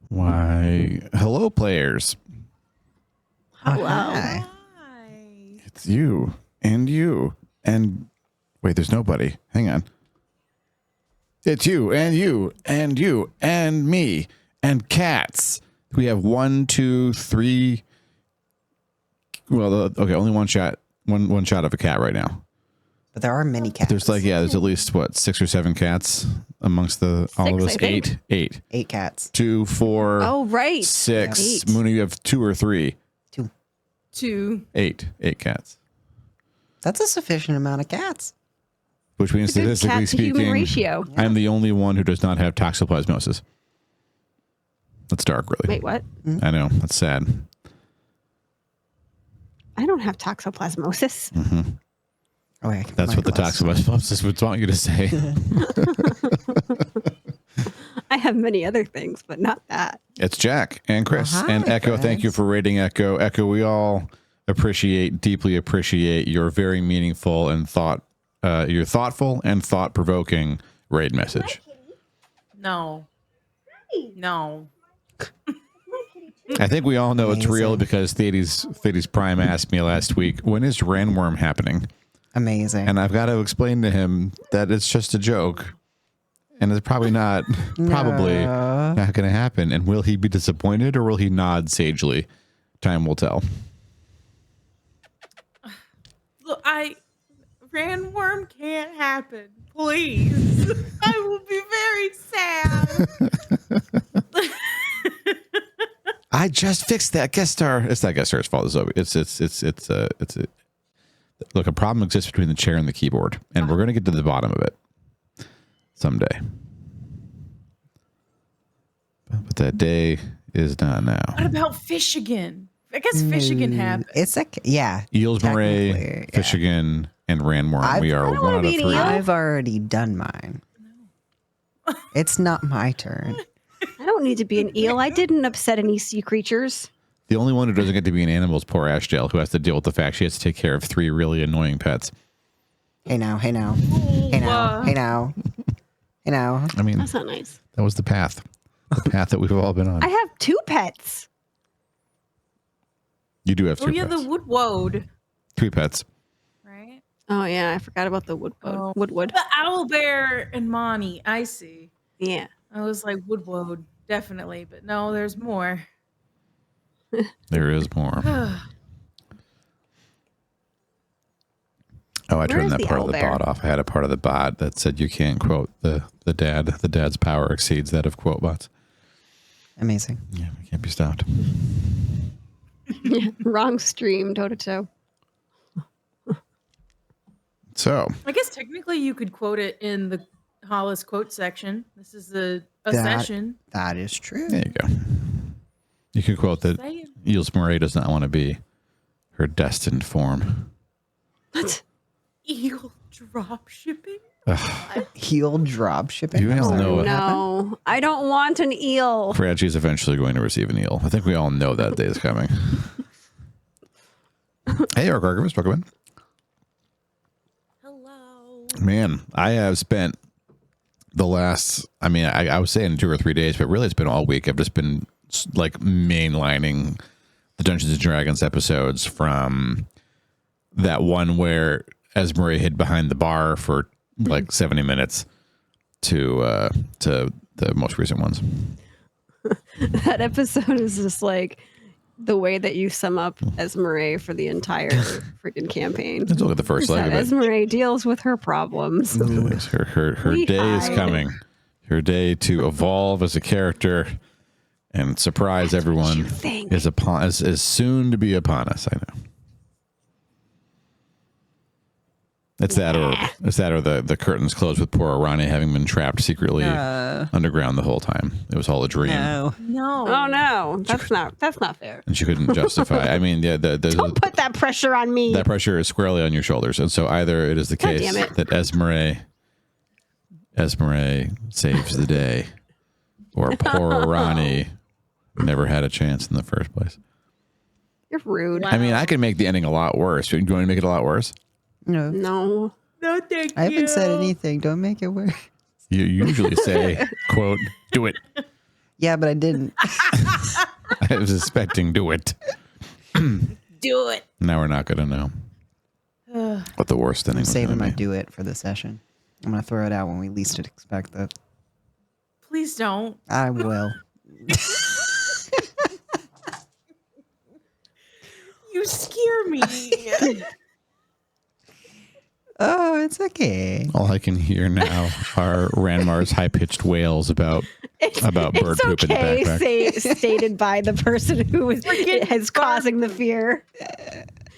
Why, hello, players. Hello. Hi. It's you and you and wait, there's nobody. Hang on. It's you and you and you and me and cats. We have 1, 2, 3. Well, okay, only one shot of a cat right now. But there are many cats. There's there's at least what 6 or 7 cats amongst all of us. I think. Eight. 8 cats. 2, 4. Oh, right. 6. Eight. Mooney, you have 2 or 3. 2. 2. 8 cats. That's a sufficient amount of cats. Which means It's a good statistically cat-to-human speaking, ratio. I'm the only one who does not have toxoplasmosis. That's dark, really. Wait, what? I know. That's sad. I don't have toxoplasmosis. Oh, wait, I can put That's my what the glasses on. toxoplasmosis would want you to say. I have many other things, but not that. It's Jack and Chris Hi, and Echo. friends. Thank you for rating Echo. Echo, we all deeply appreciate your very meaningful and your thoughtful and thought-provoking raid message. No. No. I think we all know it's real Amazing. because Thades Prime asked me last week, when is Ranworm happening? Amazing. And I've got to explain to him that it's just a joke. And it's probably not going to happen. And will he be disappointed or will he nod sagely? Time will tell. Look, Ranworm can't happen. Please. I will be very sad. I just fixed that guest star. It's not guest star's fault. Look, a problem exists between the chair and the keyboard, and we're going to get to the bottom of it someday. But that day is not now. What about fish again? I guess fish again happened. It's like, yeah. Eels, Murray, technically, yeah. Fishigan, and Ranworm. We are I don't 1 wanna out of be an 3. eel. I've already done mine. It's not my turn. I don't need to be an eel. I didn't upset any sea creatures. The only one who doesn't get to be an animal is poor Ashdale, who has to deal with the fact she has to take care of 3 really annoying pets. Hey now, hey now. Hey now, hey now. Hey now. I mean, That's not nice. that was the path. The path that we've all been on. I have 2 pets. You do have 2 Oh, yeah, pets. the woodwode, 3 pets. right? Oh, yeah. I forgot about the woodwood. The owlbear and Monty. I see. Yeah. I was like, woodwode, definitely. But no, there's more. There is more. Oh, I Where turned is that the part of the owlbear? bot off. I had a part of the bot that said you can't quote the dad. The dad's power exceeds that of quote bots. Amazing. Yeah, we can't be stopped. Wrong stream, toe to toe. So I guess technically you could quote it in the Hollice quote section. This is a session. That is true. there you go. You can quote that Saying. Eels Murray does not want to be her destined form. What? Eel drop shipping? Heel drop shipping. You all I'm sorry, know what it. happened? No, I don't want an eel. Fraggy is eventually going to receive an eel. I think we all know that day is coming. Hey, Ark Archivist, welcome in. Hello. Man, I have spent the last, I was saying 2 or 3 days, but really it's been all week. I've just been like mainlining the Dungeons and Dragons episodes from that one where Esmeralda hid behind the bar for like 70 minutes to the most recent ones. That episode is just like the way that you sum up Esmeralda for the entire freaking campaign. Let's look at the first Is leg that of it. Esmeralda deals with her problems. Her We day is hide. coming. Her day to evolve as a character and surprise everyone you think. is soon to be upon us. I know. It's that or the curtains closed with poor Arani having been trapped secretly underground the whole time. It was all a dream. No. No. Oh no, that's not fair. And she couldn't justify. I mean, yeah, Don't put that pressure on me. that pressure is squarely on your shoulders. And so either it is the God case damn it. that Esmeralda saves the day, or poor Arani never had a chance in the first place. You're rude. Wow. I mean, I can make the ending a lot worse. Do you want to make it a lot worse? No. No. No, thank you. I haven't said anything. Don't make it worse. You usually say, quote, do it. Yeah, but I didn't. I was expecting do it. Do it. Now we're not going to know what the worst inning I'm was saving my gonna be. do it for the session. I'm going to throw it out when we least expect it. Please don't. I will. You scare me. Oh, it's okay. All I can hear now are Ranmar's high-pitched wails about bird poop in the backpack. Stated by the person who is causing the fear.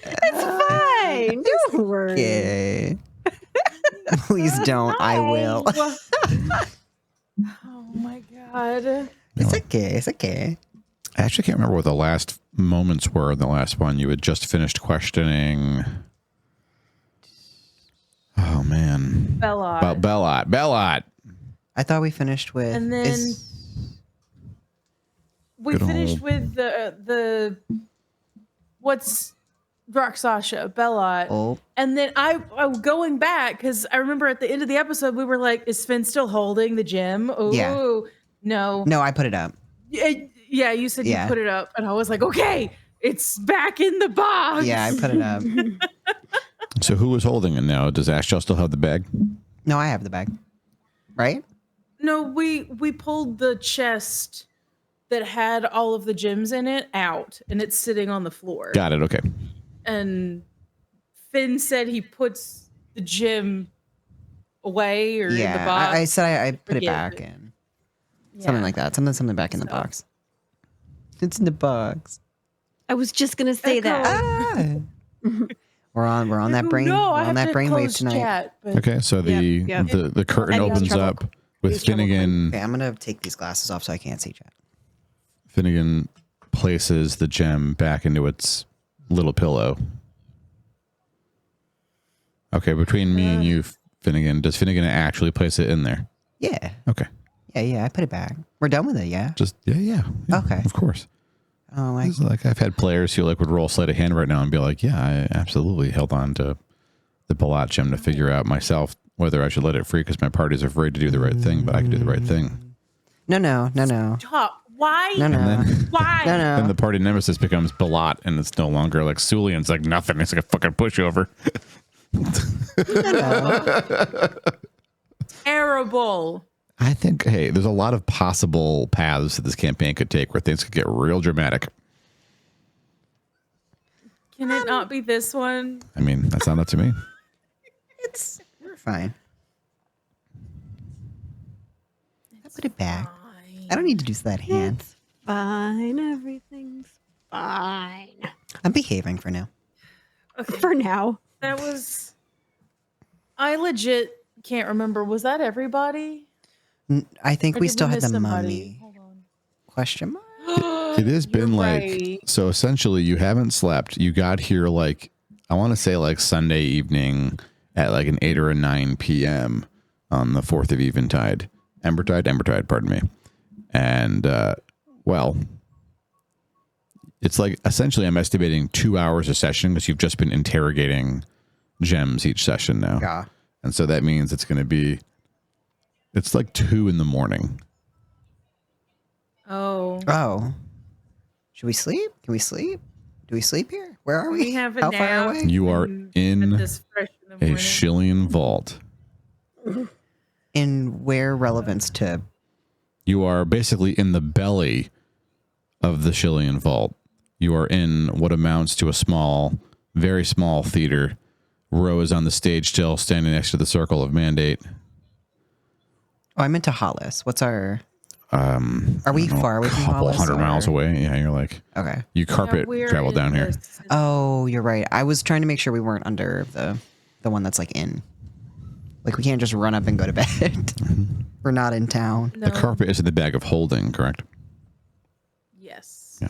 It's fine. Don't worry. Okay. Please don't. I will. Oh my god. It's okay. It's okay. I actually can't remember what the last moments were in the last one. You had just finished questioning. Oh man, Bellot. about Bellot. I thought we finished with. And then we Good finished old- with the what's Sasha, Bellot. Oh, And then I going back because I remember at the end of the episode we were like, is Finn still holding the gem? Oh Yeah. no. no, I put it up. Yeah, you said Yeah. you put it up, and I was like, okay, it's back in the box. Yeah, I put it up. So who was holding it now? Does Ashtel still have the bag? No, I have the bag. Right? No, we pulled the chest that had all of the gems in it out, and it's sitting on the floor. Got it. Okay. And Finn said he puts the gem away or in the Yeah. box. I said I put it Forget back it. in. Something like that. Something back in the So. box. It's in the box. I was just gonna say that. Ah. We're on that brain. No, We're I on have that to brain wave close tonight. chat, but Okay. So Yep. the curtain And he's opens trouble- up with he's trouble Finnegan. Okay, I'm gonna take these glasses off so I can't see chat. Finnegan places the gem back into its little pillow. Okay, between me and you, Finnegan, does Finnegan actually place it in there? Yeah. Okay. Yeah, I put it back. We're done with it, yeah? Just yeah. Okay. Of course. Oh, like, It's like I've had players who like would roll sleight of hand right now and be like, yeah, I absolutely held on to the Balat gem to figure out myself whether I should let it free because my party's afraid to do the right thing, but I can do the right thing. no. Stop. Why? No. Why? No. Then the party nemesis becomes Balat and it's no longer like Sulian's like nothing. It's like a fucking pushover. Terrible. I think, hey, there's a lot of possible paths that this campaign could take where things could get real dramatic. Can it not be this one? I mean, that's not up to me. We're fine. I put it back. I don't need to do that hand. It's fine. Everything's fine. I'm behaving for now. For now. That was. I legit can't remember. Was that everybody? I think Or we did still had miss the somebody? mummy. Hold on. Question mark? It has been You're like, right. so essentially you haven't slept. You got here like, I want to say like Sunday evening at like an 8 or a 9 p.m. on the 4th of Eventide. Embertide, pardon me. And, well, it's like essentially I'm estimating 2 hours a session because you've just been interrogating gems each session now. Yeah. And so that means it's going to be, it's like 2 a.m. Oh. Oh. Should we sleep? Can we sleep? Do we sleep here? Where are we? We have a How nap. far away? You are and in get this fresh in the a morning. Shillian vault. In where relevance to You are basically in the belly of the Shillian vault. You are in what amounts to a small, very small theater. Ro is on the stage still, standing next to the circle of mandate. Oh, I meant to Hollice. What's our are we far away from Couple Hollice? 100 or- miles away. Yeah, you're like, Okay. you carpet we're travel in down here. this- Oh, you're right. I was trying to make sure we weren't under the one that's like in. Like we can't just run up and go to bed. We're not in town. No. The carpet is in the bag of holding, correct? Yes. Yeah.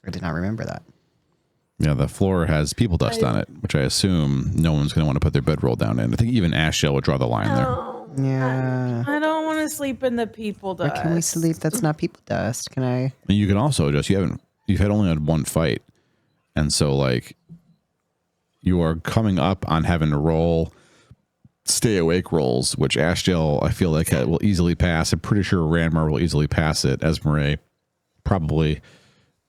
I did not remember that. Yeah, the floor has people dust on it, which I assume no one's going to want to put their bedroll down in. I think even Ashel would draw the line there. Yeah. I don't want to sleep in the people Where dust. can we sleep? That's not people dust. Can I? And you can also just you've had only had one fight, and so like you are coming up on having to roll stay awake rolls, which Ashdale, I feel like will easily pass. I'm pretty sure Ranmar will easily pass it. Esmeralda, probably.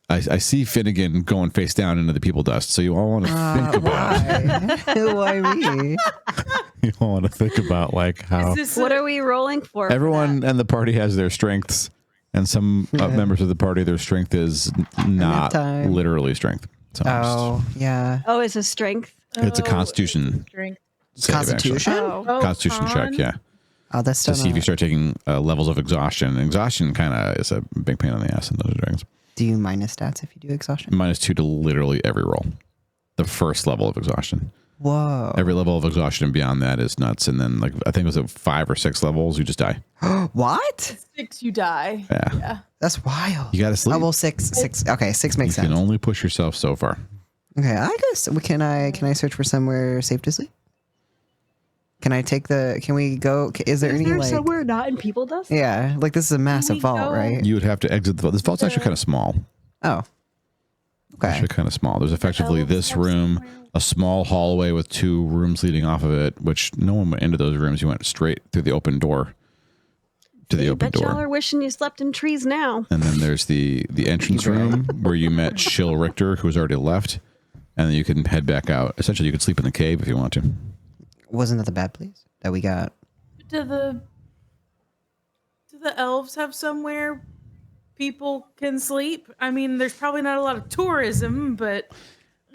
I see Finnegan going face down into the people dust. So you all want to think about Why me? you all want to think about like how What are we rolling for? everyone and the party has their strengths, and some members of the party, their strength is not time. literally strength. So Oh, yeah. Oh, it's a strength. it's a Constitution. Drink. Save, actually. Constitution? Oh. Constitution check, yeah. Oh, that's To still see if you not. start taking levels of exhaustion. And exhaustion kind of is a big pain in the ass in Dungeons and Dragons. Do you minus stats if you do exhaustion? -2 to literally every roll. The first level of exhaustion. Whoa. Every level of exhaustion beyond that is nuts. And then, like, I think it was at 5 or 6 levels, you just die. What? 6, you die. Yeah. Yeah. That's wild. You got to sleep. Oh, well, six. Okay, 6 You makes can sense. only push yourself so far. Okay, I guess can I search for somewhere safe to sleep? Can I take can we go? Is there any like? somewhere not in people dust? Yeah, like this is a massive we vault, go? right? You would have to exit the vault. This vault's actually kind of small. Oh, okay. Actually kind of small. There's effectively Elves this have room, somewhere. a small hallway with 2 rooms leading off of it, which no one went into those rooms. You went straight through the open door to the I open bet y'all door. are wishing you slept in trees now. And then there's the entrance room where you met Shill Richter, who's already left. And then you can head back out. Essentially, you could sleep in the cave if you want to. Wasn't that the bad place that we got? Do the elves have somewhere people can sleep? I mean, there's probably not a lot of tourism, but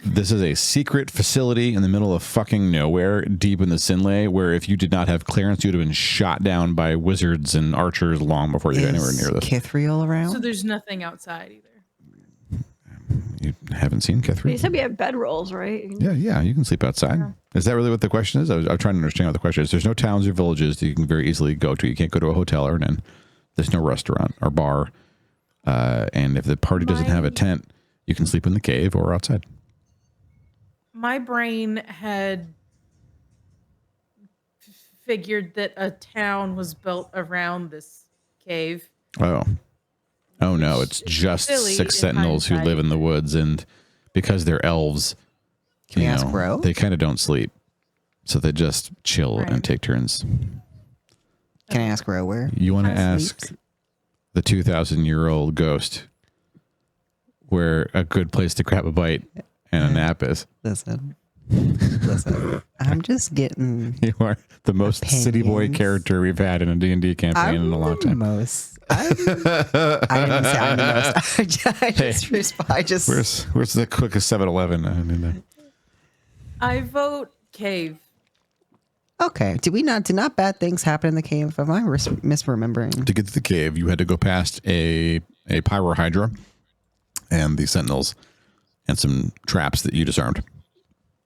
This is a secret facility in the middle of fucking nowhere, deep in the Sinlay, where if you did not have clearance, you'd have been shot down by wizards and archers long before you got anywhere near this. Kithriel around? so there's nothing outside either. You haven't seen You Kithriel? said we have bedrolls, right? Yeah, you can sleep outside. Is that really what the question is? I'm trying to understand what the question is. There's no towns or villages that you can very easily go to. You can't go to a hotel or an inn. There's no restaurant or bar. And if the party doesn't have a tent, you can sleep in the cave or outside. My brain had figured that a town was built around this cave. Oh no, it's just Silly 6 in sentinels who hindsight. live in the woods, and because they're elves, Can we you ask know, Ro? they kind of don't sleep. So they just chill Right. and take turns. Can I ask Ro where? You want to Kinda ask sleeps? the 2,000-year-old ghost where a good place to grab a bite and a nap is. Listen. I'm just getting. You are the most city boy Opinions. character we've had in a D&D campaign in a long time. I didn't say I'm the most. I just Where's the quickest 7-Eleven? I vote cave. Okay. Did not bad things happen in the cave? Am I misremembering? To get to the cave, you had to go past a pyrohydra and the sentinels and some traps that you disarmed.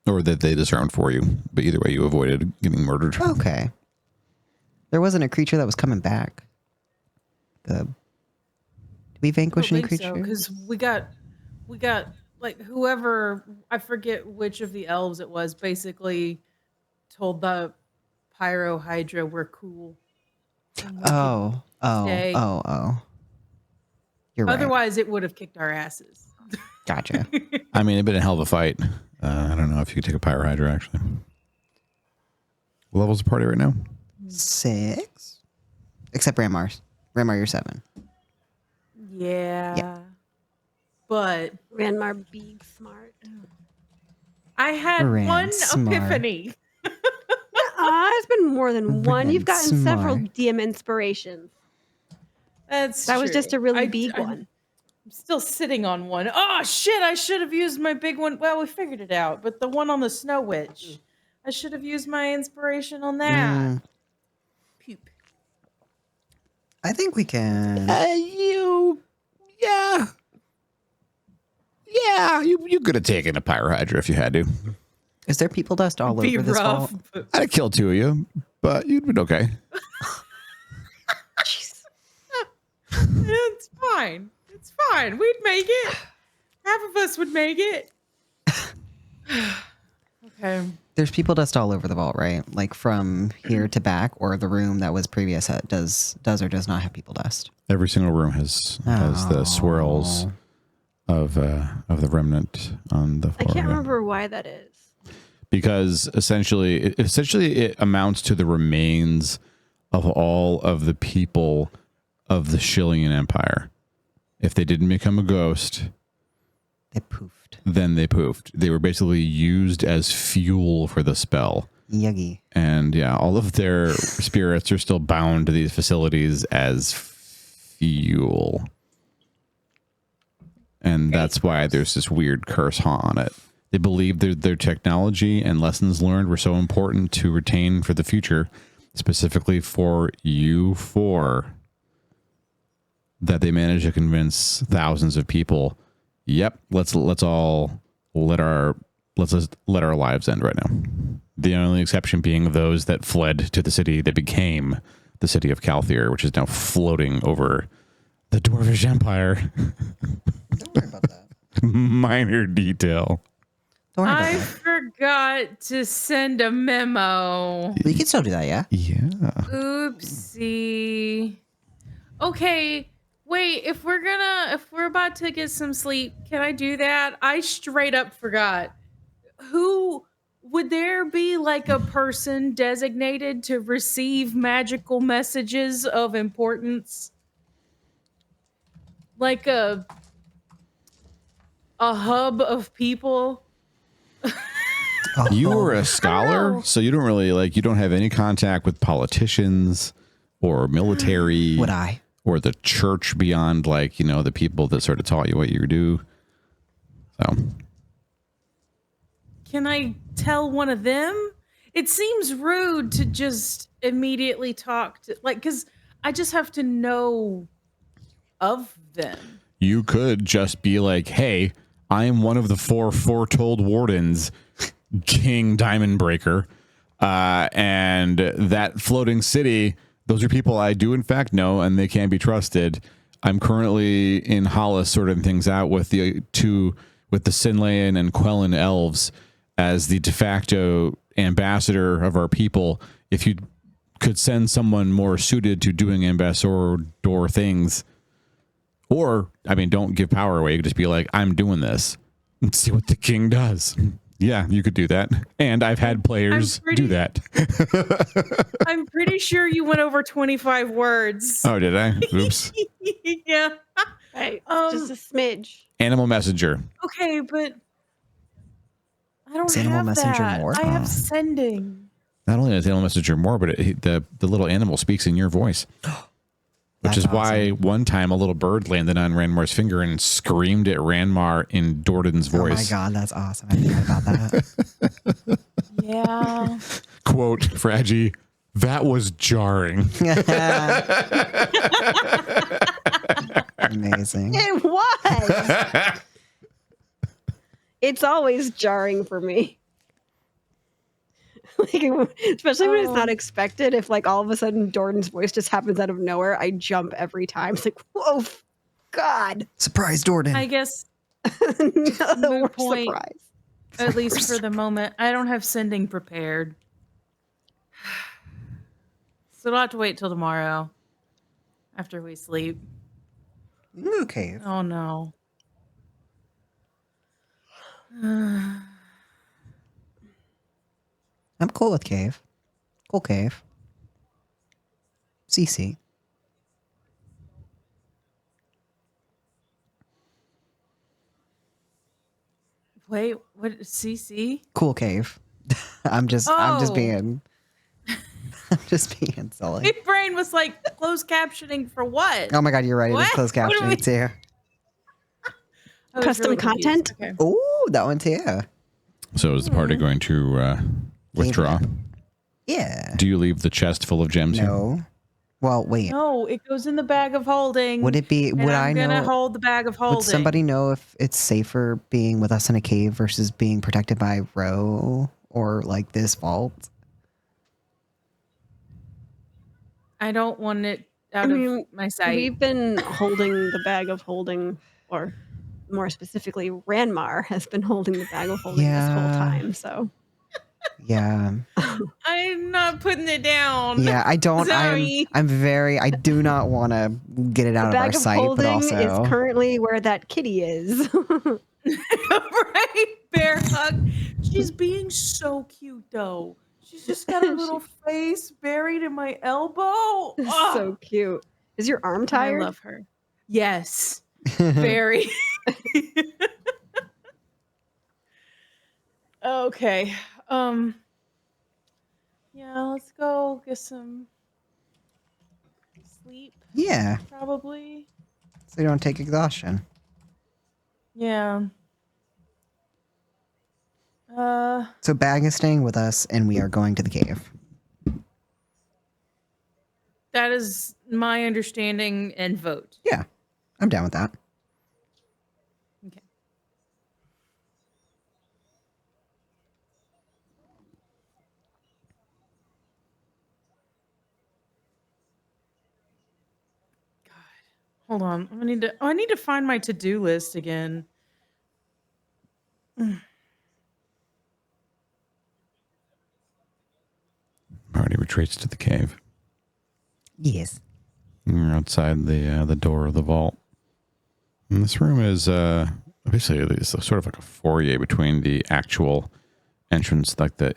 Or that they disarmed for you. But either way, you avoided getting murdered. Okay. There wasn't a creature that was coming back. Did we vanquish any creature? Because we got like whoever, I forget which of the elves it was, basically told the pyro hydra we're cool. And we could Oh. stay. You're right. Otherwise, it would have kicked our asses. Gotcha. I mean, it'd been a hell of a fight. I don't know if you could take a pyrohydra, actually. What level's the party right now? 6? Except Ramar's. Ramar, you're 7. Yeah. But Ranmar big smart. I had Ran one smart. epiphany. It's been more than one. You've gotten several Smart. DM inspirations. That Was just a really big one. I'm still sitting on one. Oh shit! I should have used my big one. Well, we figured it out, but the one on the Snow Witch, I should have used my inspiration on that. Poop. I think we can. You could have taken a pyrohydra if you had to. Is there people dust all Be over this rough. vault? But I'd have killed 2 of you, but you'd been okay. it's fine. It's fine. We'd make it. Half of us would make it. Okay. There's people dust all over the vault, right? Like from here to back, or the room that was previous does or does not have people dust. Every single room has the swirls of the remnant on the I floor. can't remember why that is. because essentially it amounts to the remains of all of the people of the Shillian Empire. If they didn't become a ghost, They poofed. then they poofed. They were basically used as fuel for the spell. Yuggy. And yeah, all of their spirits are still bound to these facilities as fuel. And that's why there's this weird curse on it. They believe their technology and lessons learned were so important to retain for the future, specifically for you four, that they managed to convince thousands of people, yep, let's all let our lives end right now. The only exception being those that fled to the city that became the city of Calthier, which is now floating over the Dwarvish Empire. Don't worry about that. Minor detail. Don't worry about I that. forgot to send a memo. But you can still do that, yeah? Yeah. Oopsie. Okay, wait, if we're about to get some sleep, can I do that? I straight up forgot. Who would there be like a person designated to receive magical messages of importance? Like a hub of people? You were a scholar, know. so you don't really you don't have any contact with politicians or military Would I? or the church beyond the people that sort of taught you what you do. So Can I tell one of them? It seems rude to just immediately talk to, because I just have to know of them. you could just be like, hey, I am one of the 4 foretold wardens, King Diamondbreaker, and that floating city, those are people I do in fact know, and they can be trusted. I'm currently in Hollice sorting things out with the Sinlayan and Quellan elves as the de facto ambassador of our people. If you could send someone more suited to doing ambassador things, or, don't give power away. You could just be like, I'm doing this and see what the king does. Yeah, you could do that. And I've had players do that. I'm pretty sure you went over 25 words. Oh, did I? Oops. Yeah. Right. Um, Just a smidge. Animal messenger. Okay, but I don't Is Animal have Messenger that. more? I have Oh. sending. Not only is animal messenger more, but the little animal speaks in your voice. Which That's is why awesome. one time a little bird landed on Ranmar's finger and screamed at Ranmar in Dordan's voice. Oh my god, that's awesome. I forgot about that. Yeah. Quote, Fraggy, that was jarring. Amazing. It was. It's always jarring for me. Especially when it's not expected. If all of a sudden Dordan's voice just happens out of nowhere, I jump every time. It's like, whoa, God. Surprise, Jordan. I guess, The Moot worst point. surprise. at least for the moment, I don't have sending prepared. So I'll have to wait till tomorrow after we sleep. Okay. Oh, no. I'm cool with cave. Cool cave. CC. Wait, what? CC? Cool cave. I'm just Oh. being silly. My brain was like, closed captioning for what? Oh my god, you're right. It is What? closed What are we- captioning too. I was Custom confused. content? Okay. Oh, that one too. So is the party going to withdraw? Yeah. Do you leave the chest full of gems here? No. Well, wait. No, it goes in the bag of holding. Would it be? and Would I'm I gonna know? hold the bag of holding. Would somebody know if it's safer being with us in a cave versus being protected by Ro or this vault? I don't want it out of my sight. We've been holding the bag of holding, or more specifically, Ranmar has been holding the bag of holding this whole Yeah. time. So Yeah. I'm not putting it down. Yeah, I don't. Sorry. I do not want to get it out the of our bag of sight, but holding also. is currently where that kitty is. Right? Bear hug. She's being so cute though. She's just got her little face buried in my elbow. So cute. Is your arm I tired? love her. Yes. Very. Okay. Yeah, let's go get some sleep Yeah, probably. so you don't take exhaustion. Yeah. So Bag is staying with us, and we are going to the cave. That is my understanding and vote. Yeah, I'm down with that. Okay. God. Hold on. I need to find my to-do list again. Party retreats to the cave. Yes. You're outside the door of the vault. And this room is basically it's sort of like a foyer between the actual entrance, like the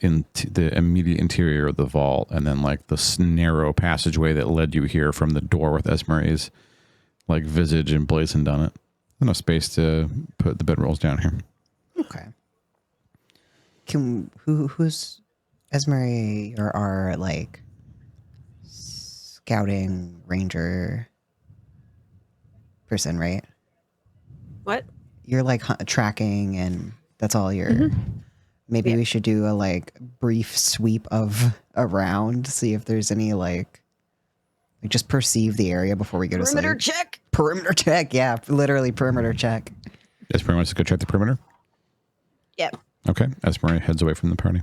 immediate interior of the vault, and then like this narrow passageway that led you here from the door with Esmeralda's like visage emblazoned on it. Enough space to put the bedrolls down here. Okay. Who's Esmeralda or our like scouting ranger person, right? What? You're like tracking, and that's all you're. Maybe Yeah. we should do a like brief sweep of around, see if there's any like just perceive the area before we go to Perimeter sleep. check. Perimeter check, yeah, literally perimeter check. Esmeralda wants to go check the perimeter. Yep. Okay, Esmeralda heads away from the party.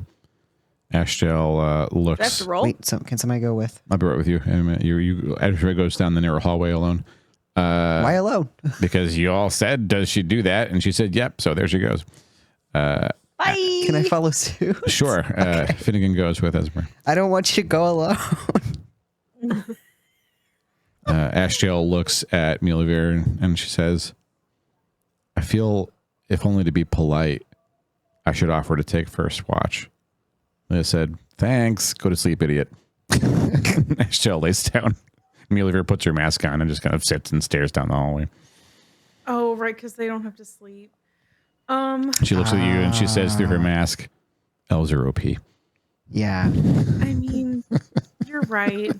Ashdale Do I have looks. to roll? Wait, so can somebody go with? I'll be right with you in a minute. Ashdale goes down the narrow hallway alone. Why alone? Because you all said, does she do that? And she said, yep. So there she goes. Bye. Can I follow suit? Sure. Finnegan goes with Esmeralda. I don't want you to go alone. Ashdale looks at Milavir and she says, I feel, if only to be polite, I should offer to take first watch. I said, thanks. Go to sleep, idiot. Ashdale lays down. Milavir puts her mask on and just kind of sits and stares down the hallway. Oh, right, because they don't have to sleep. She looks at you and she says through her mask, elves are OP. Yeah. I mean, you're right.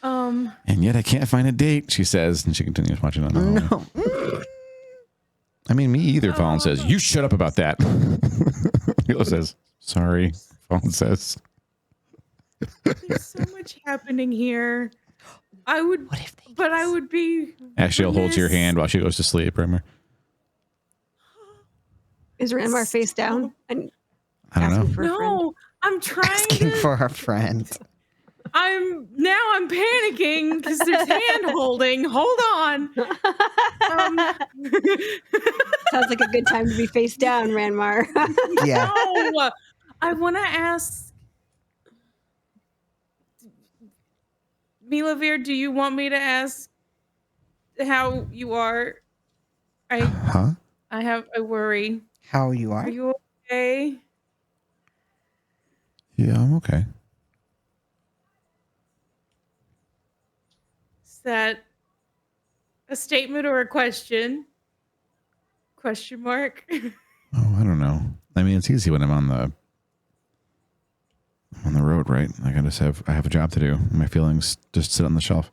And yet I can't find a date, she says, and she continues watching on the hallway. No. I mean, me either, Fallon says. You shut up about that. Milo says, sorry, Fallon says. There's so much happening here. I would, What if they but I would be. Ashdale holds your remiss- hand while she goes to sleep, remember? Is Ranmar face down? And I don't know. asking for a friend? No, I'm trying asking to. for a friend? I'm panicking because there's hand holding. Hold on. Sounds like a good time to be face down, Ranmar. Yeah. No, I want to ask Milavir, do you want me to ask how you are? Huh? I worry. How you are? Are you okay? Yeah, I'm okay. Is that a statement or a question? Question mark. Oh, I don't know. I mean, it's easy when I'm on the road, right? I have a job to do. My feelings just sit on the shelf.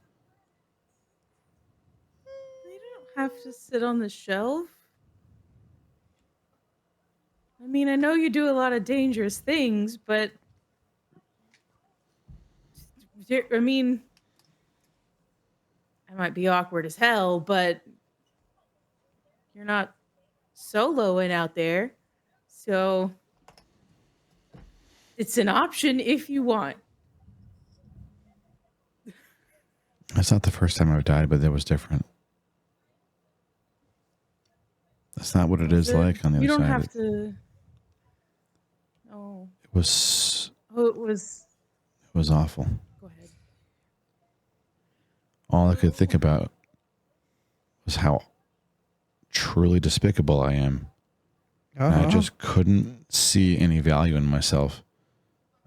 They don't have to sit on the shelf. I mean, I know you do a lot of dangerous things, but I mean, I might be awkward as hell, but you're not soloing out there. So it's an option if you want. That's not the first time I've died, but that was different. That's not what it is like on the You other don't side. have to. Oh, It was it was. awful. Go ahead. All I could think about was how truly despicable I am And I just couldn't see any value in myself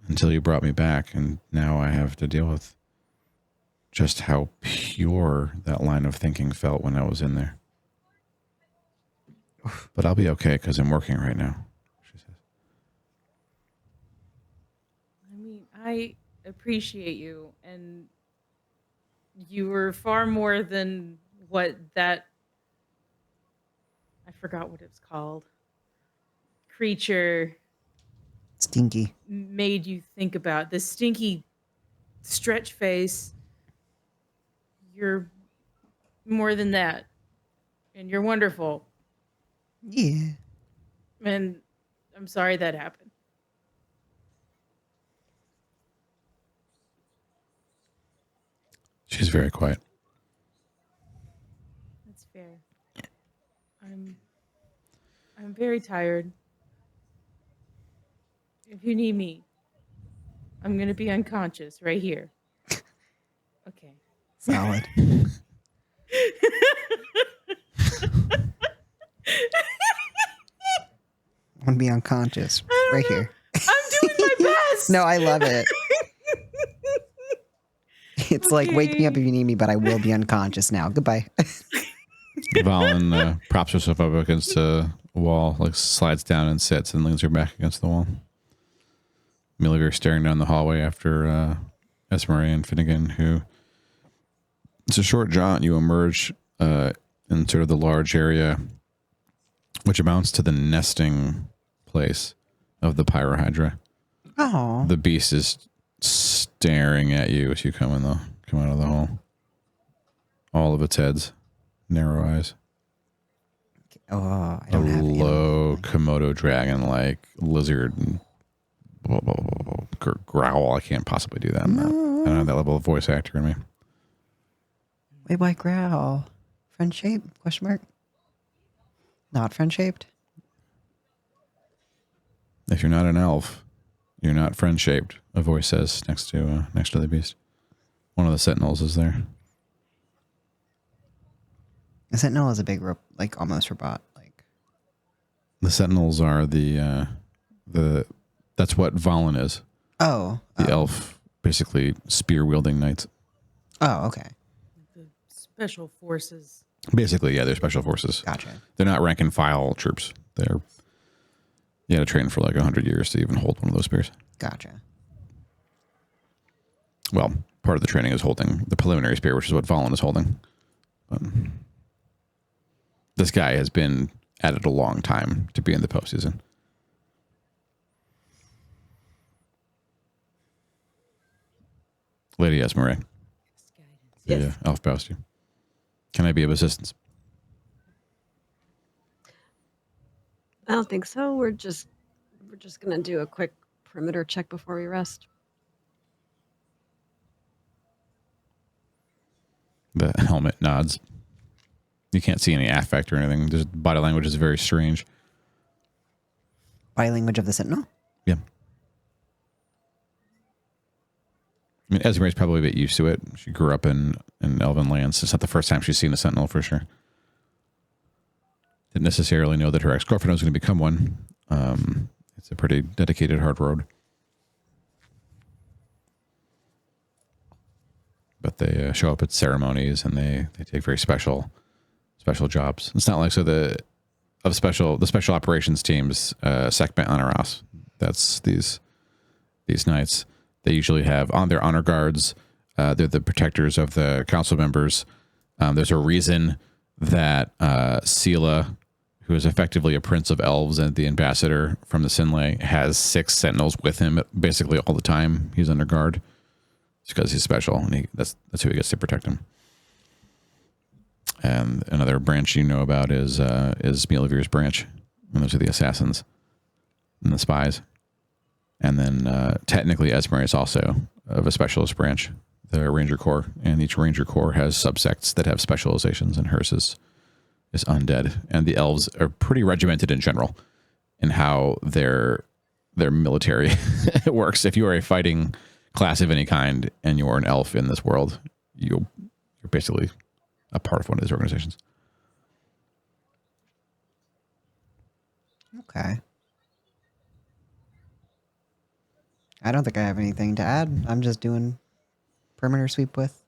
until you brought me back. And now I have to deal with just how pure that line of thinking felt when I was in there. But I'll be okay because I'm working right now, she says. I mean, I appreciate you, and you were far more than what that, I forgot what it's called, creature Stinky. made you think about. The stinky stretch face. You're more than that. And you're wonderful. Yeah. And I'm sorry that happened. She's very quiet. That's fair. I'm very tired. If you need me, I'm gonna be unconscious right here. Okay. Solid. I'm gonna be unconscious right here. I'm doing my best. No, I love it. It's like, wake me up if you need me, but I will be unconscious now. Goodbye. Valen props herself up against a wall, like slides down and sits and leans her back against the wall. Milivir staring down the hallway after Esmeralda and Finnegan, who... It's a short jaunt. You emerge in sort of the large area, which amounts to the nesting place of the Pyrohydra. Oh. The beast is staring at you as you come out of the hall. All of its heads, narrow eyes. Oh, I don't have any. Low Komodo dragon-like lizard and growl. I can't possibly do that. I don't have that level of voice actor in me. Wait, why growl? Friend shape? Question mark. Not friend shaped. If you're not an elf, you're not friend-shaped. A voice says next to the beast. One of the sentinels is there. The sentinel is a big rope, like almost robot. Like The sentinels are the that's what Valen is. oh, The elf, basically spear-wielding knights. oh, okay, The special forces. Basically, yeah, they're special forces. gotcha. They're not rank and file troops. You had to train for like 100 years to even hold one of those spears. Gotcha. Well, part of the training is holding the preliminary spear, which is what Valen is holding. This guy has been at it a long time to be in the postseason. Lady Esmeralda, the Yes. elf bows to you. Can I be of assistance? I don't think so. We're just gonna do a quick perimeter check before we rest. The helmet nods. You can't see any affect or anything. Just body language is very strange. Body language of the sentinel. Yeah. I mean, Esmeralda's probably a bit used to it. She grew up in Elven lands. It's not the first time she's seen a sentinel for sure. Didn't necessarily know that her ex-girlfriend was going to become one. It's a pretty dedicated, hard road. But they show up at ceremonies and they take very special jobs. It's not like the special operations teams, Sekmet Honoras. That's these knights. They usually have on their honor guards. They're the protectors of the council members. There's a reason that Sela, who is effectively a prince of elves and the ambassador from the Sinlay, has 6 sentinels with him basically all the time. He's under guard. It's because he's special, and that's who he gets to protect him. And another branch you know about is Mielivir's branch, and those are the assassins and the spies. And then technically Esmeralda is also of a specialist branch, the Ranger Corps, and each Ranger Corps has subsects that have specializations, and hers is undead. And the elves are pretty regimented in general in how their military works. If you are a fighting class of any kind and you are an elf in this world, you're basically a part of one of these organizations. Okay. I don't think I have anything to add. I'm just doing perimeter sweep with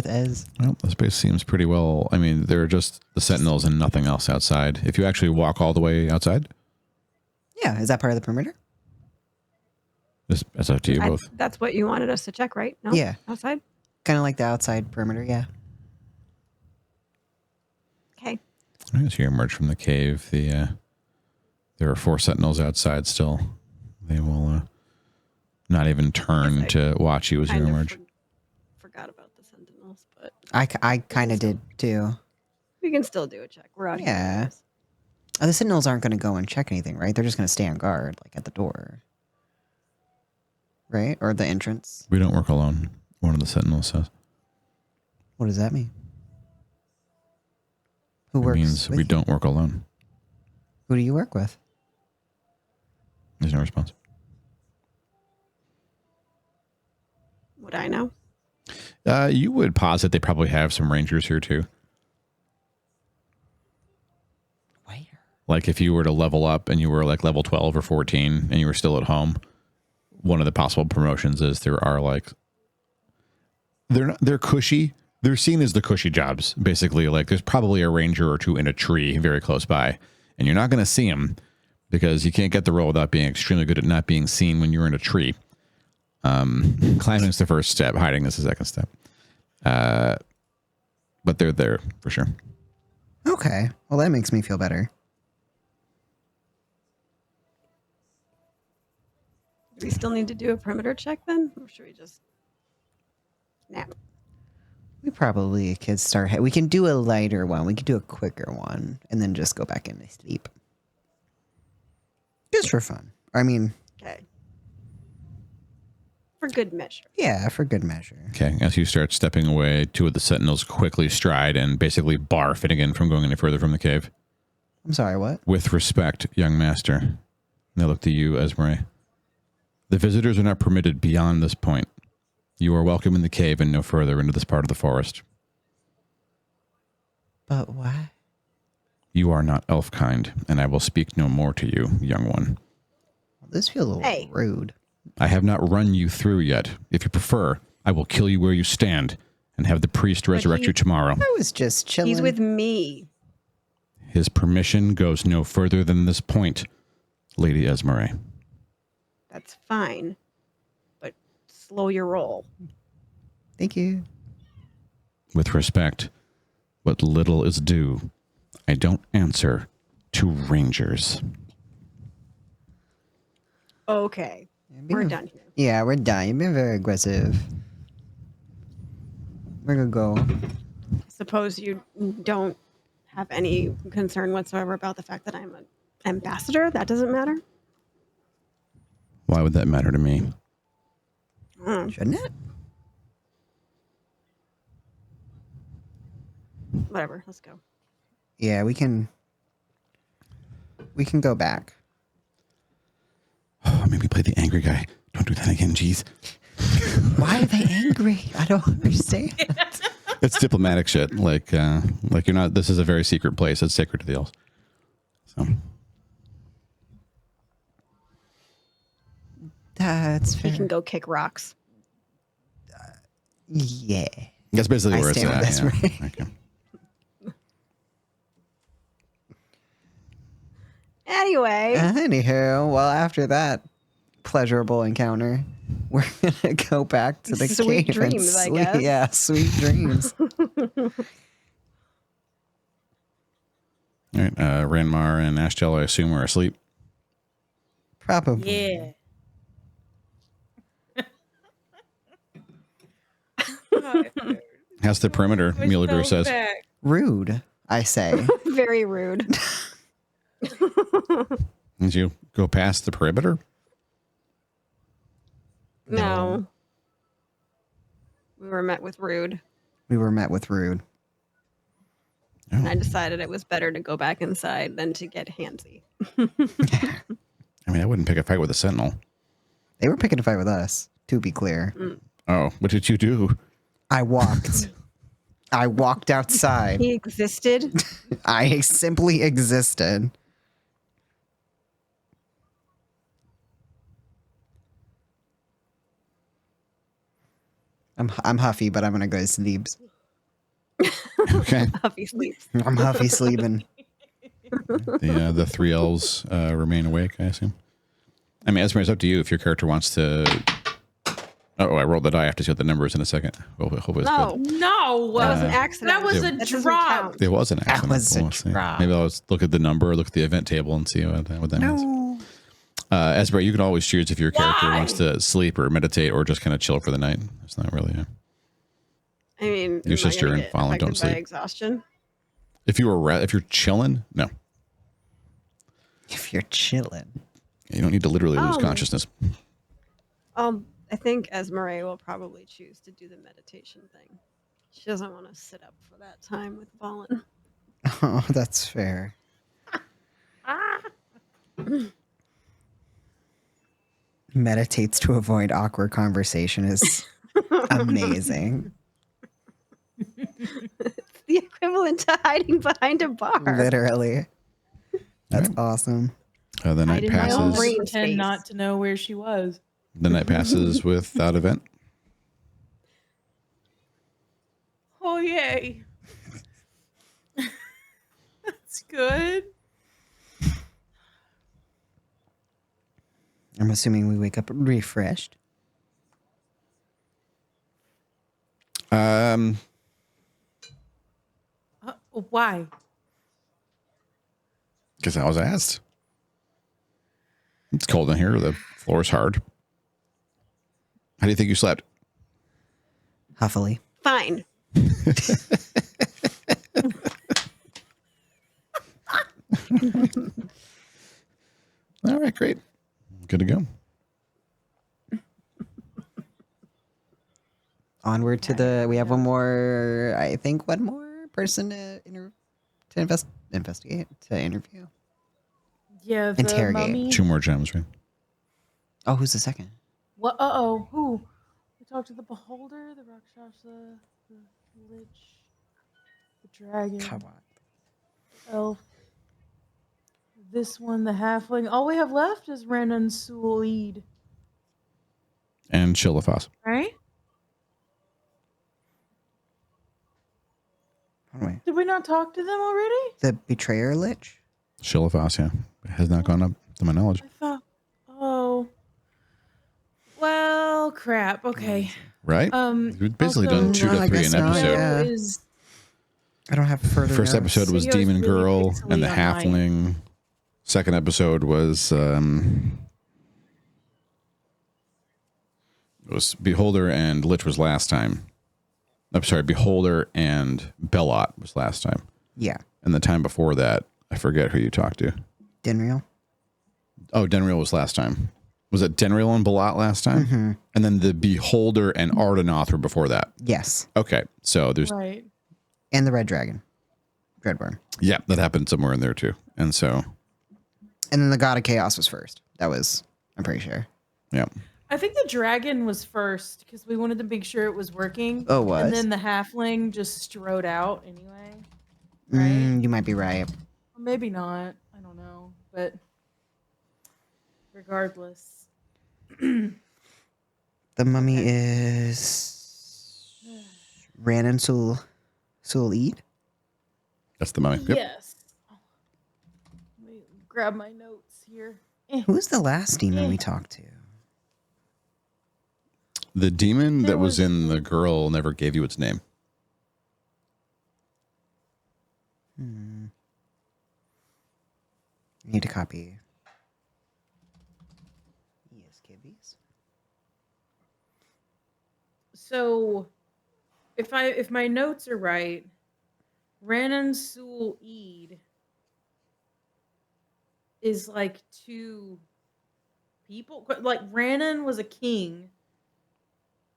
Ez. Well, the space seems pretty well. I mean, there are just the sentinels and nothing else outside. If you actually walk all the way outside, Yeah, is that part of the perimeter? that's up to you both. That's what you wanted us to check, right? No? Yeah. Outside? Kind of like the outside perimeter, yeah. Okay. I guess you emerge from the cave. There are 4 sentinels outside still. They will not even turn to watch you as you Kind of emerge. forgot about the sentinels, but I kind of did too. we can still do a check. We're out Yeah. here. anyways. The sentinels aren't going to go and check anything, right? They're just going to stay on guard, like at the door. Right? Or the entrance. We don't work alone, one of the sentinels says. What does that mean? Who It works means with we you? don't work alone. Who do you work with? There's no response. Would I know? You would posit they probably have some rangers here too. Where? Like if you were to level up and you were like level 12 or 14 and you were still at home, one of the possible promotions is there are like they're cushy. They're seen as the cushy jobs. Basically, like there's probably a ranger or two in a tree very close by, and you're not going to see them because you can't get the role without being extremely good at not being seen when you're in a tree. Climbing is the first step. Hiding is the second step. But they're there for sure. Okay. Well, that makes me feel better. Do we still need to do a perimeter check then? Or should we just nap? We probably could start. We can do a lighter one. We could do a quicker one, and then just go back into sleep. Just for fun. I mean, Okay. For good measure. yeah, for good measure. Okay, as you start stepping away, 2 of the sentinels quickly stride and basically bar Finnegan from going any further from the cave. I'm sorry, what? With respect, young master. And they look to you, Esmeralda. The visitors are not permitted beyond this point. You are welcome in the cave and no further into this part of the forest. But why? You are not elf kind, and I will speak no more to you, young one. This feels a little Hey. rude. I have not run you through yet. If you prefer, I will kill you where you stand and have the priest resurrect you tomorrow. I was just chilling. He's with me. His permission goes no further than this point, Lady Esmeralda. That's fine. But slow your roll. Thank you. With respect, what little is due, I don't answer to rangers. Okay. We're done here. Yeah, we're done. You've been very aggressive. We're gonna go. Suppose you don't have any concern whatsoever about the fact that I'm an ambassador? That doesn't matter? Why would that matter to me? Shouldn't it? Whatever. Let's go. Yeah, we can go back. Oh, maybe play the angry guy. Don't do that again, jeez. Why are they angry? I don't understand. It's diplomatic shit. Like you're not. This is a very secret place. It's sacred to the elves. So That's We fair. can go kick rocks. Yeah. that's basically I where it's stand at. with Esmeralda. Yeah. Okay. Anyway, Anywho, well, after that pleasurable encounter, we're gonna go back to the Sweet cave and dreams, I sleep. guess. Yeah, sweet dreams. All right. Ranmar and Ashtel, I assume, are asleep. Probably. Yeah. How's the perimeter? Wish Mulever those says. back. Rude, I say. very rude. Did you go past the perimeter? No. We were met with rude. We were met with rude. And I decided it was better to go back inside than to get handsy. I mean, I wouldn't pick a fight with a sentinel. They were picking a fight with us, to be clear. Oh, what did you do? I walked. I walked outside. He existed. I simply existed. I'm huffy, but I'm gonna go to sleep. Okay. Huffy sleeps. I'm huffy sleeping. The three elves remain awake, I assume. I mean, Esmer, it's up to you if your character wants to. Oh, I rolled the die. I have to see what the number is in a second. Hopefully it's No, good. No, that was an accident. That was a That doesn't drop. count. It was an accident. was a We'll see. drop. Maybe I'll just look at the number, look at the event table, and see what that means. No. Esmer, you can always choose if your character Why? wants to sleep or meditate or just kind of chill for the night. It's not really. I mean, Your sister and Fallen don't affected by sleep. exhaustion. If you're chilling, no, If you're chilling. you don't need to literally lose consciousness. I think Esmeralda will probably choose to do the meditation thing. She doesn't want to sit up for that time with Fallen. Oh, that's fair. Meditates to avoid awkward conversation is amazing. The equivalent to hiding behind a bar. Literally. That's awesome. The night in my own passes. brain. Pretend space. not to know where she was. The night passes without event. Oh yay! That's good. I'm assuming we wake up refreshed. Why? Because I was asked. It's cold in here. The floor is hard. How do you think you slept? Huffily. Fine. All right, great. Good to go. Onward to the. We have one more. I think one more person to investigate, to interview. Yeah, the Interrogate. mummy. 2 more gems, right? Oh, who's the second? What? Who? We talked to the beholder, the Rakshasa, the lich, the dragon, Come on. elf. This one, the halfling. All we have left is Renan Suid, And Shilafas. right? Anyway, Did we not talk to them already? the betrayer lich. Shilafas, yeah. It has not gone up to my knowledge. I thought. Oh. Well, crap. Okay. Right? We've basically also- done 2 No, to I 3 guess an not, episode. yeah. Is I don't have further. First notes. episode was Video's Demon really Girl and the pixely online. Halfling. Second episode was it was Beholder and Lich was last time. I'm sorry, Beholder and Bellot was last time. Yeah. And the time before that, I forget who you talked to. Denreal. Oh, Denreal was last time. Was it Denreal and Bellot last time? Mm-hmm. And then the Beholder and Ardenoth were before that. Yes. Okay, so there's right. And the red dragon. Dreadworm. yeah, that happened somewhere in there too. And so And then the god of chaos was first. That was, I'm pretty sure. yeah. I think the dragon was first because we wanted to make sure it was working. Oh, it was? And then the halfling just strode out anyway. Right? You might be right. Or maybe not. I don't know. But regardless. The mummy is Ranan Sul-Eid. That's the mummy. Yep. Yes. Let me grab my notes here. Who's the last demon we talked to? The demon There that was was- in the girl never gave you its name. Need to copy. Yes, kibbies. So if my notes are right, Ranan Sul-Eid is like 2 people. Like Ranan was a king,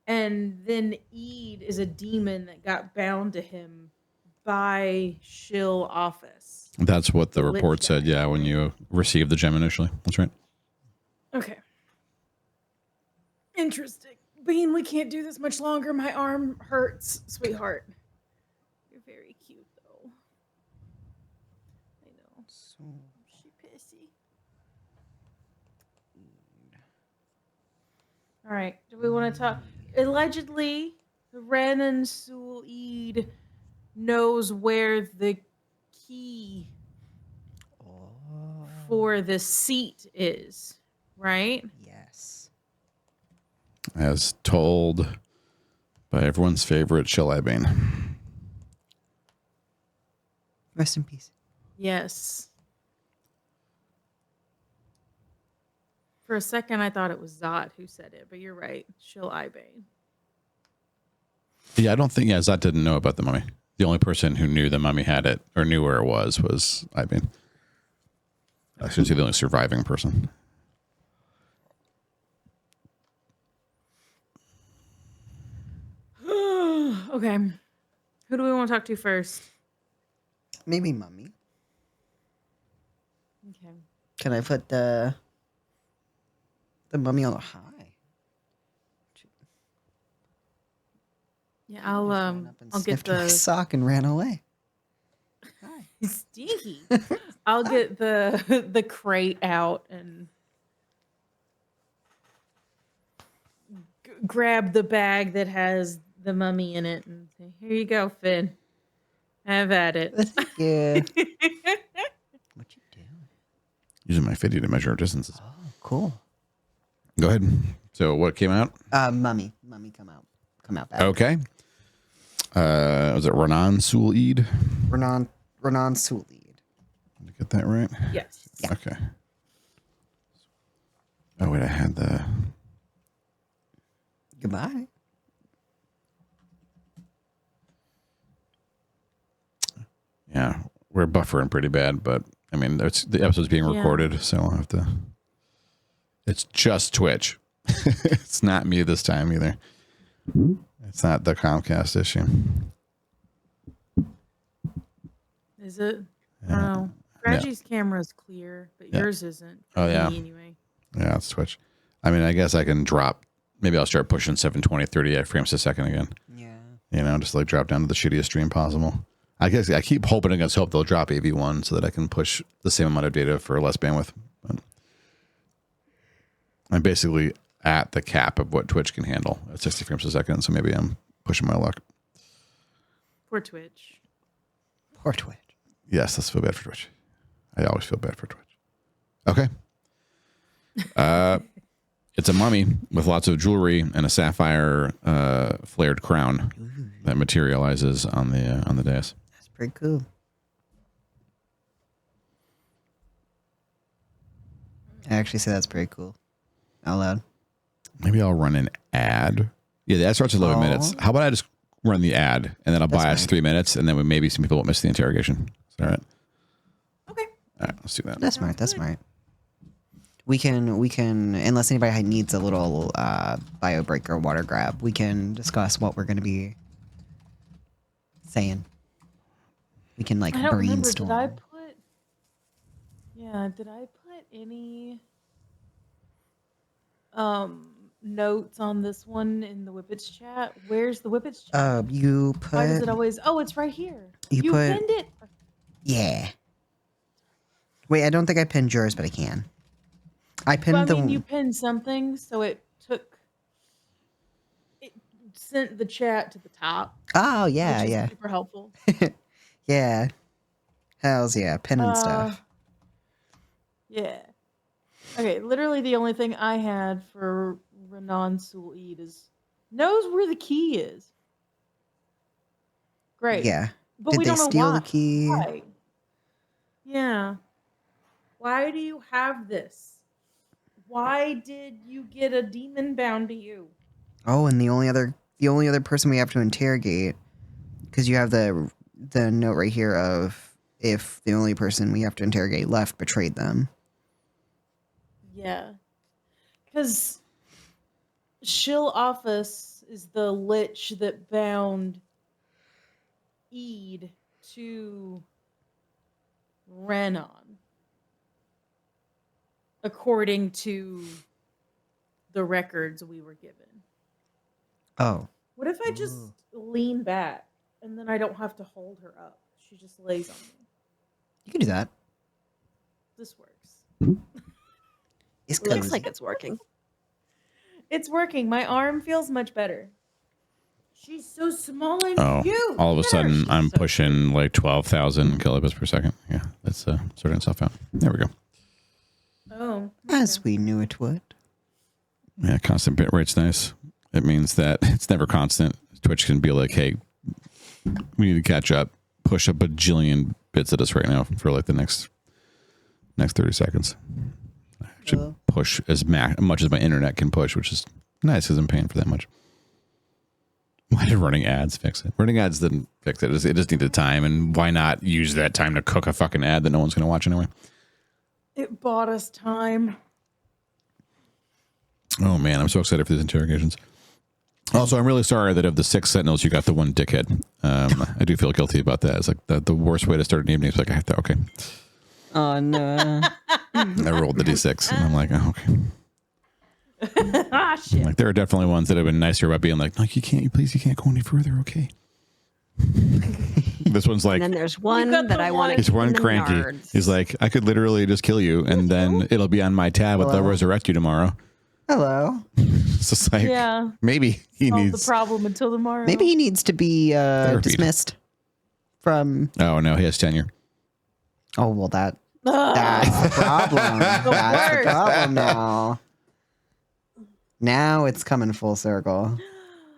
and then Eid is a demon that got bound to him by Shill office. That's what the The report lich said. guy. Yeah, when you received the gem initially. That's right. Okay. Interesting. Bean, we can't do this much longer. My arm hurts, sweetheart. You're very cute, though. I know. She pissy. All right. Do we want to talk? Allegedly, Renan Sul-Eid knows where the key for the seat is, right? Yes. As told by everyone's favorite Shell Bane. Rest in peace. Yes. For a second, I thought it was Zod who said it, but you're right. Shil Ibane. Yeah, I don't think Zod didn't know about the mummy. The only person who knew the mummy had it or knew where it was Ibane. I should say the only surviving person. Okay. Who do we want to talk to first? Maybe mummy. Okay. Can I put the mummy on the high? Yeah, I'll get my the sock and ran away. stinky. I'll get the crate out and grab the bag that has the mummy in it and say, "Here you go, Finn. Have at it." Thank you. What you doing? Using my fiddy to measure distances. Oh, cool. Go ahead. So what came out? Mummy come out bad. Okay. Was it Renan Sul-Eid? Renan Sul-Eid. Did I get that right? Yes. Yeah. Okay. Oh wait, I had the. Goodbye. Yeah, we're buffering pretty bad, but I mean, the episode's being recorded, so I'll have to. It's just Twitch. It's not me this time either. It's not the Comcast issue. Is it? I don't know. Reggie's camera's clear, but yours isn't. Oh, yeah. Me anyway. Yeah, it's Twitch. I mean, I guess I can drop. Maybe I'll start pushing 720, 38 frames a second again. Yeah. Just like drop down to the shittiest stream possible. I guess I keep hoping against hope they'll drop AV1 so that I can push the same amount of data for less bandwidth. But I'm basically at the cap of what Twitch can handle at 60 frames a second, so maybe I'm pushing my luck. For Twitch. Poor Twitch. Yes, let's feel bad for Twitch. I always feel bad for Twitch. Okay. It's a mummy with lots of jewelry and a sapphire flared crown that materializes on the dais. That's pretty cool. I actually say that's pretty cool. Out loud. Maybe I'll run an ad. Yeah, the ad starts at 11 minutes. How about I just run the ad and then I'll buy us 3 minutes and then maybe some people won't miss the interrogation. Is that all right? Okay. All right, let's do that. That's smart. That's smart. We can, unless anybody needs a little bio break or water grab, we can discuss what we're going to be saying. We can like I don't brainstorm. remember. Did I put any notes on this one in the Whippets chat? Where's the Whippets chat? You put. Why does it always? Oh, it's right here. You put- pinned it. Yeah. Wait, I don't think I pinned yours, but I can. I pinned Well, I the. mean, you pinned something, so it sent the chat to the top. Oh yeah, which is yeah, super helpful. yeah. Hells yeah, pinning stuff. Yeah. Okay, literally the only thing I had for Renan Sul-Eid is knows where the key is. Great. Yeah. But Did we they don't know steal why. the key? Why? Yeah. Why do you have this? Why did you get a demon bound to you? Oh, and the only other person we have to interrogate, because you have the note right here of if the only person we have to interrogate left betrayed them. Yeah. Because Shill Office is the lich that bound Eid to Renan. According to the records we were given. Oh. What if I just lean back and then I don't have to hold her up? She just lays on me. You can do that. This works. It's Looks cozy. like it's working. It's working. My arm feels much better. She's so small and Oh, cute. all of a Look at her. sudden She's I'm so pushing like 12,000 kilobits per second. Yeah, that's sorting itself out. There we go. cute. Oh. As we knew it would. Yeah, constant bit rate's nice. It means that it's never constant. Twitch can be like, hey, we need to catch up. Push a bajillion bits at us right now for like the next 30 seconds. I should push as much as my internet can push, which is nice because I'm paying for that much. Why did running ads fix it? Running ads didn't fix it. It just needed time. And why not use that time to cook a fucking ad that no one's going to watch anyway? It bought us time. Oh, man. I'm so excited for these interrogations. Also, I'm really sorry that of the 6 sentinels, you got the one dickhead. I do feel guilty about that. It's like the worst way to start an evening. It's like, I have to, okay. Oh, no. I rolled the D6. And I'm like, oh, okay. Ah, shit. Like, there are definitely ones that have been nicer about being like, no, you can't go any further, okay? This one's like, And then there's one got that the I want to he's one cranky. He's like, I could literally just kill you, and then it'll be on my tab. They'll Hello? resurrect you tomorrow. Hello. It's just like, Yeah. maybe he Solve needs. the problem until tomorrow. Maybe he needs to be Therapied. dismissed from. Oh no, he has tenure. Oh well, that's Ugh. the problem. That's the worst. problem now. Now it's coming full circle.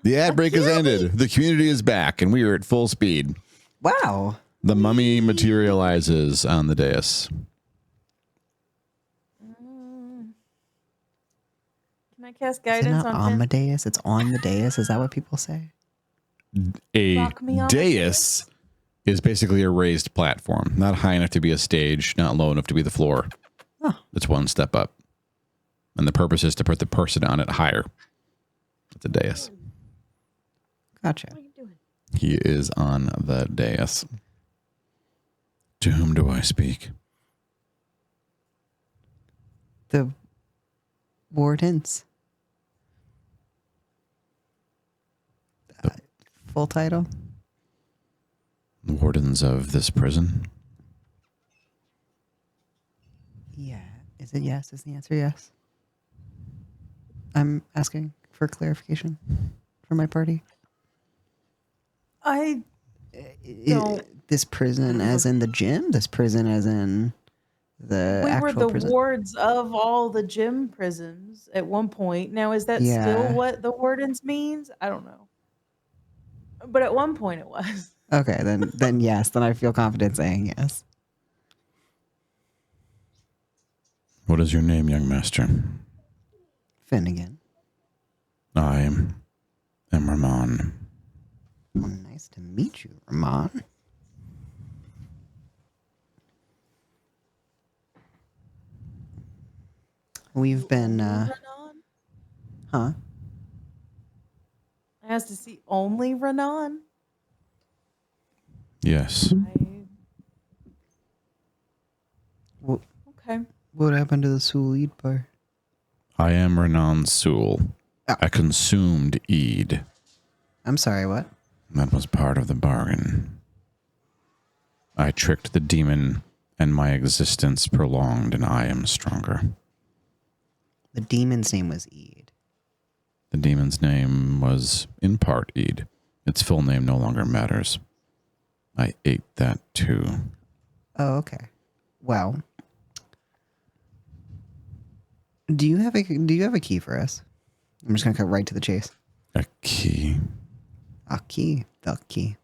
The ad break has ended. The community is back, and we are at full speed. Wow. The mummy materializes on the dais. Can I cast Is it guidance not on on the Finn? dais? It's on the dais. Is that what people say? A Rock me on the dais is basically a raised platform, not high enough to be a stage, not low enough to be the floor. Oh. It's one step up, and the purpose is to put the person on it higher. It's a dais. Gotcha. What are you doing? He is on the dais. To whom do I speak? The wardens. Full title? The wardens of this prison? Yeah. Is it yes? Is the answer yes? I'm asking for clarification for my party. I Don't- This prison as in the gym? This prison as in the we actual were the prison? wards of all the gym prisons at one point. Now is that Yeah. still what the wardens means? I don't know. But at one point it was. Okay, then yes. Then I feel confident saying yes. What is your name, young master? Finnegan. I am Ramon. Well, nice to meet you, Ramon. We've been, Renan? huh? I asked to see only Renan. Yes. Okay. What happened to the Sulid part? I am Renan Sewell. Oh. I consumed Eid. I'm sorry, what? That was part of the bargain. I tricked the demon, and my existence prolonged, and I am stronger. The demon's name was Eid. The demon's name was, in part, Eid. Its full name no longer matters. I ate that too. Oh, okay. Well, do you have a key for us? I'm just gonna cut right to the chase. A key. A key. The key.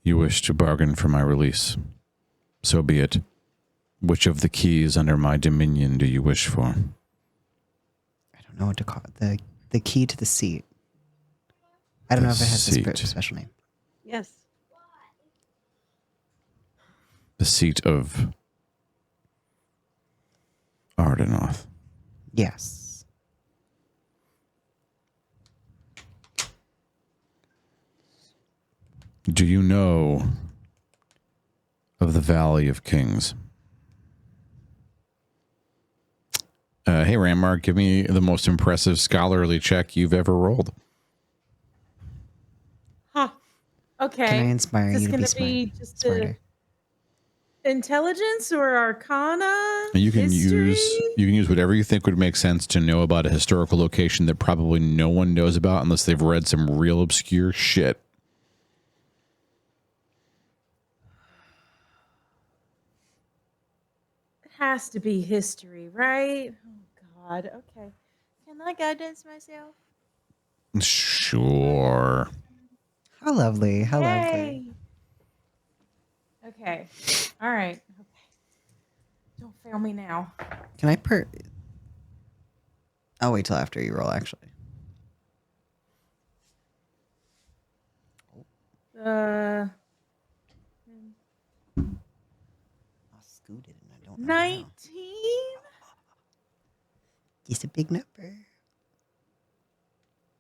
You wish to bargain for my release. So be it. Which of the keys under my dominion do you wish for? I don't know what to call it. The key to the seat. I don't know if it has a Seat. special name. Yes. The seat of Ardenoth. Yes. Do you know of the Valley of Kings? Hey, Rammark, give me the most impressive scholarly check you've ever rolled. Huh. Okay. Can I inspire Is you this to be gonna smart, be just smarter? Intelligence or Arcana? You can History? use whatever you think would make sense to know about a historical location that probably no one knows about unless they've read some real obscure shit. It has to be history, right? Oh God. Okay. Can I guidance myself? Sure. How lovely. How lovely. Yay. Okay. All right. Okay. Don't fail me now. Can I I'll wait till after you roll, actually. Uh, I scooted and I don't know 19. It's a big number.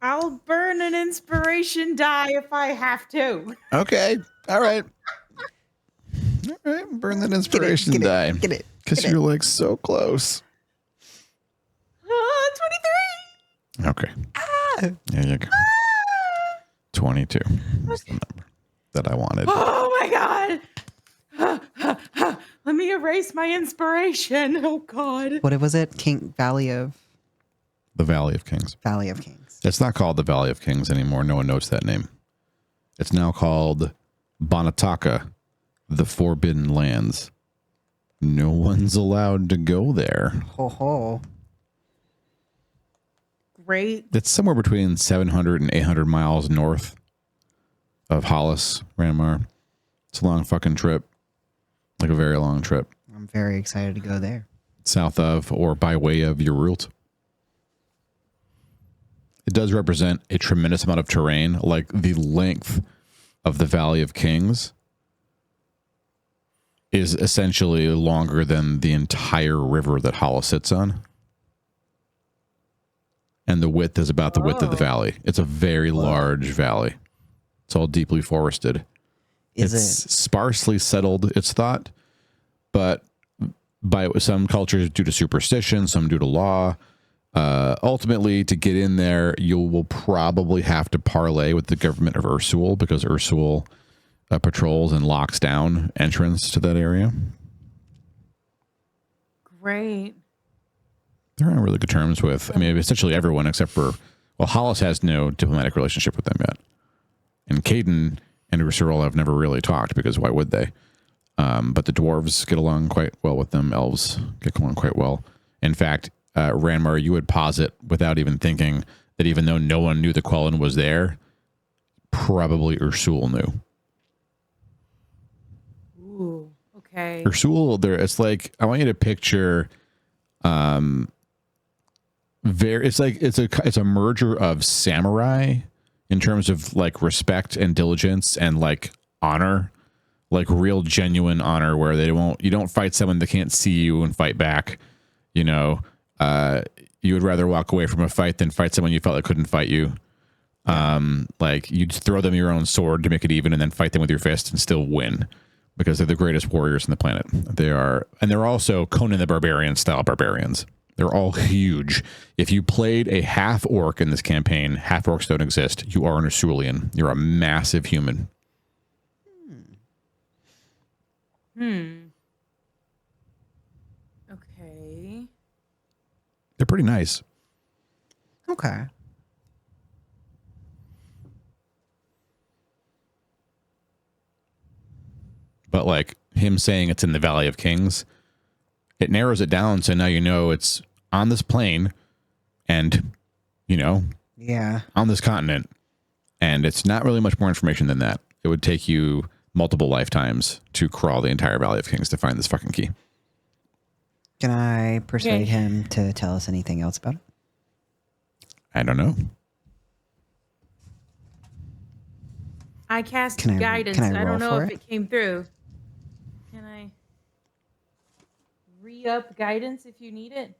I'll burn an inspiration die if I have to. Okay. All right. All right. Burn that inspiration die. Get it. Because you're like so close. 23. Okay. There you go. 22. That's the number that I wanted. Oh my God. Let me erase my inspiration. Oh God. What was it? Valley of The Valley of Kings. Kings. It's not called the Valley of Kings anymore. No one knows that name. It's now called Bonataka, the Forbidden Lands. No one's allowed to go there. Ho ho. Great. It's somewhere between 700 and 800 miles north of Hollice, Ranmar. It's a long fucking trip. Like a very long trip. I'm very excited to go there. South of or by way of Urult. It does represent a tremendous amount of terrain, like the length of the Valley of Kings is essentially longer than the entire river that Hollice sits on. And the width is about the width of the valley. It's a very large valley. It's all deeply forested. It's sparsely settled, it's thought, but by some cultures due to superstition, some due to law. Ultimately, to get in there, you will probably have to parlay with the government of Ursul because Ursul patrols and locks down entrance to that area. Great. They're on really good terms with, I mean, essentially everyone except for, well, Hollice has no diplomatic relationship with them yet. And Caden and Ursul have never really talked because why would they? But the dwarves get along quite well with them. Elves get along quite well. In fact, Ranmar, you would posit without even thinking that even though no one knew the Quellan was there, probably Ursul knew. Ooh. Okay. Ursul, there. It's like I want you to picture. It's a merger of samurai in terms of like respect and diligence and like honor, like real genuine honor, where you don't fight someone that can't see you and fight back. You know, you would rather walk away from a fight than fight someone you felt like couldn't fight you. Like you'd throw them your own sword to make it even and then fight them with your fist and still win because they're the greatest warriors on the planet. They're also Conan the Barbarian style barbarians. They're all huge. If you played a half orc in this campaign, half orcs don't exist. You are an Ursulian. You're a massive human. Okay. They're pretty nice. Okay. But like him saying it's in the Valley of Kings, it narrows it down. So now you know it's on this plane and, you know, on this continent. And it's not really much more information than that. It would take you multiple lifetimes to crawl the entire Valley of Kings to find this fucking key. Can I persuade him to tell us anything else about it? I don't know. I cast Can I- guidance. can I I don't roll know for if it? it came through. Can I re-up guidance if you need it?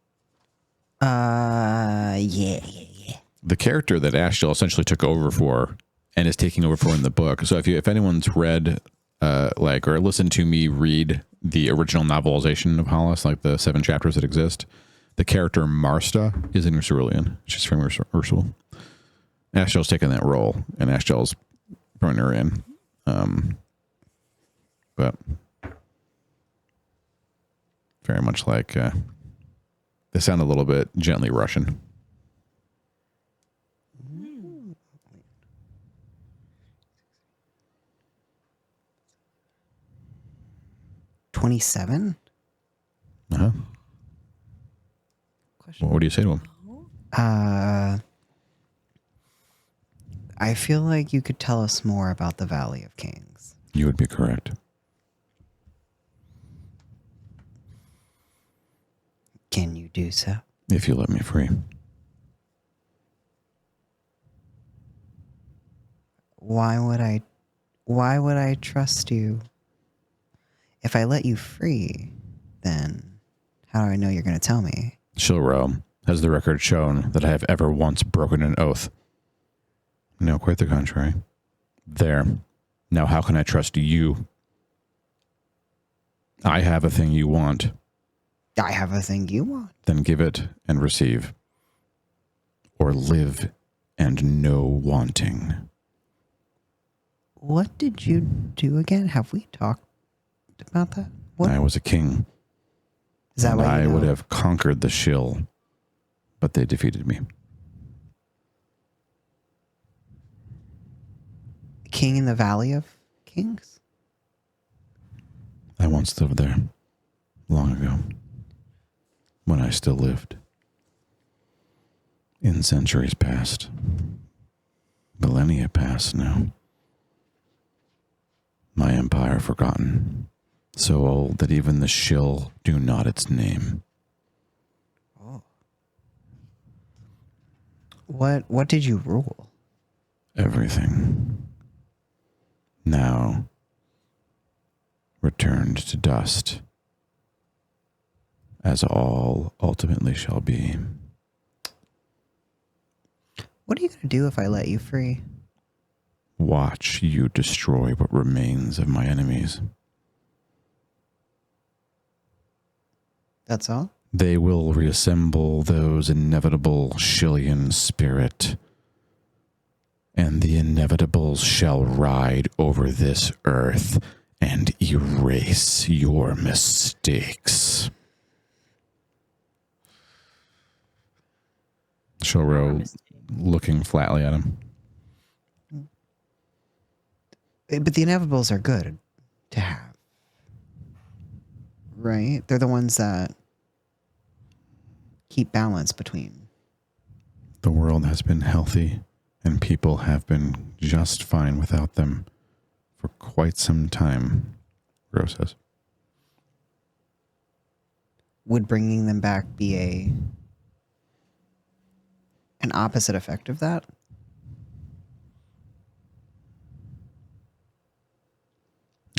Yeah. The character that Ashtel essentially took over for and is taking over for in the book. So if anyone's read or listened to me read the original novelization of Hollice, like the 7 chapters that exist, the character Marsta is an Ursulian. She's from Ursul. Ashtel's taken that role, and Ashtel's throwing her in. But Very much like they sound a little bit gently Russian. 27? Uh-huh. Question. What do you say to him? I feel like you could tell us more about the Valley of Kings. You would be correct. Can you do so? If you let me free. Why would I trust you? If I let you free, then how do I know you're going to tell me? Shilro, has the record shown that I have ever once broken an oath? No, quite the contrary. There. Now how can I trust you? I have a thing you want. I have a thing you want. Then give it and receive. Or live and know wanting. What did you do again? Have we talked about that? What? I was a king. Is that and why I you know? would have conquered the shill, but they defeated me. King in the Valley of Kings? I once lived there, long ago, when I still lived. In centuries past. Millennia past now. My empire forgotten. So old that even the shill do not its name. Oh. What did you rule? Everything. Now returned to dust, as all ultimately shall be. What are you going to do if I let you free? Watch you destroy what remains of my enemies. That's all? They will reassemble those inevitable Shillian spirit, and the inevitables shall ride over this earth and erase your mistakes. Shilro looking flatly at him. But the inevitables are good to have. Right? They're the ones that keep balance between. The world has been healthy, and people have been just fine without them for quite some time, Rose says. Would bringing them back be an opposite effect of that?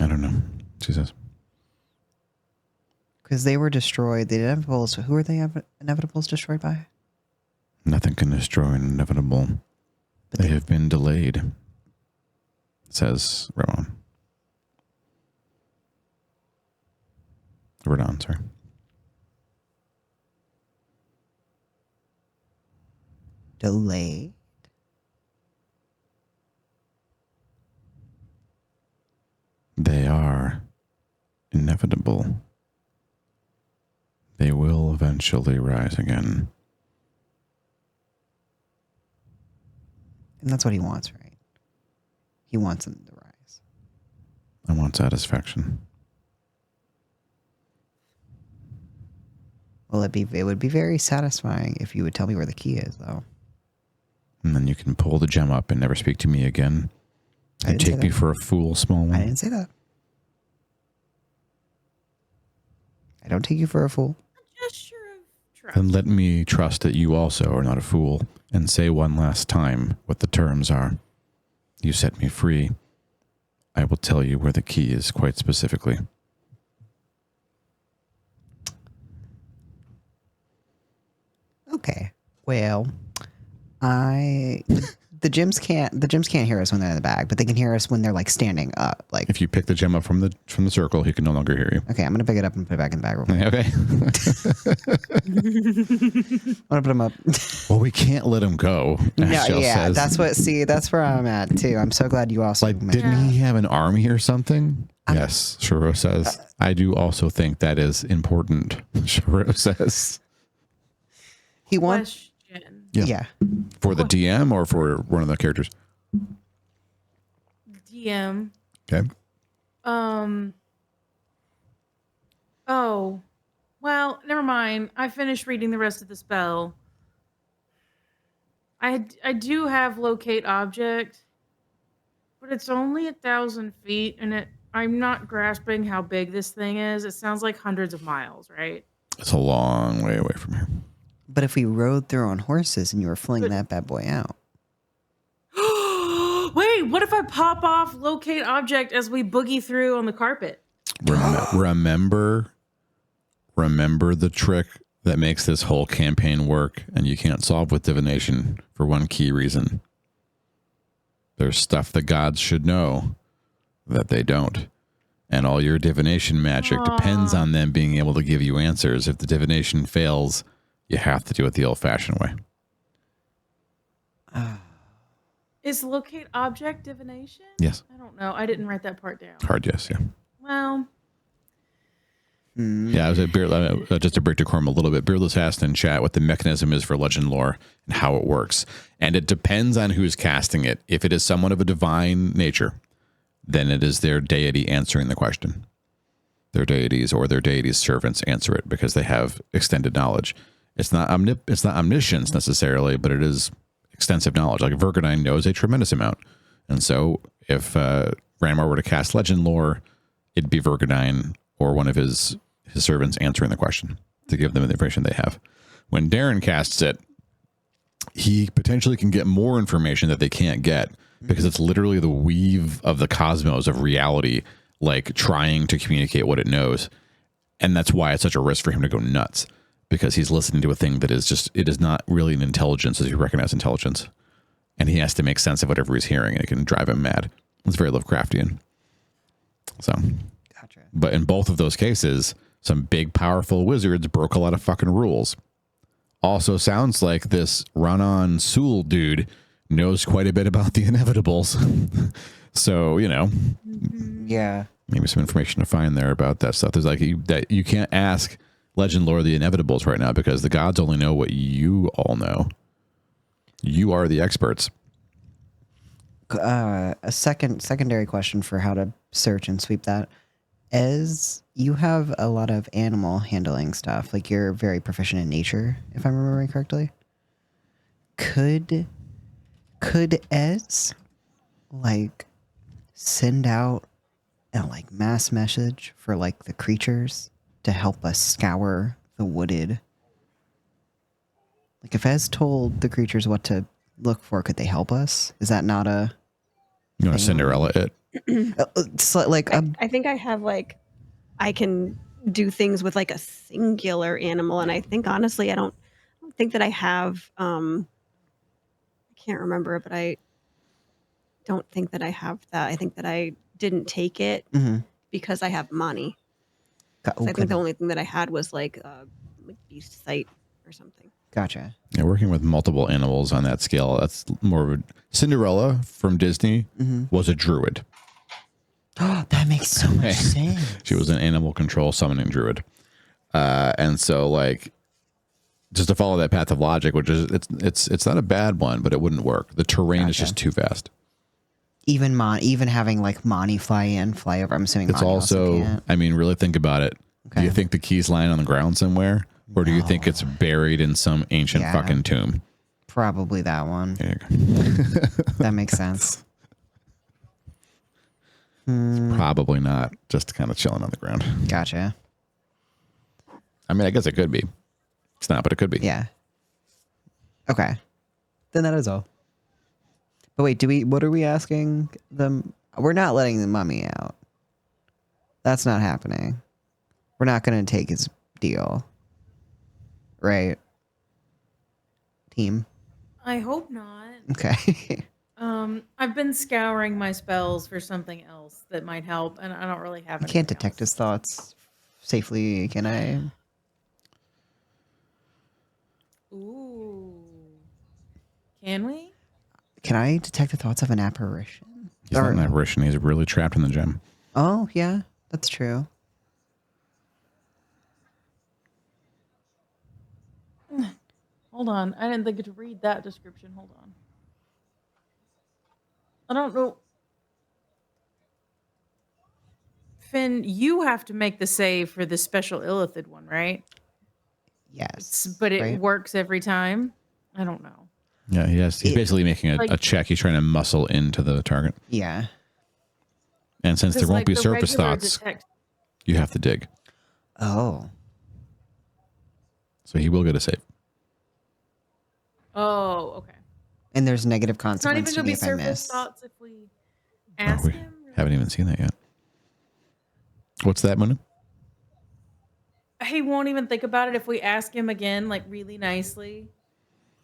I don't know, she says. Because they were destroyed. The inevitables, who are the inevitables destroyed by? Nothing can destroy an inevitable. But They have been delayed, says Ramon. Radon, sorry. Delayed? They are inevitable. They will eventually rise again. And that's what he wants, right? He wants them to rise. I want satisfaction. Well, it would be very satisfying if you would tell me where the key is, though. And then you can pull the gem up and never speak to me again. I And didn't say take me that. for a fool, small I one. didn't say that. I don't take you for a fool. Gesture of trust. Then let me trust that you also are not a fool, and say one last time what the terms are. You set me free. I will tell you where the key is quite specifically. Okay. Well, the gyms can't hear us when they're in the bag, but they can hear us when they're like standing up. Like If you pick the gem up from the circle, he can no longer hear you. okay, I'm gonna pick it up and put it back in the bag real quick. Okay. I'm gonna put them up. Well, we can't let him go. As No, Shell yeah, says. that's where I'm at too. I'm so glad you also Like, didn't he have an army or something? Yes, Shiro says. I do also think that is important. Shiro says. he wants. Question. Yeah. For the DM or for one of the characters? DM. Okay. Oh, well, never mind. I finished reading the rest of the spell. I do have locate object, but it's only 1,000 feet, and I'm not grasping how big this thing is. It sounds like hundreds of miles, right? It's a long way away from here. But if we rode through on horses and you were flinging that bad boy out, Wait, what if I pop off locate object as we boogie through on the carpet? Remember the trick that makes this whole campaign work, and you can't solve with divination for one key reason. There's stuff the gods should know that they don't. And all your divination magic depends on them being able to give you answers. If the divination fails, you have to do it the old-fashioned way. Is locate object divination? Yes. I don't know. I didn't write that part down. Hard yes, yeah. Well, Yeah, I was at just to break decorum a little bit. Beardless asked in chat what the mechanism is for legend lore and how it works. And it depends on who's casting it. If it is someone of a divine nature, then it is their deity answering the question. Their deities or their deities' servants answer it because they have extended knowledge. It's not omniscience necessarily, but it is extensive knowledge. Like Virgodine knows a tremendous amount. And so if Ranmar were to cast legend lore, it'd be Virgodine or one of his servants answering the question to give them the information they have. When Darren casts it, he potentially can get more information that they can't get because it's literally the weave of the cosmos of reality, like trying to communicate what it knows. And that's why it's such a risk for him to go nuts, because he's listening to a thing that is just, it is not really an intelligence as you recognize intelligence. And he has to make sense of whatever he's hearing, and it can drive him mad. It's very Lovecraftian. So, gotcha. But in both of those cases, some big, powerful wizards broke a lot of fucking rules. Also sounds like this Ranan Sul dude knows quite a bit about the inevitables. So, you know, Yeah. maybe some information to find there about that stuff. There's like, you can't ask legend lore the inevitables right now because the gods only know what you all know. You are the experts. A secondary question for how to search and sweep that. As you have a lot of animal handling stuff, like you're very proficient in nature, if I'm remembering correctly. Could Ez like send out a like mass message for like the creatures to help us scour the wooded? Like if Ez told the creatures what to look for, could they help us? Is that not a You want to Cinderella it? it's like I think I have like I can do things with like a singular animal, and I think honestly I don't think that I have I can't remember, but I don't think that I have that. I think that I didn't take it because I have money. So I think the only thing that I had was like beast sight or something. Gotcha. Yeah, working with multiple animals on that scale, that's more of a... Cinderella from Disney was a druid. Oh, that makes so much sense. She was an animal control summoning druid. And so like just to follow that path of logic, which is it's not a bad one, but it wouldn't work. The terrain is just too fast. Even having like Monty fly over, I'm assuming It's Monty also can't. I mean, really think about it. Okay. Do you think the key's lying on the ground somewhere? Or do you think it's buried in some ancient fucking tomb? Probably that one. There you go. That makes sense. Probably not. Just kind of chilling on the ground. Gotcha. I mean, I guess it could be. It's not, but it could be. Yeah. Okay. Then that is all. But wait, what are we asking them? We're not letting the mummy out. That's not happening. We're not going to take his deal. Right? Team. I hope not. Okay. I've been scouring my spells for something else that might help, and I don't really have. I can't anything detect else. his thoughts safely, can I? Ooh, can we? Can I detect the thoughts of an apparition? He's not an apparition. He's really trapped in the gem. Oh, yeah, that's true. Hold on, I didn't think to read that description. Hold on. I don't know. Finn, you have to make the save for the special illithid one, right? Yes. But it right? works every time. I don't know. Yeah, he's basically making a check. He's trying to muscle into the target. Yeah. And since there won't be the surface regular thoughts, detect- you have to dig. Oh. So he will get a save. Oh, okay. And there's negative It's not consequence even to gonna me be if I surface miss. thoughts if we Oh, ask we him. haven't even seen that yet. What's that, Mona? He won't even think about it if we ask him again, like really nicely,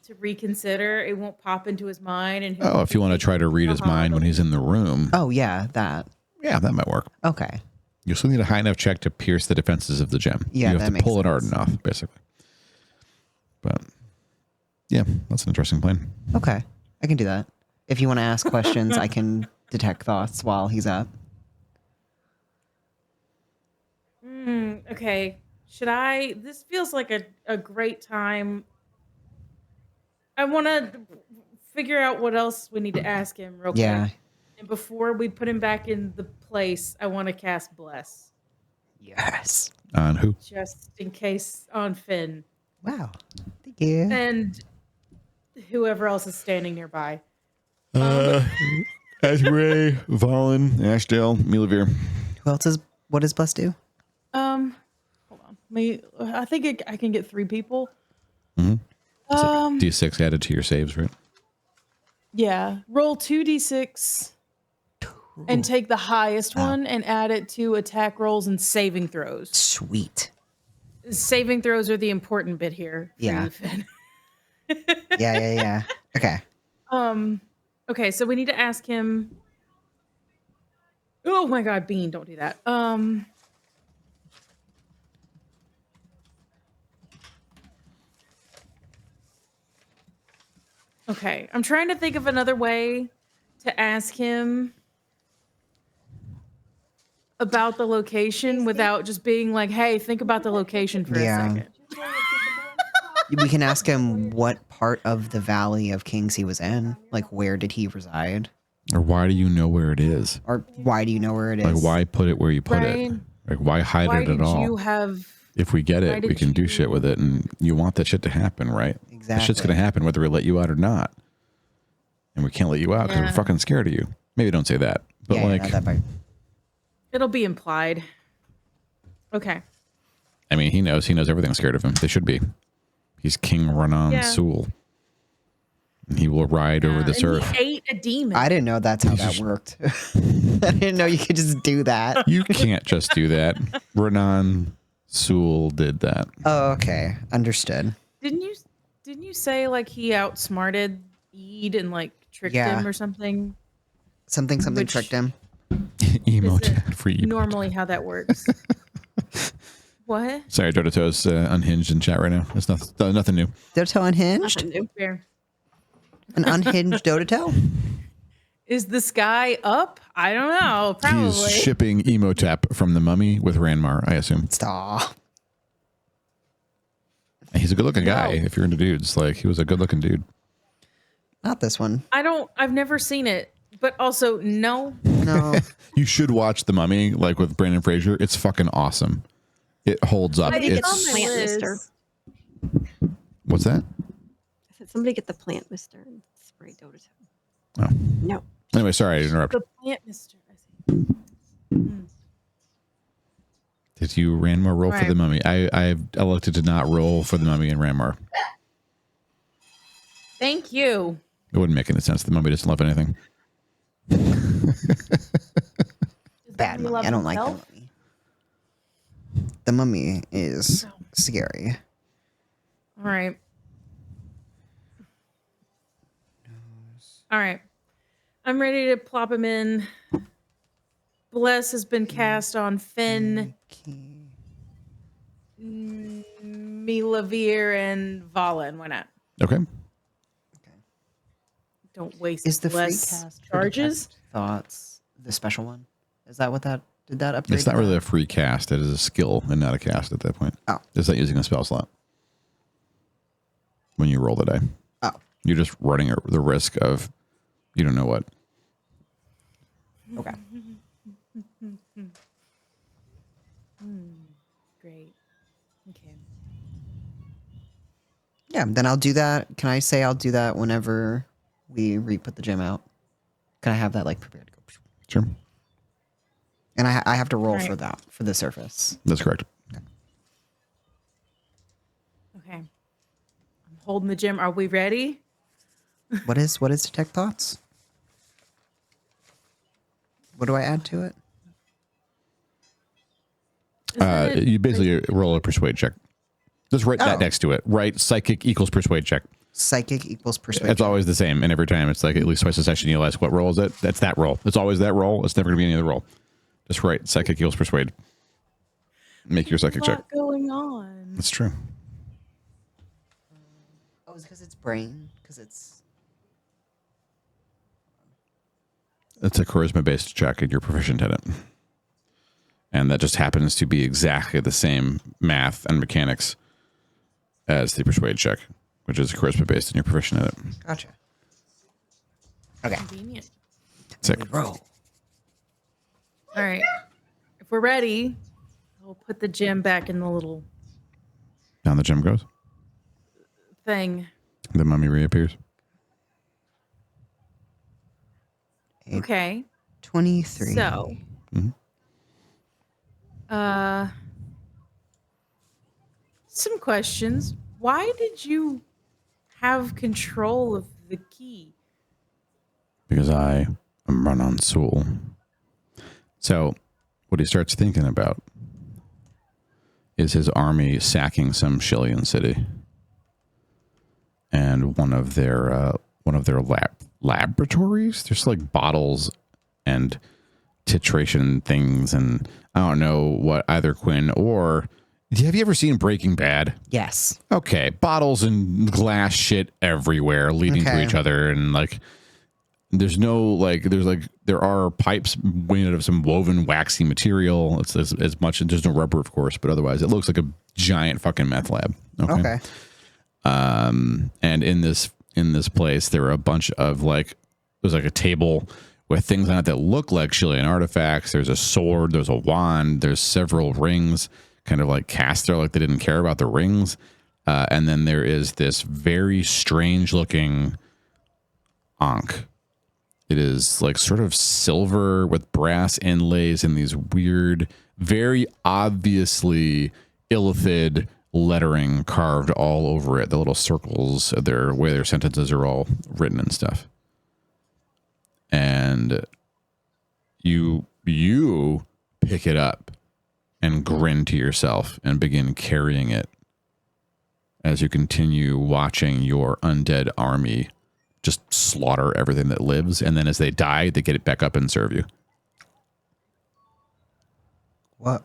to reconsider. It won't pop into his mind. And Oh, if you want to try to read his mind when he's in the room. Oh, yeah, that. Yeah, that might work. Okay. You still need a high enough check to pierce the defenses of the gem. Yeah, you that have to makes pull it hard sense. enough, basically. But yeah, that's an interesting plan. Okay. I can do that. If you want to ask questions, I can detect thoughts while he's up. Okay. Should I? This feels like a great time. I want to figure out what else we need to ask him real Yeah. quick. And before we put him back in the place, I want to cast Bless. Yes. On who? Just in case on Finn. Wow. Thank you. And whoever else is standing nearby. Ashray, Valen, Ashdale, Milavir. Who else is, what does Bless do? Hold on. I think I can get 3 people. D6 added to your saves, right? Yeah. Roll 2d6 and take the highest one and add it to attack rolls and saving throws. Sweet. Saving throws are the important bit here. For Yeah. you, Finn. Yeah. Okay. Okay, so we need to ask him. Oh my god, Bean, don't do that. Okay, I'm trying to think of another way to ask him about the location without just being like, hey, think about the location for a second. We can ask him what part of the Valley of Kings he was in. Like, where did he reside? Or why do you know where it is? Or why do you know where it is? Like, why put it where you put it? Right. Like, why hide Why it did at all? you have... If we get why it, we did can do you- shit with it, and you want that shit to happen, right? That shit's Exactly. going to happen whether we let you out or not. And we can't let you out because Yeah. we're fucking scared of you. Maybe don't say that. But Yeah, like, not that part. It'll be implied. Okay. I mean, he knows everything's scared of him. They should be. He's King Renan Yeah. Sul. And he will ride over this And earth. he ate a demon. I didn't know that's how that worked. I didn't know you could just do that. You can't just do that. Renan Sul did that. Oh, okay. Understood. Didn't you say like he outsmarted Eid and like tricked Yeah. him or something? Something Which- tricked him. Emo Is it chat for emo. Normally how that works. What? Sorry, Dodoto's unhinged in chat right now. It's nothing new. Dodoto unhinged? Nothing new. Fair. An unhinged Dodoto? Is the sky up? I don't know. Probably. He's shipping Emotep from the Mummy with Ranmar, I assume. Stop. He's a good-looking guy. No. If you're into dudes, like he was a good-looking dude. Not this one. I've never seen it, but also no. No. You should watch The Mummy, like with Brandon Fraser. It's fucking awesome. It holds up. I think it's It's on my Plant list. mister. what's that? I said, somebody get the plant mister and spray Dodoto. Oh. No. Anyway, sorry to interrupt. The plant mister. I see. Did you Ranmar roll for Right. The Mummy? I've elected to not roll for The Mummy and Ranmar. Thank you. It wouldn't make any sense. The Mummy doesn't love anything. Bad He mummy. loves I don't like the himself? mummy. The mummy is scary. All right. All right. I'm ready to plop him in. Bless has been cast on Finn, Milavir, and Valen. Why not? Okay. Don't waste Is the free Bless cast for charges. detect thoughts the special one? Is that what that did that upgrade? It's not to really that? a free cast. It is a skill and not a cast at that point. Oh. It's not using a spell slot when you roll the die. Oh. You're just running the risk of you don't know what. Okay. Great. Okay. Yeah, then I'll do that. Can I say I'll do that whenever we re-put the gem out? Can I have that like prepared to go? Sure. And I have to roll Right. for that, for the surface. That's correct. Okay. I'm holding the gem. Are we ready? What is detect thoughts? What do I add to it? Isn't it- You basically roll a persuade check. Just write that Oh. next to it. Write psychic equals persuade check. Psychic equals persuasion. It's always the same, and every time it's like at least twice a session you'll ask what roll is it. That's that roll. It's always that roll. It's never going to be any other roll. Just write psychic equals persuade. Make your psychic a check. lot going on. That's true. Oh, it's because it's brain. Because it's It's a charisma-based check, and you're proficient in it. And that just happens to be exactly the same math and mechanics as the persuade check, which is charisma-based, and you're proficient in it. gotcha. Okay. Convenient. Sick. Roll. All right. If we're ready, we'll put the gem back in the little Down the gem goes. thing. The mummy reappears. Okay. 23. So, some questions. Why did you have control of the key? Because I am run on soul. So, what he starts thinking about is his army sacking some Shillian city, and one of their laboratories. There's like bottles and titration things, and I don't know what either Quinn or. Have you ever seen Breaking Bad? Yes. Okay, bottles and glass shit everywhere, leading to Okay. each other, and like, there are pipes made out of some woven waxy material. It's as much, there's no rubber, of course, but otherwise, it looks like a giant fucking meth lab. Okay. And in this place, there are a bunch of there's like a table with things on it that look like Shillian artifacts. There's a sword, there's a wand, there's several rings, kind of like cast there, like they didn't care about the rings. And then there is this very strange looking ankh. It is like sort of silver with brass inlays and these weird, very obviously illithid lettering carved all over it. The little circles of where their sentences are all written and stuff. And you pick it up and grin to yourself and begin carrying it as you continue watching your undead army just slaughter everything that lives. And then as they die, they get it back up and serve you. What?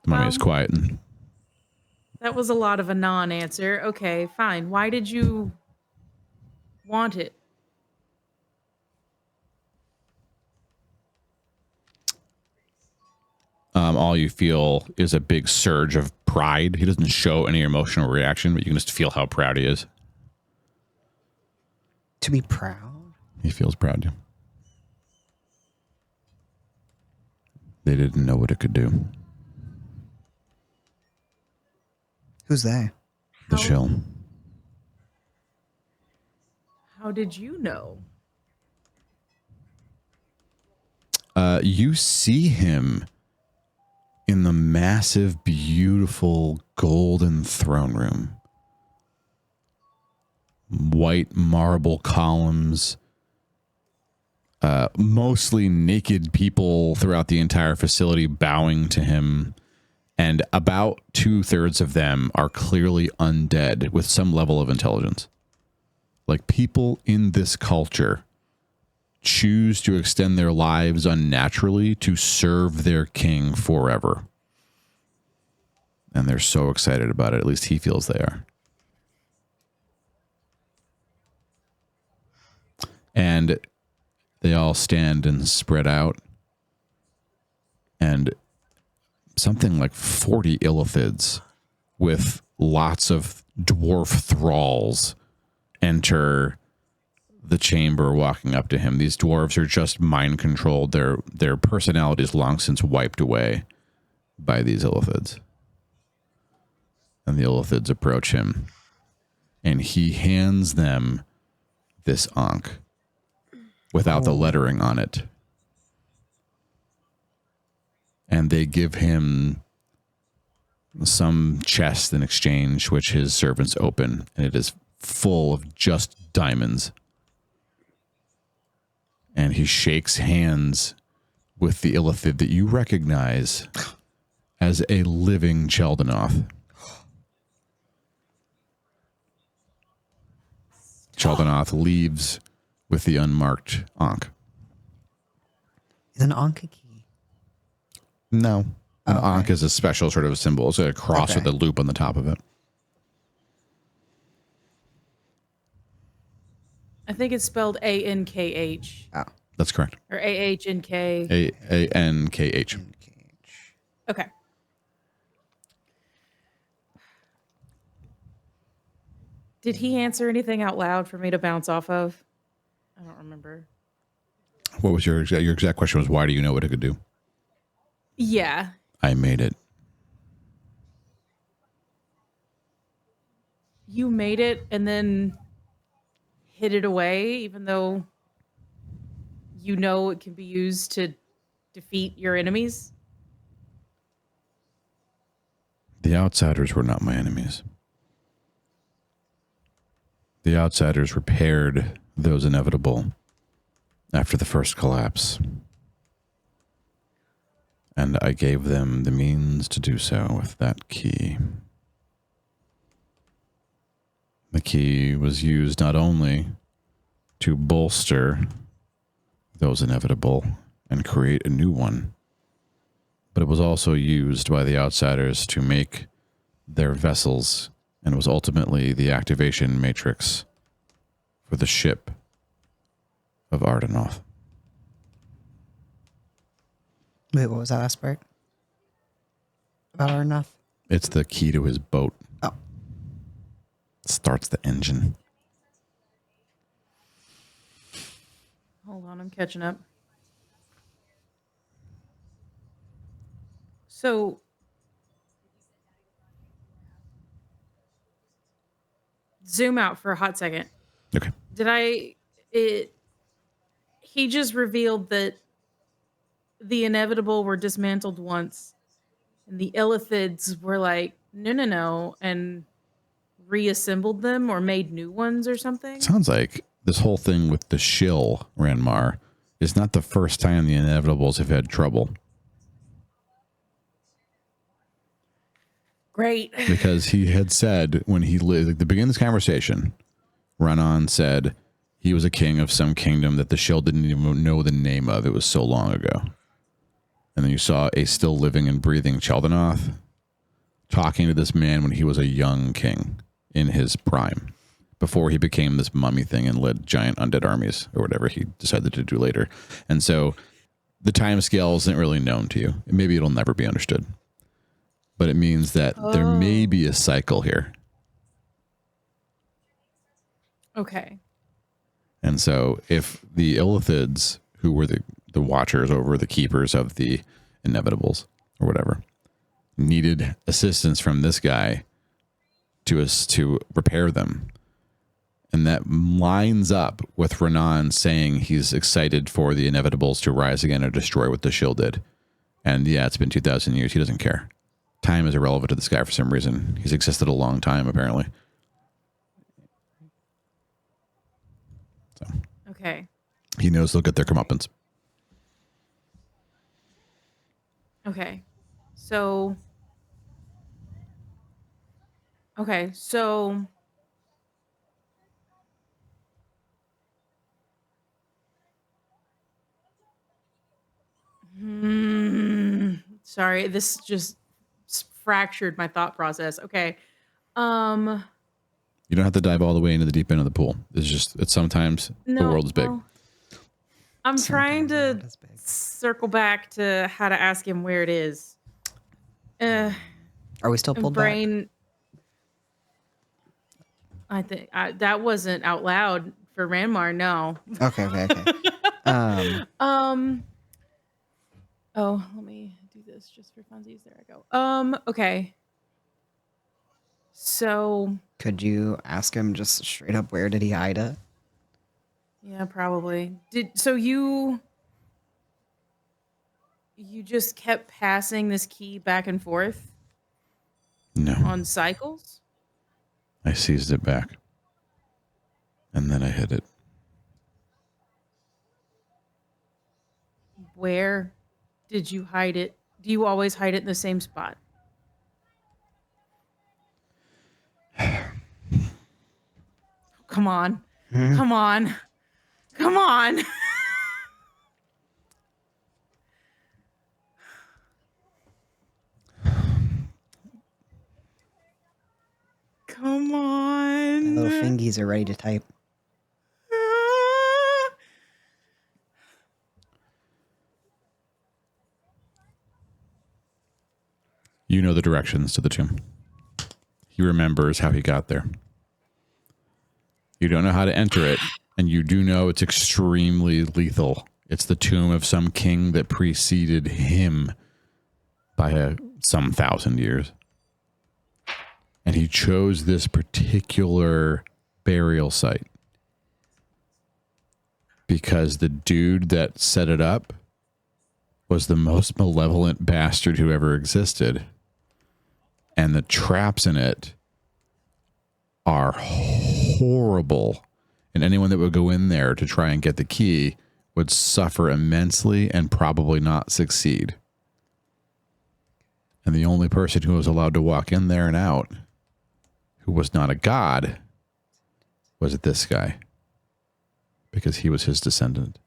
The mummy is quiet. And That was a lot of a non-answer. Okay, fine. Why did you want it? all you feel is a big surge of pride. He doesn't show any emotional reaction, but you can just feel how proud he is. To be proud? He feels proud. They didn't know what it could do. Who's they? The How- shell. How did you know? You see him in the massive, beautiful golden throne room. White marble columns. Mostly naked people throughout the entire facility bowing to him. And about 2/3 of them are clearly undead with some level of intelligence. Like, people in this culture choose to extend their lives unnaturally to serve their king forever. And they're so excited about it. At least he feels they are. And they all stand and spread out. And something like 40 illithids with lots of dwarf thralls enter the chamber, walking up to him. These dwarves are just mind controlled. Their personalities long since wiped away by these illithids. And the illithids approach him, and he hands them this ankh without the lettering on it. And they give him some chest in exchange, which his servants open, and it is full of just diamonds. And he shakes hands with the illithid that you recognize as a living Chaldeanoth. Chaldeanoth leaves with the unmarked ankh. Is an ankh a key? No. An okay. ankh is a special sort of symbol. It's a cross with a loop on the top of it. I think it's spelled A-N-K-H. Oh. That's correct. Or A-H-N-K. A-N-K-H. Okay. Did he answer anything out loud for me to bounce off of? I don't remember. What was your exact question was, why do you know what it could do? Yeah. I made it. You made it and then hid it away, even though you know it can be used to defeat your enemies? The outsiders were not my enemies. The outsiders repaired those inevitable after the first collapse. And I gave them the means to do so with that key. The key was used not only to bolster those inevitable and create a new one, but it was also used by the outsiders to make their vessels, and was ultimately the activation matrix for the ship of Ardenoth. Wait, what was that last part? About Ardenoth? It's the key to his boat. Oh. Starts the engine. Hold on, I'm catching up. So, zoom out for a hot second. Okay. He just revealed that the inevitable were dismantled once, and the illithids were like, no, and reassembled them or made new ones or something? Sounds like this whole thing with the shill, Ranmar, is not the first time the inevitables have had trouble. Great. Because he had said when he lived, at the beginning of this conversation, Renan said he was a king of some kingdom that the shill didn't even know the name of. It was so long ago. And then you saw a still living and breathing Chaldeanoth talking to this man when he was a young king in his prime, before he became this mummy thing and led giant undead armies or whatever he decided to do later. And so the time scale isn't really known to you. Maybe it'll never be understood. But it means that there may be a cycle here. Okay. And so if the illithids, who were the watchers over the keepers of the inevitables or whatever, needed assistance from this guy to repair them, and that lines up with Renan saying he's excited for the inevitables to rise again and destroy what the shield did. And yeah, it's been 2,000 years. He doesn't care. Time is irrelevant to this guy for some reason. He's existed a long time, apparently. So Okay. he knows they'll get their comeuppance. Okay. So Okay, so sorry, this just fractured my thought process. Okay. You don't have to dive all the way into the deep end of the pool. It's sometimes the No, world is big. well, I'm trying Sometimes the to world is big. circle back to how to ask him where it is. Are we still pulled back? Brain. I think that wasn't out loud for Ranmar. No. Okay. Oh, let me do this just for funsies. There I go. Okay. So Could you ask him just straight up where did he hide it? yeah, probably. So you just kept passing this key back and forth No, on cycles? I seized it back. And then I hid it. Where did you hide it? Do you always hide it in the same spot? Come on. Come on. Come on. Come on. My little fingies are ready to type. You know the directions to the tomb. He remembers how he got there. You don't know how to enter it, and you do know it's extremely lethal. It's the tomb of some king that preceded him by some 1,000 years. And he chose this particular burial site because the dude that set it up was the most malevolent bastard who ever existed. And the traps in it are horrible. And anyone that would go in there to try and get the key would suffer immensely and probably not succeed. And the only person who was allowed to walk in there and out, who was not a god, was this guy. Because he was his descendant.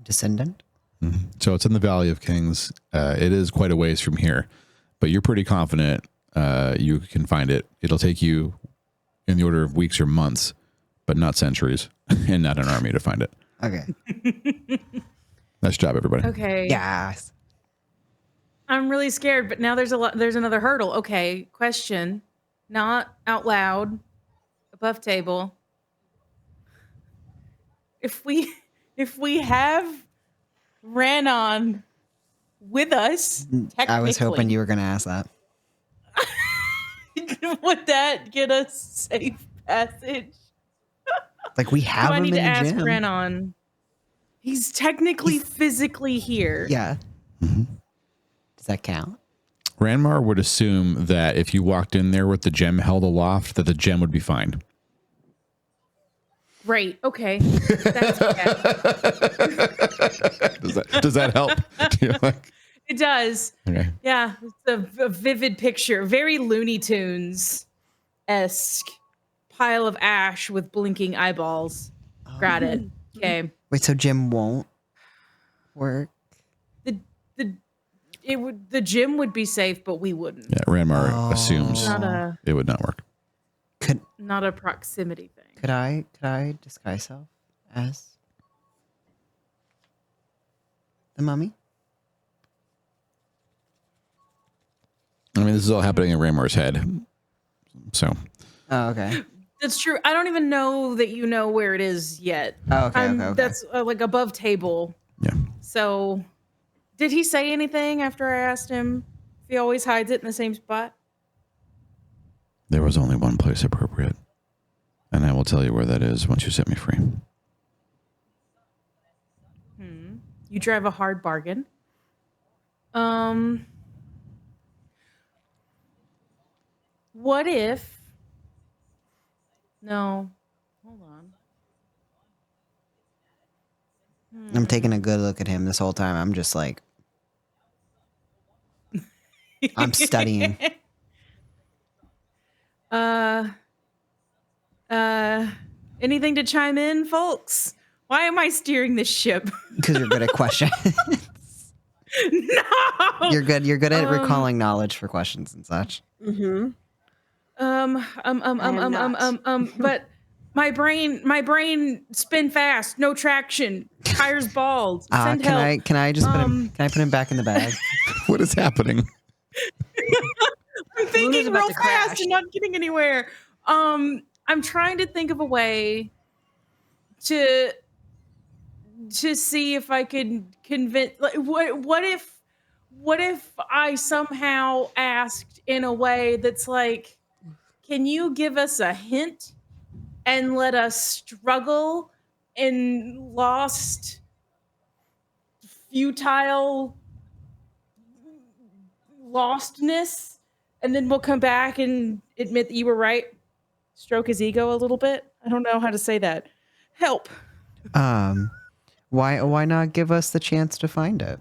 Descendant? Mm-hmm. So it's in the Valley of Kings. It is quite a ways from here, but you're pretty confident you can find it. It'll take you in the order of weeks or months, but not centuries, and not an army to find it. Okay. Nice job, everybody. Okay. Yes. I'm really scared, but now there's another hurdle. Okay, question. Not out loud, above table. If we have Ranon with us, I was hoping technically, you were going to ask that. would that get us safe passage? Like, we have Do I him need in to the ask gym. Ranon? He's technically physically here. Yeah. Mm-hmm. Does that count? Ranmar would assume that if you walked in there with the gem held aloft, that the gem would be fine. Great. Okay. That's okay. Does that help? Do you like? It does. Okay. Yeah, it's a vivid picture. Very Looney Tunes-esque pile of ash with blinking eyeballs. Got it. Okay. Wait, so gym won't work? The gym would be safe, but we wouldn't. Yeah, Ranmar assumes Not it would not work. not a proximity thing. Could I disguise self as the mummy? I mean, this is all happening in Ranmar's head. So, Oh, okay. That's true. I don't even know that you know where it is yet. Oh, okay. That's like above table. yeah. So, did he say anything after I asked him if he always hides it in the same spot? There was only one place appropriate. And I will tell you where that is once you set me free. You drive a hard bargain. What if... No. Hold I'm taking a good look at him this whole time. I'm just like, I'm studying. Anything to chime in, folks? Why am I steering this ship? Because you're good at questions. No. You're good at recalling knowledge for questions and such. Mm-hmm. But my brain spin fast, no traction, tires bald. Send help. Can I just put him? Can I put him back in the bag? What is happening? I'm thinking about real to fast crash. and not getting anywhere. I'm trying to think of a way to see if I could convince. Like, what if I somehow asked in a way that's like, can you give us a hint and let us struggle in lost, futile lostness, and then we'll come back and admit that you were right? Stroke his ego a little bit. I don't know how to say that. Help. Why not give us the chance to find it?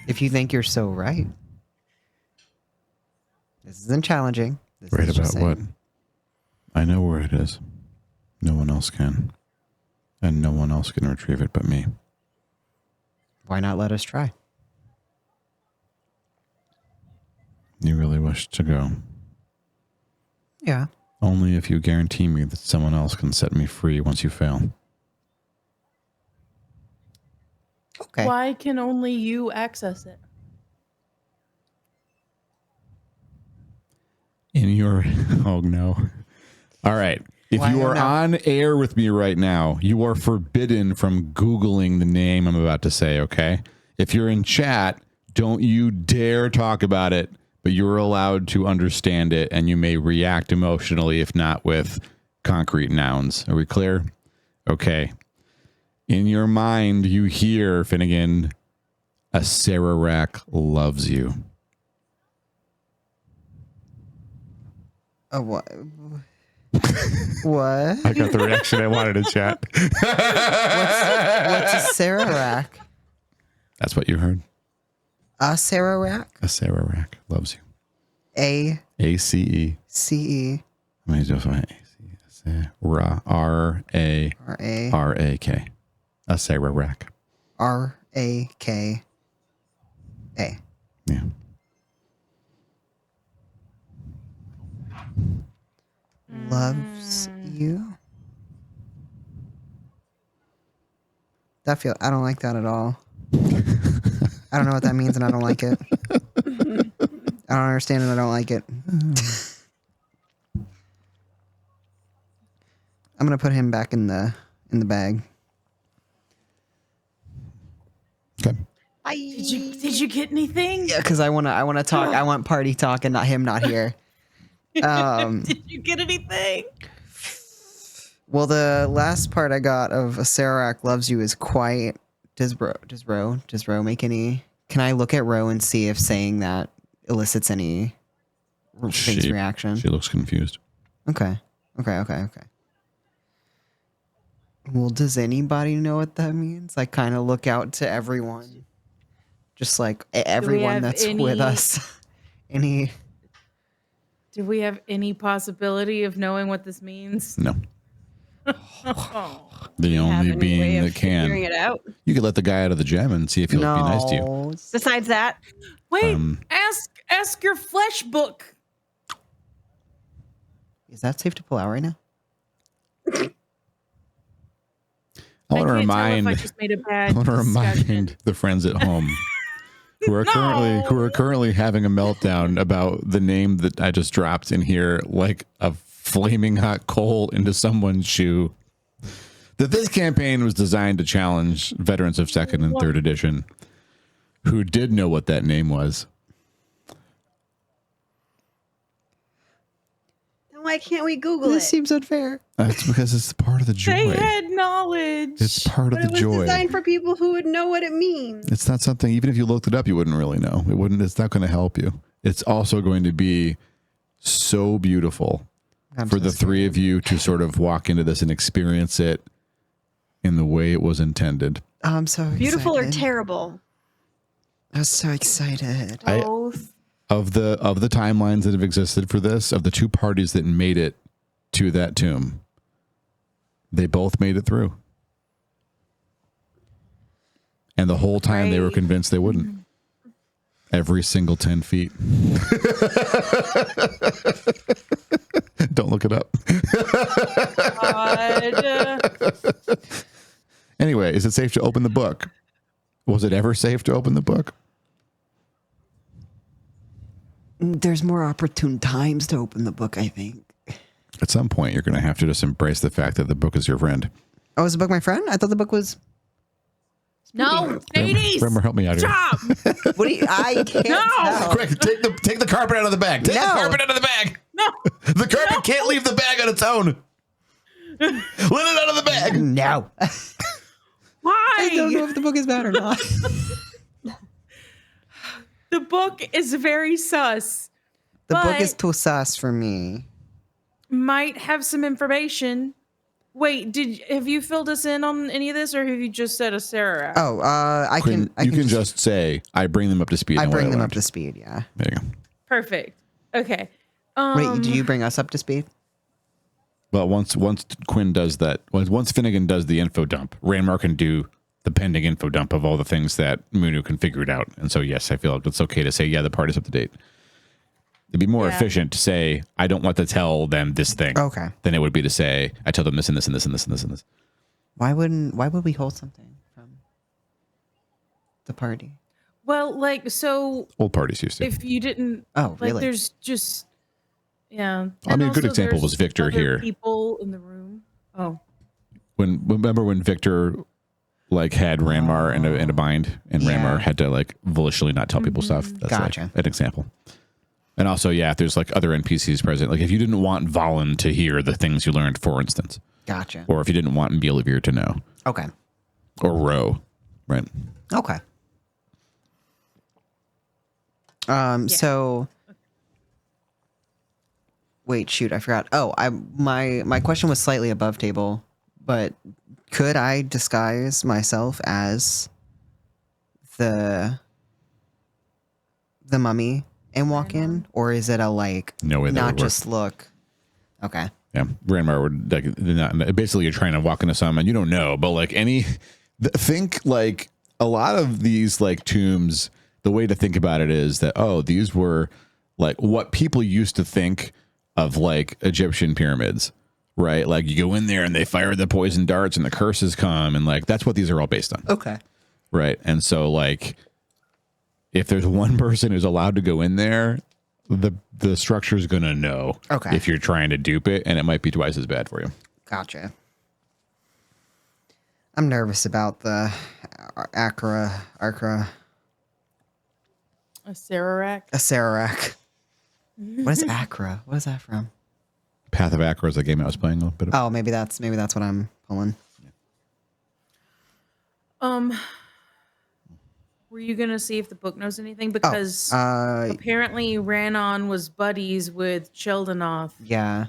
If you think you're so right. This isn't challenging. This Right is just about what? saying. I know where it is. No one else can. And no one else can retrieve it but me. Why not let us try? You really wish to go. Yeah. Only if you guarantee me that someone else can set me free once you fail. Okay. Why can only you access it? In your... Oh, no. All right. If Why you are no? on air with me right now, you are forbidden from Googling the name I'm about to say, okay? If you're in chat, don't you dare talk about it, but you're allowed to understand it, and you may react emotionally, if not with concrete nouns. Are we clear? Okay. In your mind, you hear, Finnegan, a Sarah loves you. What? What? I got the reaction I wanted in chat. What's a Sarah? That's what you heard. A Sarah? A Sarah loves you. A A-C-E. C-E. Let me just find Sarah. R-A-R-A-K. R-A. A Sarah. R-A-K-A. Yeah. Loves you. I don't like that at all. I don't know what that means and I don't like it. I don't understand and I don't like it. I'm gonna put him back in the bag. Okay. Bye. Did you get anything? Yeah, because I wanna talk. I want party talk and not him not here. Did you get anything? Well, the last part I got of a Sarac loves you is quite. Does Ro make any? Can I look at Ro and see if saying that elicits any thing's reaction? She looks confused. Okay. Well, does anybody know what that means? I kind of look out to everyone, just like everyone have that's any- with us. Any? Do we have any possibility of knowing what this means? No. Oh. The Have only any way being of that can. figuring it out. You could let the guy out of the gem and see if he'll be nice to you. No. Besides that, Wait, Um, ask your flesh book. Is that safe to pull out right now? I want to can't tell if remind. I just made a bad I want to discussion. remind the friends at home who are currently having a meltdown about the name that I just dropped in here, like a flaming hot coal into someone's shoe. That this campaign was designed to challenge veterans of second and third edition who did know what that name was. then why can't we Google This it? seems unfair. That's because it's part of the joy. They had knowledge. It's part of But the it was joy. designed for people who would know what it means. It's not something, even if you looked it up, you wouldn't really know. It's not going to help you. It's also going to be so beautiful I'm for so the three of you to sort of walk into this and experience it in the way it was intended. Oh, I'm so excited. Beautiful or terrible? I was so excited. Both. Of the timelines that have existed for this, of the two parties that made it to that tomb, they both made it through. And the whole time they were convinced they wouldn't. Every single 10 feet. Don't look it up. Anyway, is it safe to open the book? Was it ever safe to open the book? There's more opportune times to open the book, I think. At some point, you're going to have to just embrace the fact that the book is your friend. Oh, is the book my friend? I thought the book was... No, ladies. Remember, help me out here. Stop. What do you... I can't tell. Quick, take the carpet out of the bag. Take the carpet out of the bag. No. The carpet can't leave the bag on its own. Let it out of the bag. No. Why? I don't know if the book is bad or not. The book is very sus. The book but is too sus for me. might have some information. Wait, have you filled us in on any of this, or have you just said a Sarah? Oh, I Quinn, can. you can just say, I bring them up to speed. I on what bring them up learned." to speed. Yeah. There you go. Perfect. Okay. Wait, do you bring us up to speed? Well, once Quinn does that, once Finnegan does the info dump, Ranmar can do the pending info dump of all the things that Munu can figure it out. And so, yes, I feel it's okay to say, yeah, the party's up to date. It'd be more efficient to say, I don't want to tell them this thing. Okay. Than it would be to say, I tell them this and this and this and this and this and this. Why would we hold something from the party? Well, like, so Old parties used to. if you didn't, Oh, like, really? there's just, yeah. I mean, a And good also example there's was Victor other here. People in the room. Oh, Remember when Victor like had Ranmar in a bind, and Yeah. Ranmar had to like volitionally not tell people stuff. That's Gotcha. like an example. And also, yeah, if there's like other NPCs present, like if you didn't want Valen to hear the things you learned, for instance, Gotcha. or if you didn't want Beelivir to know, Okay. or Ro, right? Okay. So wait, shoot, I forgot. Oh, my question was slightly above table, but could I disguise myself as the mummy and walk in, or is it a like No way that not would work. just look? Okay. Yeah, Ranmar would like basically you're trying to walk into some and you don't know, but like think like a lot of these like tombs. The way to think about it is that these were like what people used to think of like Egyptian pyramids, right? Like you go in there and they fire the poison darts and the curses come, and like that's what these are all based on, Okay. right? And so like if there's one person who's allowed to go in there, the structure is gonna know if you're trying to dupe it, and it might be twice as bad for you. Gotcha. I'm nervous about the Acra. a Sararak. A Sararak. What is Acra? What is that from? Path of Acra is a game I was playing a little bit of. Oh, maybe that's what I'm pulling. Were you gonna see if the book knows anything? Because apparently Ranon was buddies with Chel'danoth Yeah.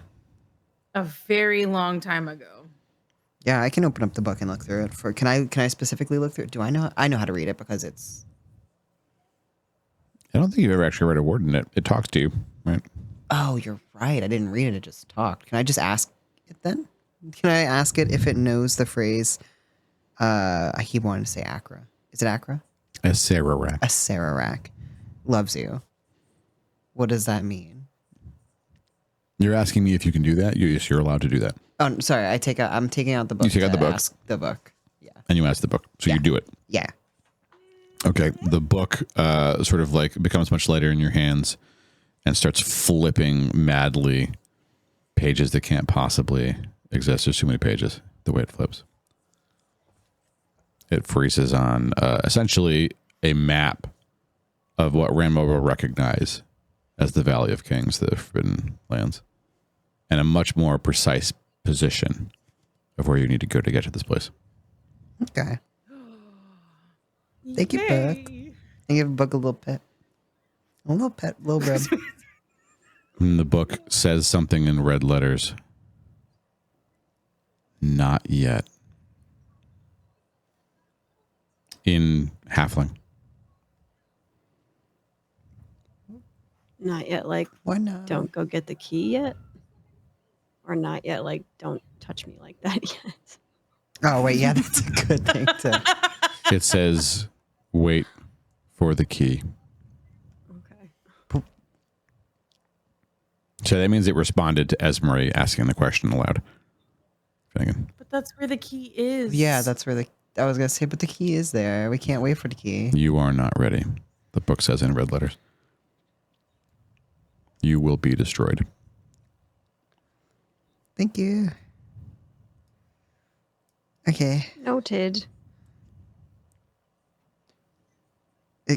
a very long time ago. Yeah, I can open up the book and look through it. Can I specifically look through it? Do I know how to read it because it's I don't think you've ever actually read a word in it. It talks to you, right? Oh, you're right. I didn't read it, it just talked. Can I just ask it then? Can I ask it if it knows the phrase I keep wanting to say Acra. Is it Acra? A Sararak. A Sararak loves you. What does that mean? You're asking me if you can do that? Yes, you're allowed to do that. Oh, sorry. I'm taking out the book. You take out the book. Ask the book. Yeah. And you ask the book. So you do it. Yeah. Okay. The book sort of like becomes much lighter in your hands and starts flipping madly pages that can't possibly exist. There's too many pages the way it flips. It freezes on essentially a map of what Ranmo will recognize as the Valley of Kings, the Forbidden Lands, and a much more precise position of where you need to go to get to this place. Okay. Thank you, book. And give a book a little pet. A little pet, little rub. And the book says something in red letters. Not yet. In halfling. Not yet, like, Why not? don't go get the key yet? Or not yet, like, don't touch me like that yet? Oh, wait. Yeah, that's a good thing to. It says, wait for the key. Okay. So that means it responded to Esmery asking the question aloud. Finnegan. But that's where the key is. Yeah, that's where I was going to say, but the key is there. We can't wait for the key. You are not ready. The book says in red letters. You will be destroyed. Thank you. Okay. Noted.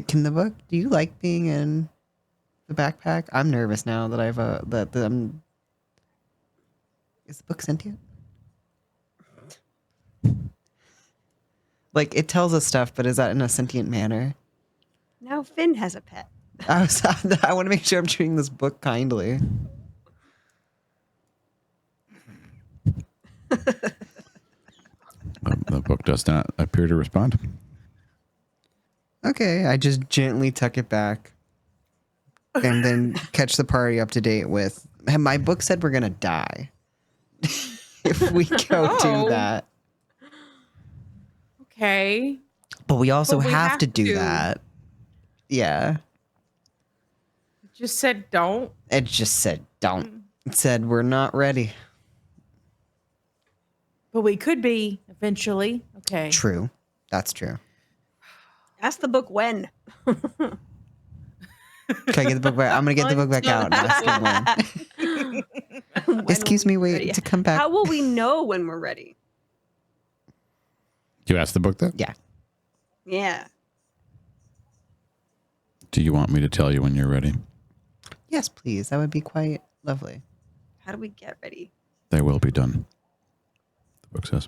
Can the book? Do you like being in the backpack? I'm nervous now that I've I'm. Is the book sentient? Like it tells us stuff, but is that in a sentient manner? Now Finn has a pet. I want to make sure I'm treating this book kindly. The book does not appear to respond. Okay, I just gently tuck it back, and then catch the party up to date with. "Hey, my book said we're gonna die if we go do that, Okay. but we also But we have have to do to. that." Yeah, Just said don't. it just said don't. It said we're not ready. But we could be eventually. Okay. True, that's true. Ask the book when. Can I get the book back? I'm gonna get the book back out and ask him when. When Excuse will me, we be wait ready? to come back. How will we know when we're ready? You asked the book that? Yeah. Yeah. Do you want me to tell you when you're ready? Yes, please. That would be quite lovely. How do we get ready? They will be done. The book says.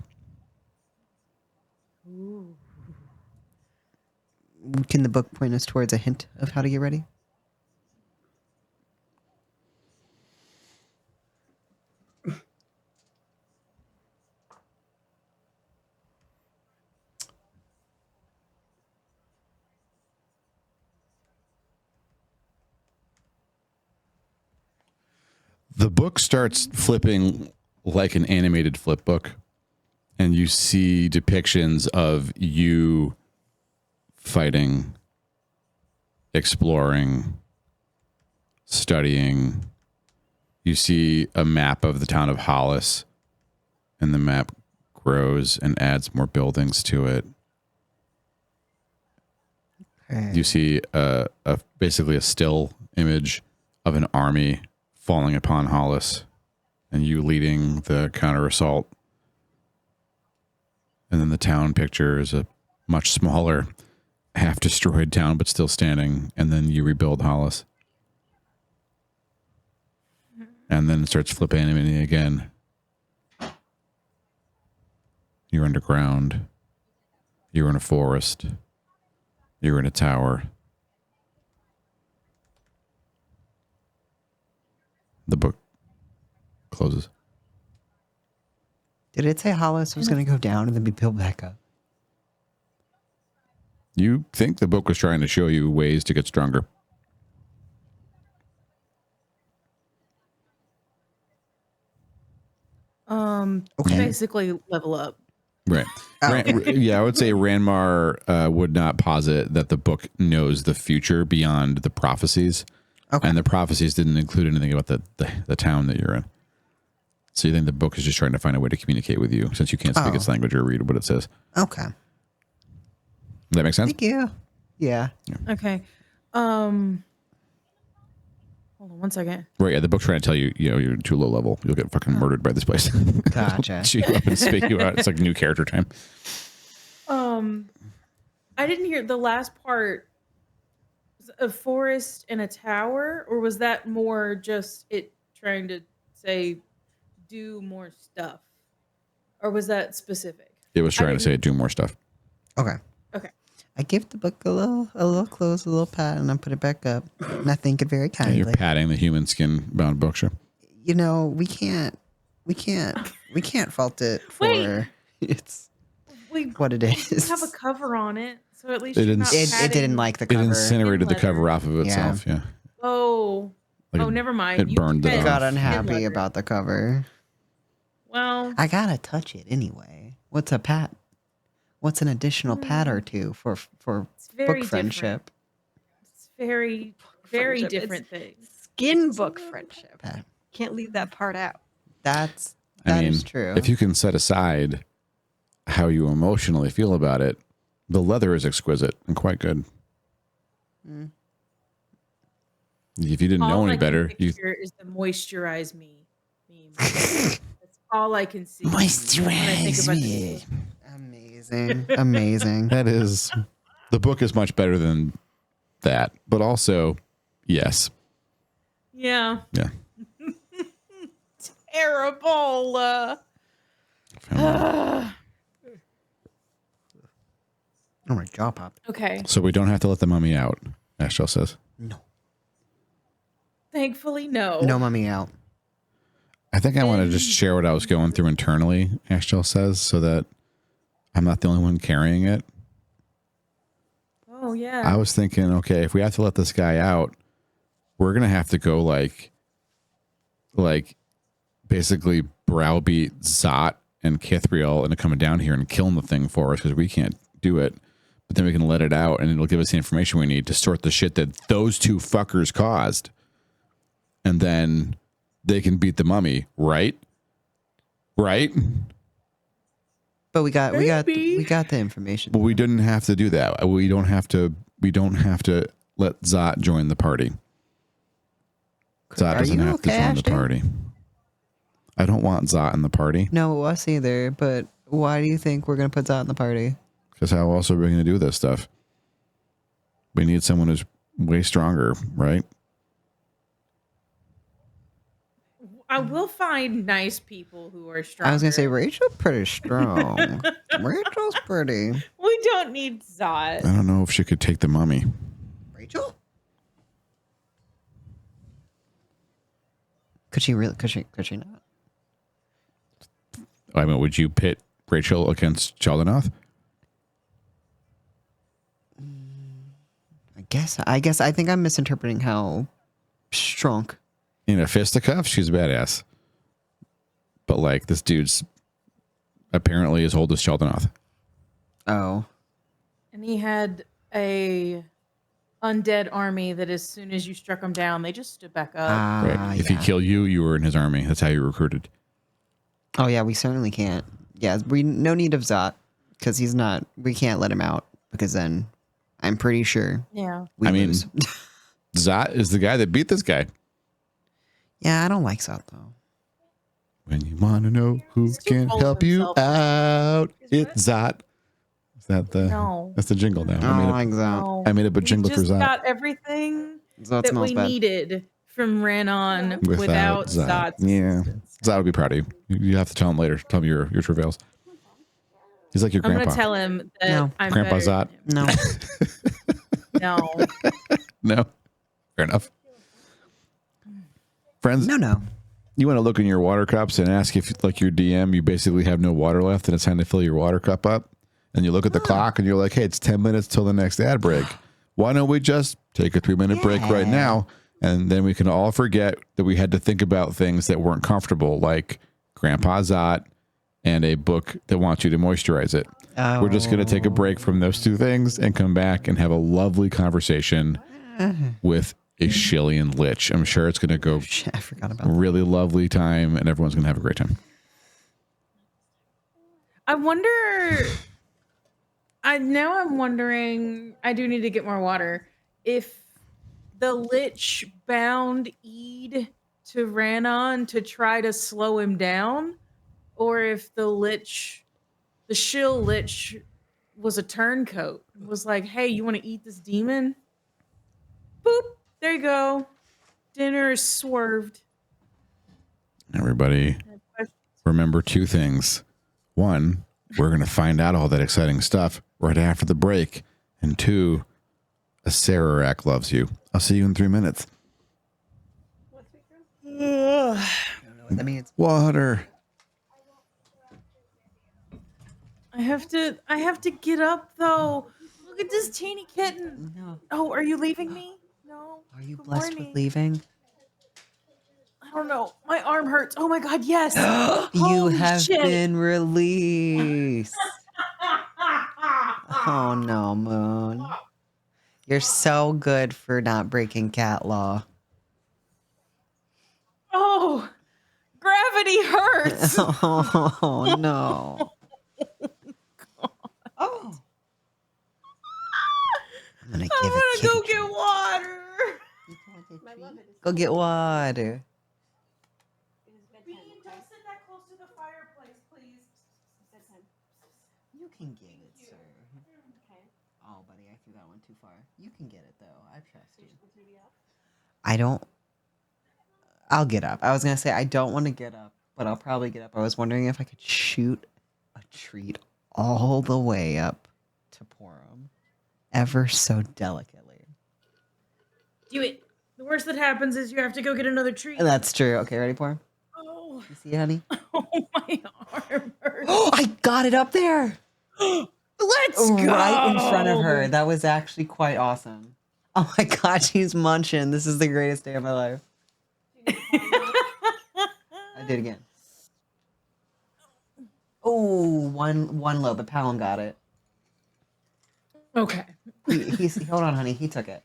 Ooh. Can the book point us towards a hint of how to get ready? The book starts flipping like an animated flip book, and you see depictions of you fighting, exploring, studying. You see a map of the town of Hollice, and the map grows and adds more buildings to it. You see basically a still image of an army falling upon Hollice, and you leading the counter assault. And then the town picture is a much smaller, half destroyed town, but still standing. And then you rebuild Hollice. And then it starts flip animating again. You're underground. You're in a forest. You're in a tower. The book closes. Did it say Hollice was going to go down and then be built back up? You think the book was trying to show you ways to get stronger. Okay. Basically level up. Right. Oh, Yeah, I would say Ranmar would not posit that the book knows the future beyond the prophecies. Okay. And the prophecies didn't include anything about the town that you're in. So you think the book is just trying to find a way to communicate with you since you can't speak its language or read what it says. Okay. Does that make sense? Thank you. Yeah. Okay. Hold on one second. Right, yeah, the book's trying to tell you, you're too low level. You'll get fucking murdered by this place. Gotcha. Chew you up and spit you out. It's like new character time. I didn't hear the last part. Was it a forest and a tower, or was that more just it trying to say do more stuff? Or was that specific? It was trying to say do more stuff. Okay. Okay. I give the book a little close, a little pat, and I put it back up. And I thank it very Yeah, kindly. you're patting the human skin bound book, sure. You know, we can't fault it for Wait. it's We what it is. have a cover on it, so at least It you're didn't not s- It didn't patting- like the It cover. incinerated the leather. cover off of itself. Yeah. Oh, Like oh, it- never mind. it burned it can off. Got skin unhappy leather. about the cover. Well, I gotta touch it anyway. What's a pat? What's an additional pat or two for it's book very friendship? It's very, very Friendship. different things. Skin book friendship. Pat. Can't leave that part out. That I mean, is true. if you can set aside how you emotionally feel about it, the leather is exquisite and quite good. Mm. If you didn't know All any I can better, you picture is the moisturize me meme. That's all I can see. when I think Moisturize about me. this. Amazing. Amazing. that is the book is much better than that, but also yes. Yeah. Yeah. Terrible. Oh, my jaw popped. Okay. So we don't have to let the mummy out, Ashel says. No. Thankfully, no. No mummy out. I think I want to just share what I was going through internally, Ashel says, so that I'm not the only one carrying it. Oh yeah. I was thinking, okay, if we have to let this guy out, we're gonna have to go like basically browbeat Zot and Kithriel into coming down here and killing the thing for us because we can't do it. But then we can let it out and it'll give us the information we need to sort the shit that those two fuckers caused. And then they can beat the mummy, right? Right? But we got Maybe. the information. But we didn't have to do that. We don't have to let Zot join the party. Zot Are doesn't you have to okay, join the Ashton? party. I don't want Zot in the party No, us either. But why do you think we're gonna put that in the party? because how else are we going to do this stuff? We need someone who's way stronger, right? I will find nice people who are strong. I was gonna say Rachel's pretty strong. Rachel's pretty. We don't need Zot. I don't know if she could take the mummy. Rachel? Could she really? Could she not? I mean, would you pit Rachel against Chaldonoth? I guess I think I'm misinterpreting how strong. In a fisticuff, she's badass. But like this dude's apparently as old as Chaldonoth. Oh, And he had a undead army that as soon as you struck them down, they just stood back up. Right. If he killed you, you were in his army. That's how you recruited. Oh yeah, we certainly can't. Yeah, we no need of Zot because he's not. We can't let him out because then I'm pretty sure Yeah. we I mean- lose. Zot is the guy that beat this guy. Yeah, I don't like Zot though. When you want to know who He's too can full of help you himself. out, it's Zot. Is that the? No. That's the jingle now. I don't like Zot. No. I made up a We jingle for just Zot. got everything Zot that smells we bad. needed from Ranon without Zot's Yeah, assistance. Zot would be proud of you. You have to tell him later. Tell him your travails. He's like your I'm grandpa. gonna tell him that No. I'm Grandpa better Zot. than him. No, No. No, fair enough. Friends, no. you want to look in your water cups and ask if, like your DM, you basically have no water left and it's time to fill your water cup up. And you look at the clock and you're like, hey, it's 10 minutes till the next ad break. Why don't we just take a 3-minute break right Yeah. now? And then we can all forget that we had to think about things that weren't comfortable, like Grandpa Zot and a book that wants you to moisturize it. We're just going to take a break from those two things and come back and have a lovely conversation with a Shillian Lich. I'm sure it's going to go Shit, I forgot about a that. really lovely time and everyone's going to have a great time. I wonder. I'm wondering. I do need to get more water. If the Lich bound Eid to Ranon to try to slow him down, or if the Shill Lich, was a turncoat. Was like, hey, you want to eat this demon? Boop. There you go. Dinner is swerved. Everybody, remember 2 things. 1, we're going to find out all that exciting stuff right after the break. And 2, a Sararak loves you. I'll see you in 3 minutes. I don't know what that means. Water. I have to get up though. Look at this teeny kitten. No. Oh, are you leaving me? No. Are you Good blessed morning. with leaving? I don't know. My arm hurts. Oh my god, yes. You Holy have shit. been released. Oh no, Moon. You're so good for not breaking cat law. Oh, gravity hurts. Oh no. Oh. I'm gonna give I'm a gonna go kitty get water. Go get water. Bean, don't sit that close to the fireplace, please. You can get it, sir. Oh, buddy, I threw that one too far. You can get it, though. I trust you. I don't... I'll get up. I was going to say I don't want to get up, but I'll probably get up. I was wondering if I could shoot a treat all the way up to Porum. Ever so delicately. Do it. The worst that happens is you have to go get another treat. That's true. Okay, ready, Porum? Oh, You see it, honey? oh my arm hurts. Oh, I got it up there! Let's go. Right in front of her. That was actually quite awesome. Oh my god, she's munching. This is the greatest day of my life. I did again. Oh, one low, but Palom got it. Okay. Hold on, honey. He took it.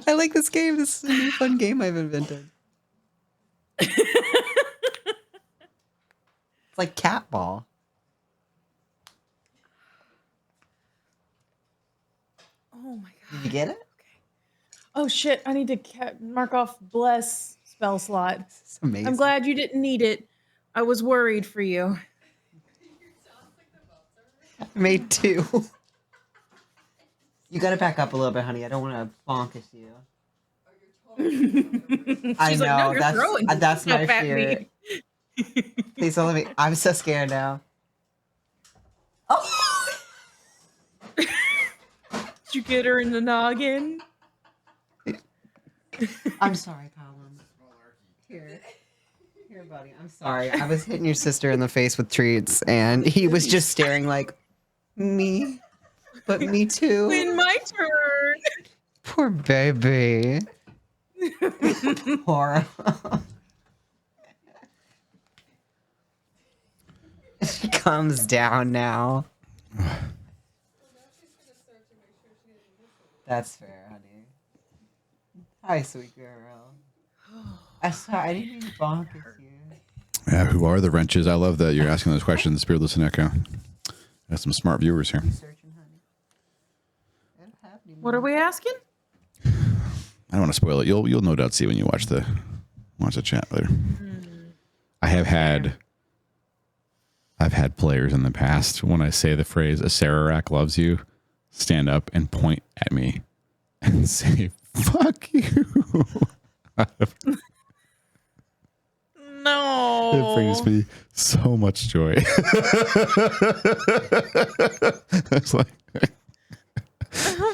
I like this game. This is a new fun game I've invented. It's like cat ball. Oh my god. Did you get it? Oh shit! I need to mark off bless spell slot. It's amazing. I'm glad you didn't need it. I was worried for you. I made 2. You gotta back up a little bit, honey. I don't want to bonkus you. I She's know. like, no, you're throwing That's my stuff at fear. me. Please don't let me. I'm so scared now. Oh! Did you get her in the noggin? I'm sorry, Colin. Here, buddy. I'm sorry. I was hitting your sister in the face with treats, and he was just staring like, me, but me too. In my turn. Poor baby. Poor. She comes down now. That's fair, honey. Hi, sweet girl. I didn't mean to bonk at you. Yeah, who are the wrenches? I love that you're asking those questions, Spiritless and Echo. Got some smart viewers here. Searching, honey. I don't have any What are we asking? I don't want to spoil it. You'll no doubt see when you watch the chat later. I've had players in the past, when I say the phrase "a Sararak loves you," stand up and point at me and say "fuck you." No. It brings me so much joy. It's like,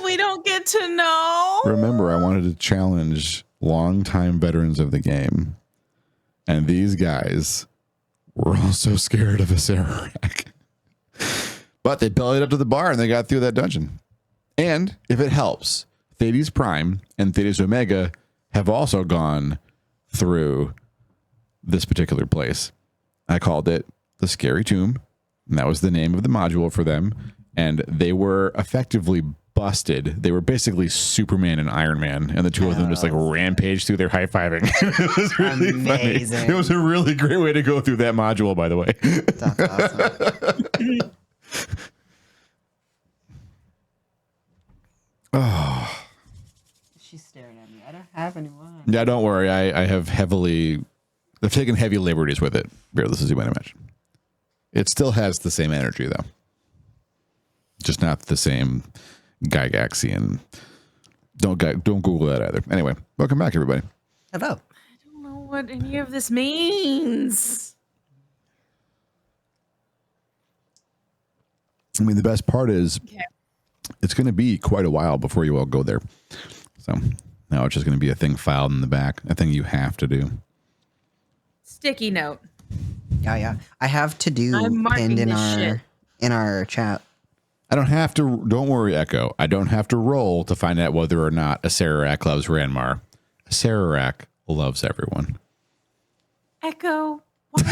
We don't get to know. remember, I wanted to challenge longtime veterans of the game, and these guys were also scared of a Sararak. But they bellied up to the bar and they got through that dungeon. And if it helps, Thetis Prime and Thetis Omega have also gone through this particular place. I called it the Scary Tomb, and that was the name of the module for them. And they were effectively busted. They were basically Superman and Iron Man, and the two of them just like rampaged through their high-fiving. It was really Amazing. funny. It was a really great way to go through that module, by the way. That's awesome. Oh. She's staring at me. I don't have anyone. Yeah, don't worry. I've taken heavy liberties with it. This is you might imagine. It still has the same energy, though. Just not the same Gygaxian. Don't Google that either. Anyway, welcome back, everybody. Hello. I don't know what any of this means. I mean, the best part is Okay. it's going to be quite a while before you all go there. So now it's just going to be a thing filed in the back, a thing you have to do. Sticky note. Yeah. I have to do I'm marking pinned in this shit. our chat. I don't have to. Don't worry, Echo. I don't have to roll to find out whether or not a Sararak loves Ranmar. A Sararak loves everyone. Echo, why did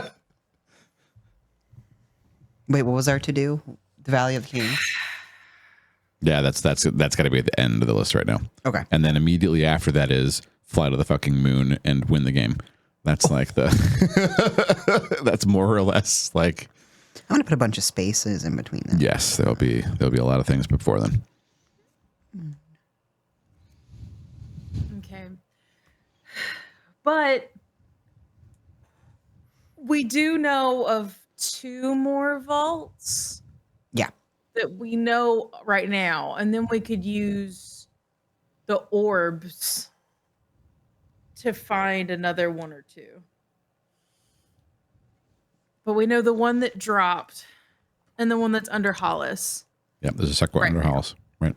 you? Wait, what was our to do? The Valley of the Kings. Yeah, that's got to be at the end of the list right now. Okay. And then immediately after that is fly to the fucking moon and win the game. That's like the. That's more or less like. I'm gonna put a bunch of spaces in between them. Yes, there'll be a lot of things before then. Okay. But we do know of 2 more vaults Yeah. that we know right now, and then we could use the orbs to find another 1 or 2. But we know the one that dropped and the one that's under Hollice. Yeah, there's a second one Right under now. Hollice. Right.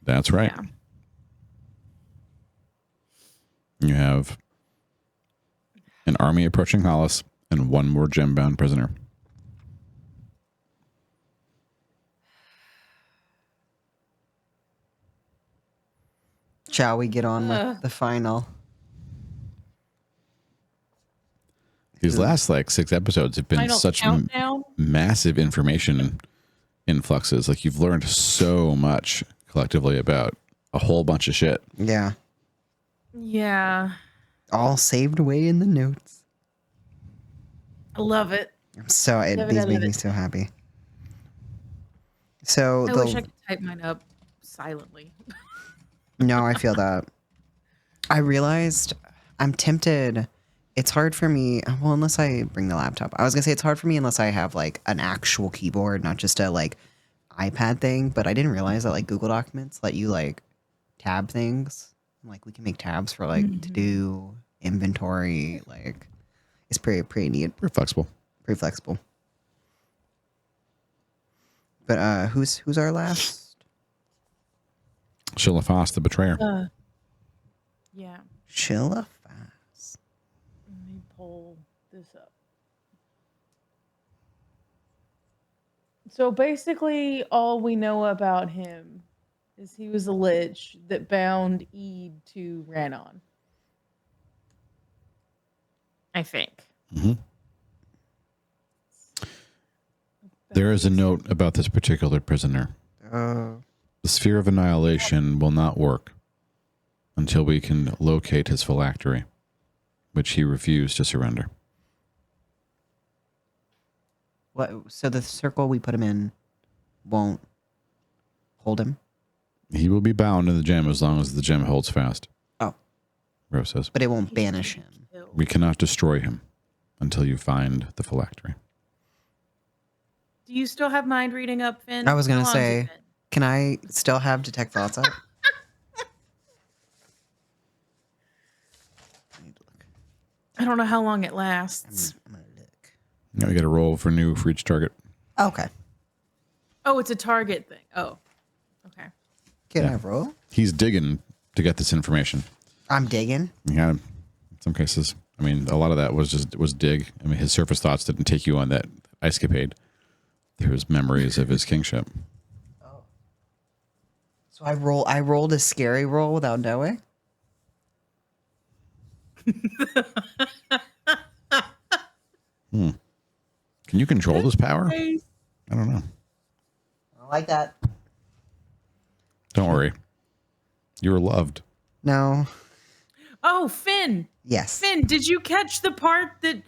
That's right. Yeah. You have an army approaching Hollice and 1 more gem-bound prisoner. Shall we get on with the final? These last like 6 episodes have been Final such countdown. massive information influxes. Like you've learned so much collectively about a whole bunch of shit. Yeah. Yeah. All saved away in the notes. I love it. So Love it, these I make love me it. so happy. So I wish I could type mine up silently. no, I feel that. I realized I'm tempted. It's hard for me. Well, unless I bring the laptop. I was gonna say it's hard for me unless I have like an actual keyboard, not just a like iPad thing. But I didn't realize that like Google Documents let you like tab things. Like we can make tabs for like to do inventory. Like it's pretty neat, We're flexible. pretty flexible. But who's our last? Shilafas, the betrayer. Yeah. Chilla. Let me pull this up. So basically, all we know about him is he was a lich that bound Ede to Ranon. I think. There is a note about this particular prisoner. The sphere of annihilation will not work until we can locate his phylactery, which he refused to surrender. What? So the circle we put him in won't hold him? He will be bound in the gem as long as the gem holds fast. Oh. Rose says. But it won't banish him. We cannot destroy him until you find the phylactery. Do you still have mind reading up, Finn? I was going to How long has it say, been? can I still have detect thoughts up? I don't know how long it lasts. I'm going to look. Now we got to roll for new for each target. Okay. Oh, it's a target thing. Oh, okay. Can Yeah. I roll? He's digging to get this information. I'm digging. Yeah, in some cases. I mean, a lot of that was dig. I mean, his surface thoughts didn't take you on that escapade. There was memories of his kingship. So I rolled a scary roll without knowing. Can you control this power? I don't know. I like that. Don't worry. You were loved. No. Oh, Finn. Yes. Finn, did you catch the part that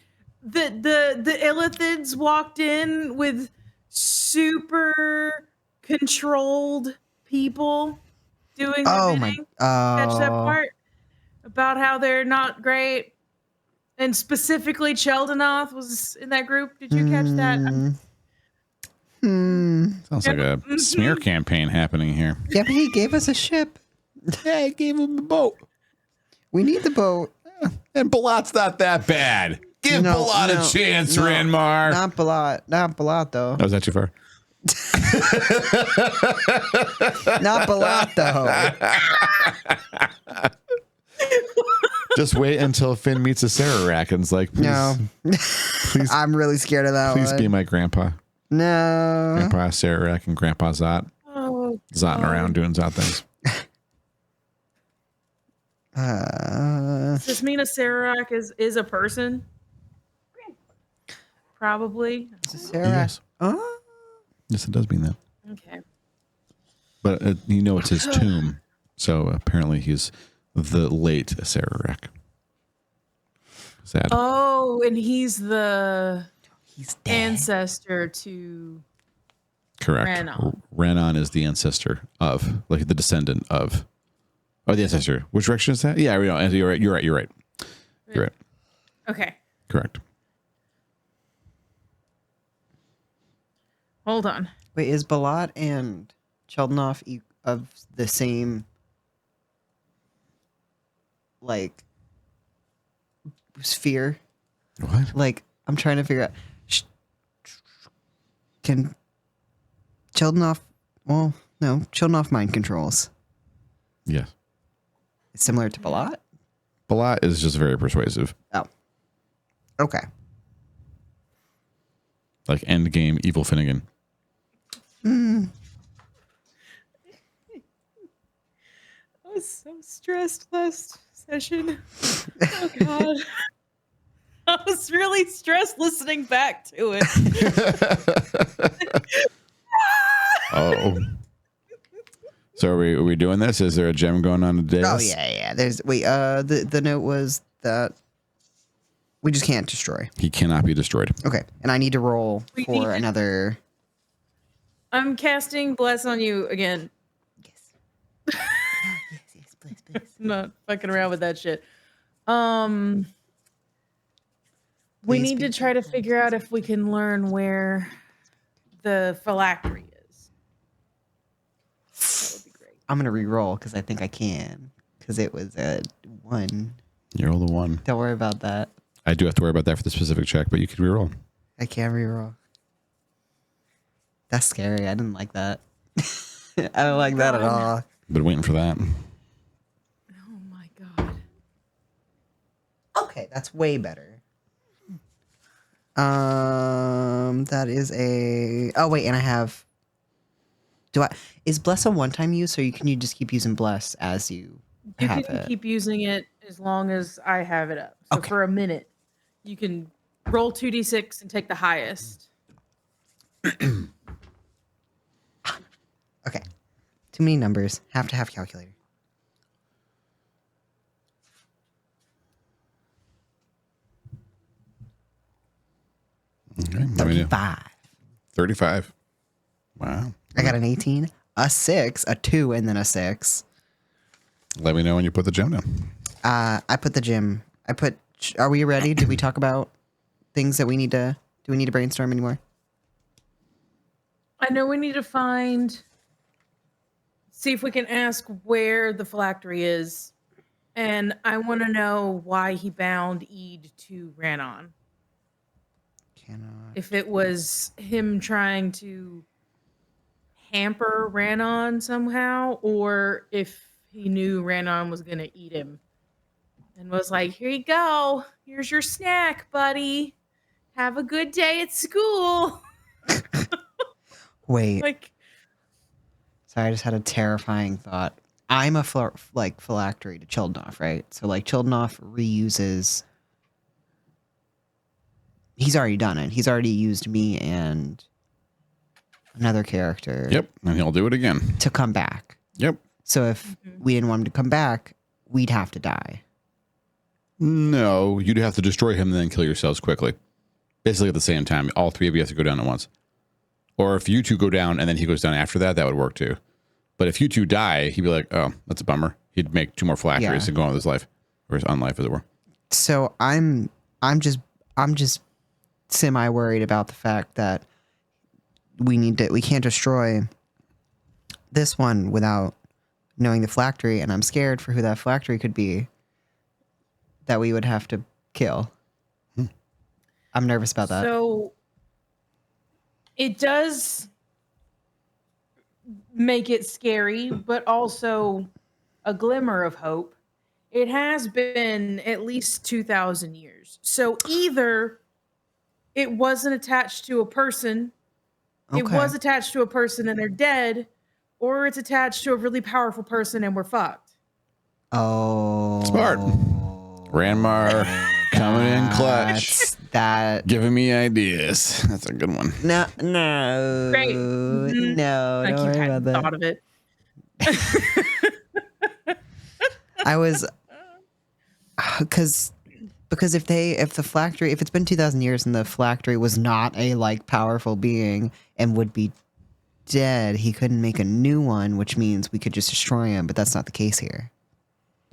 the Illithids walked in with super controlled people doing the Oh bidding? my. Catch that part about how they're not great, and specifically Cheldanoth was in that group. Did you catch that? Sounds like a smear campaign happening here. Yeah, but he gave us a ship. Yeah, I gave him the boat. We need the boat. And Balat's not that bad. Give Balat a chance, Ranmar. Not Balat. Not Balat, though. Oh, is that too far? Not Balat, though. Just wait until Finn meets a Sararak and is like, please, No. please, I'm really scared of that please one. be my grandpa. No. Grandpa Sararak and Grandpa Zot. Oh, Zotting around doing Zot things. does this mean a Sararak is a person? Probably. Sarah. Yes. Oh. Yes, it does mean that. Okay. But it's his tomb. So apparently he's the late Sararak. Sad. Oh, and he's the He's dead. ancestor to Correct. Renan. Renan is the ancestor of, like the descendant of, or the ancestor. Which direction is that? Yeah, you're right. You're right. Okay. Correct. Hold on. Wait, is Balat and Cheldnoff of the same, like, sphere? What? Like, I'm trying to figure out. Can Cheldnoff? Well, no. Cheldnoff mind controls. Yes. It's similar to Balat. Balat is just very persuasive. Oh. Okay. Like end game evil Finnegan. Mm. I was so stressed last session. Oh god. I was really stressed listening back to it. Oh. So are we doing this? Is there a gem going on today? Oh yeah. There's the note was that we just can't destroy. He cannot be destroyed. Okay, and I need to roll We need for to- another. I'm casting bless on you again. Yes. yes, please. I'm not fucking around with that shit. We Please need to be try to figure out if we can learn where the phylactery is. That would be great. I'm gonna re-roll because I think I can. Because it was a 1. You're the one. Don't worry about that. I do have to worry about that for the specific check, but you can reroll. I can't re-roll. That's scary. I didn't like that. I don't like that at all. Been waiting for that. Oh my god. Okay, that's way better. That is a. Oh wait, and I have. Is bless a one-time use, or can you just keep using bless as you You have can it? keep using it as long as I have it up. So Okay. for a minute, you can roll 2d6 and take the highest. Okay, too many numbers. Have to have calculator. Okay. Let me do 35. 35. Wow. I got an 18, a 6, a 2, and then a 6. Let me know when you put the gem down. I put the gym. Are we ready? Did we talk about things that we need to? Do we need to brainstorm anymore? I know we need to see if we can ask where the phylactery is. And I want to know why he bound Eid to Ranon. Cannot. If it was him trying to hamper Ranon somehow, or if he knew Ranon was going to eat him and was like, here you go. Here's your snack, buddy. Have a good day at school. Wait. Like, Sorry, I just had a terrifying thought. I'm a phylactery to Childnoff, right? So like Childnoff reuses. He's already done it. He's already used me and another character. Yep. And he'll do it again. To come back. Yep. So if we didn't want him to come back, we'd have to die. No, you'd have to destroy him and then kill yourselves quickly. Basically at the same time. All three of you have to go down at once. Or if you two go down and then he goes down after that, that would work too. But if you two die, he'd be like, oh, that's a bummer. He'd make 2 more phylacteries and go on with his life. Or his unlife, as it were. So I'm just semi worried about the fact that we can't destroy this one without knowing the phylactery, and I'm scared for who that phylactery could be that we would have to kill. I'm nervous about that. So it does make it scary, but also a glimmer of hope. It has been at least 2,000 years. So either it wasn't attached to a person, it Okay. was attached to a person and they're dead, or it's attached to a really powerful person and we're fucked. Oh. Smart. Ranmar coming in clutch. That. Giving me ideas. That's a good one. No. Great. Mhm. No. Like Don't you worry hadn't about that. thought of it. I was. Because if it's been 2,000 years and the phylactery was not a like powerful being and would be dead, he couldn't make a new one, which means we could just destroy him. But that's not the case here,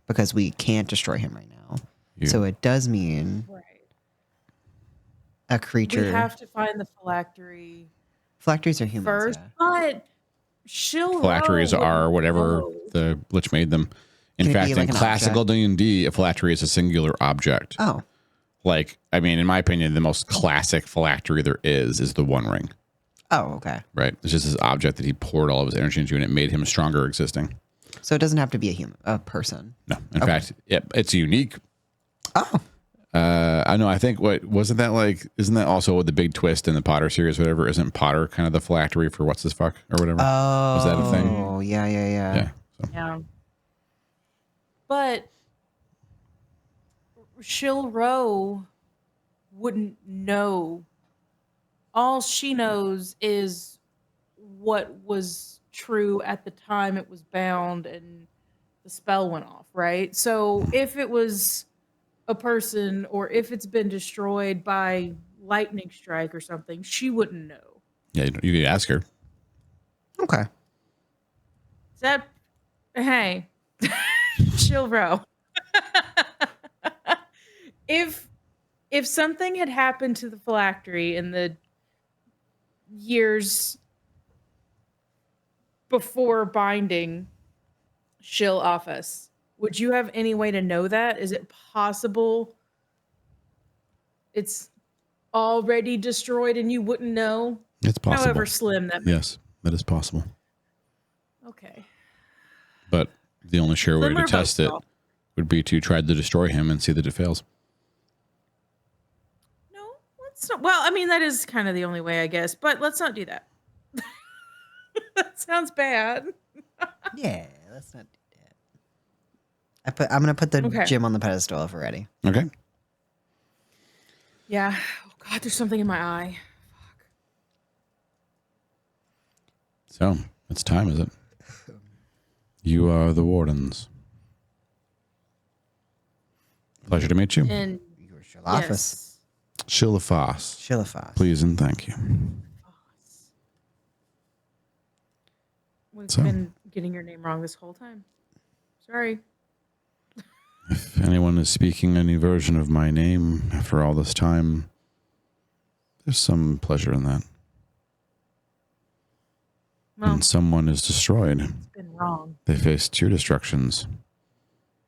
because we can't destroy him right now. Yeah. So it does mean Right. a creature. We have to find the phylactery Phylacteries are humans. first, Yeah. but she'll Phylacteries know are what whatever knows. the Lich made them. In Can it fact, be like in an classical D&D, a phylactery is a singular object. Oh. Like, I mean, in my opinion, the most classic phylactery there is the One Ring, Oh, okay. right? It's just this object that he poured all of his energy into, and it made him stronger existing. So it doesn't have to be a person. No, in fact, it's unique. Oh. I know. I think isn't that also with the big twist in the Potter series, whatever? Isn't Potter kind of the phylactery for what's his fuck or whatever? Oh. Was that a thing? Oh, yeah. Yeah. So. Yeah. But Shil Row wouldn't know. All she knows is what was true at the time it was bound and the spell went off, right? So if it was a person or if it's been destroyed by lightning strike or something, she wouldn't know. Yeah, you could ask her. Okay. Is that hey, Shil Row. If something had happened to the phylactery in the years before binding Shil office, would you have any way to know that? Is it possible it's already destroyed and you wouldn't know? It's possible. However slim that may Yes, that is possible. Okay. But the only sure way Slimmer to test it but would be to try to destroy him and see that it fails. No, let's not. Well, I mean, that is kind of the only way, I guess, but let's not do that. That sounds bad. Yeah, let's not do that. I'm gonna put the Okay. gym on the pedestal if we're ready. Okay. Yeah. Oh, God, there's something in my eye. So it's time, is it? You are the wardens. Pleasure to meet you. And Your Shilafas. yes. Shilafas. Shilafas. Please and thank you. We've So- been getting your name wrong this whole time. Sorry. If anyone is speaking any version of my name after all this time, there's some pleasure in that. Well, When someone is destroyed, it's been wrong. they face two destructions.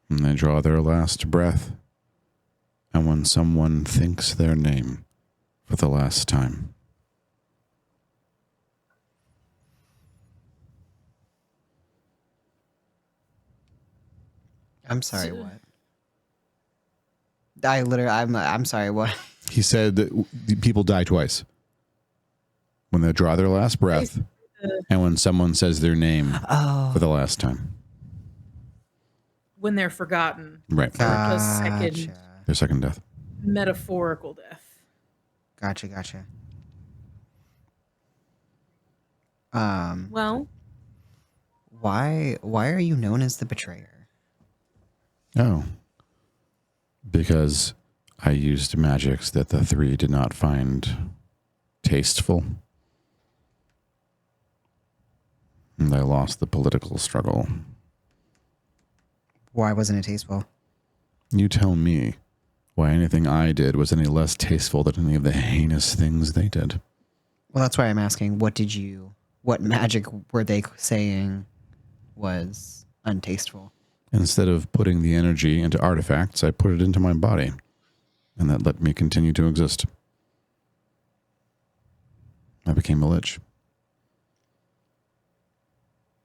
And they draw their last breath. And when someone thinks their name for the last time. I'm sorry. So- What? I'm sorry. What? He said that people die twice. When they draw their last breath and when someone says their name Oh. for the last time. When they're forgotten. Right. a second. Gotcha. Their second death. Metaphorical death. Gotcha. Well, Why are you known as the betrayer? Oh. Because I used magics that the three did not find tasteful. And I lost the political struggle. Why wasn't it tasteful? You tell me why anything I did was any less tasteful than any of the heinous things they did. Well, that's why I'm asking. What magic were they saying was untasteful? Instead of putting the energy into artifacts, I put it into my body. And that let me continue to exist. I became a lich.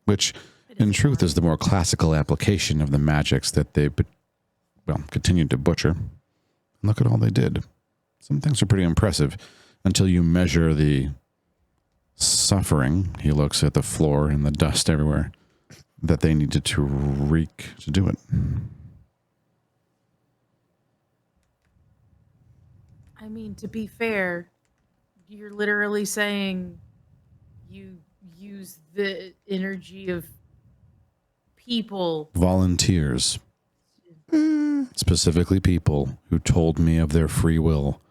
Which, in truth, is the more classical application of the magics that they, continued to butcher. And look at all they did. Some things are pretty impressive until you measure the suffering. He looks at the floor and the dust everywhere that they needed to wreak to do it. I mean, to be fair, you're literally saying you use the energy of people. Volunteers. Specifically people who told me of their free will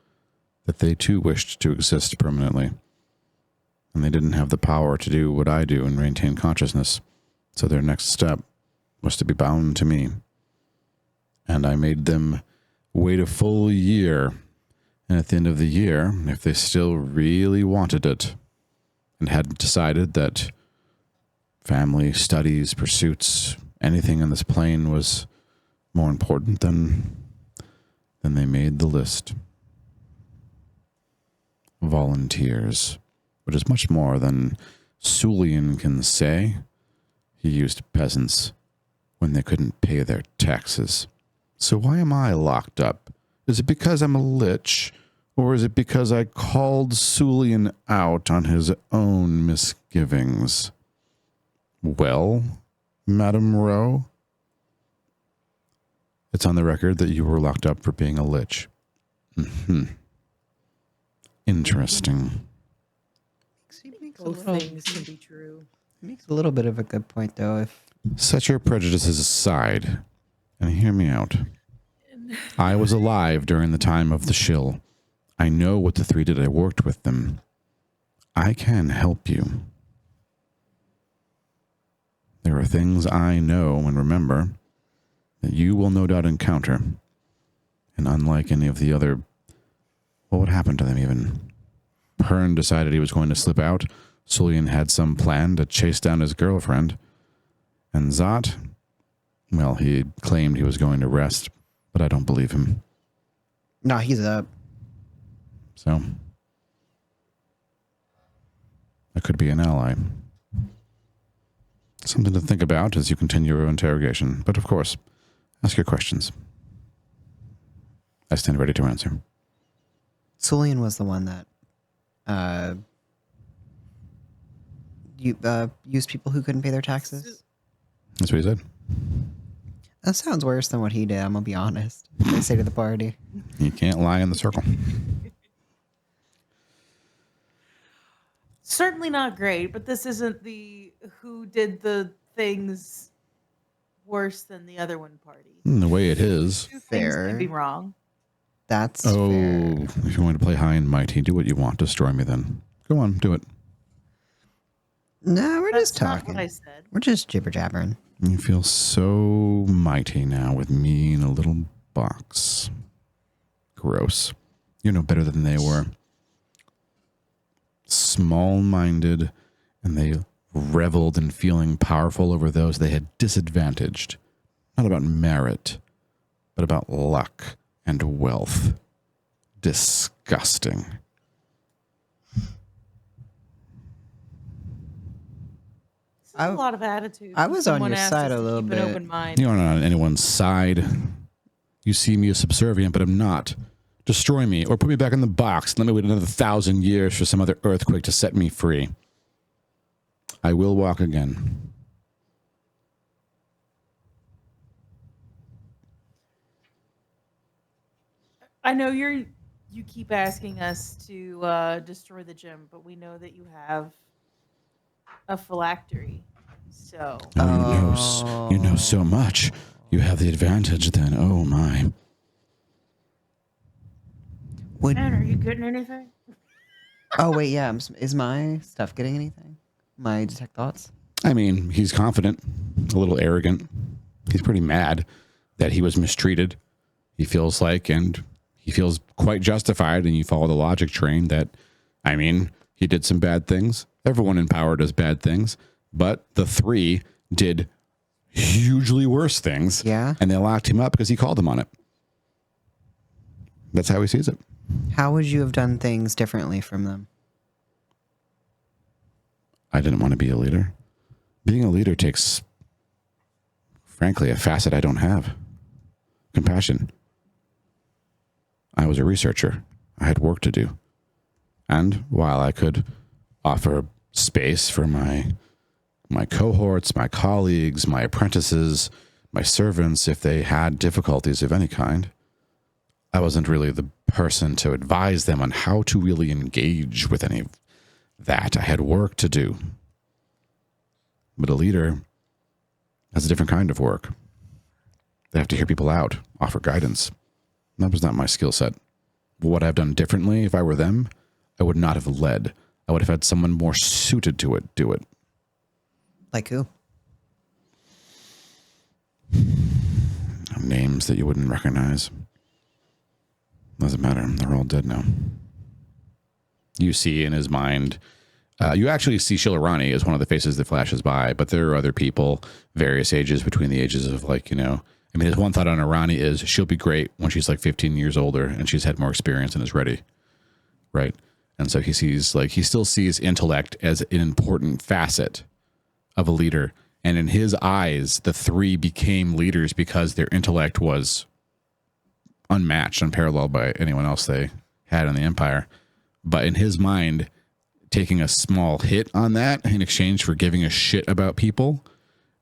that they too wished to exist permanently. And they didn't have the power to do what I do and maintain consciousness. So their next step was to be bound to me. And I made them wait a full year. And at the end of the year, if they still really wanted it and hadn't decided that family, studies, pursuits, anything on this plane was more important, then they made the list. Volunteers, which is much more than Sulian can say. He used peasants when they couldn't pay their taxes. So why am I locked up? Is it because I'm a lich, or is it because I called Sulian out on his own misgivings? Well, Madame Rowe, it's on the record that you were locked up for being a lich. Interesting. Both things can be true. Makes a little bit of a good point, though. If Set your prejudices aside and hear me out. I was alive during the time of the shill. I know what the three did. I worked with them. I can help you. There are things I know and remember that you will no doubt encounter. And unlike any of the other... What would happen to them even? Hearn decided he was going to slip out. Sulian had some plan to chase down his girlfriend. And Zot, well, he claimed he was going to rest, but I don't believe him. no, he's up. So, I could be an ally. Something to think about as you continue your interrogation. But of course, ask your questions. I stand ready to answer. Sulian was the one that used people who couldn't pay their taxes. That's what he said. That sounds worse than what he did, I'm going to be honest. I say to the party. You can't lie in the circle. Certainly not great, but this isn't the who did the things worse than the other one party. The way it is. Two things Fair. can be wrong. That's Oh, fair. if you want to play high and mighty, do what you want. Destroy me then. Go on, do it. No, we're That's just not talking. what I said. We're just jibber jabbering. You feel so mighty now with me in a little box. Gross. You're no better than they were. Small-minded, and they reveled in feeling powerful over those they had disadvantaged. Not about merit, but about luck and wealth. Disgusting. This is a lot of attitude. I when was on someone your asks side us a to little keep bit. An open mind. You aren't on anyone's side. You see me as subservient, but I'm not. Destroy me, or put me back in the box and let me wait another 1,000 years for some other earthquake to set me free. I will walk again. I know you keep asking us to destroy the gym, but we know that you have a phylactery. So Oh, you know so much. You have the advantage then. Oh, my. Would, man, are you getting anything? oh, wait, yeah. Is my stuff getting anything? My detect thoughts? I mean, he's confident, a little arrogant. He's pretty mad that he was mistreated, he feels like, and he feels quite justified. And you follow the logic train that, I mean, he did some bad things. Everyone in power does bad things, but the three did hugely worse things. Yeah. And they locked him up because he called them on it. That's how he sees it. How would you have done things differently from them? I didn't want to be a leader. Being a leader takes, frankly, a facet I don't have. Compassion. I was a researcher. I had work to do. And while I could offer space for my cohorts, my colleagues, my apprentices, my servants, if they had difficulties of any kind, I wasn't really the person to advise them on how to really engage with any of that. I had work to do. But a leader has a different kind of work. They have to hear people out, offer guidance. That was not my skill set. But what I've done differently, if I were them, I would not have led. I would have had someone more suited to it do it. Like who? Names that you wouldn't recognize. Doesn't matter. They're all dead now. You see in his mind, you actually see Shilarani as one of the faces that flashes by, but there are other people, various ages, between the ages of like, you know, I mean, his one thought on Arani is she'll be great when she's like 15 years older and she's had more experience and is ready. Right. And so he sees, like, he still sees intellect as an important facet of a leader. And in his eyes, the three became leaders because their intellect was unmatched, unparalleled by anyone else they had in the Empire. But in his mind, taking a small hit on that in exchange for giving a shit about people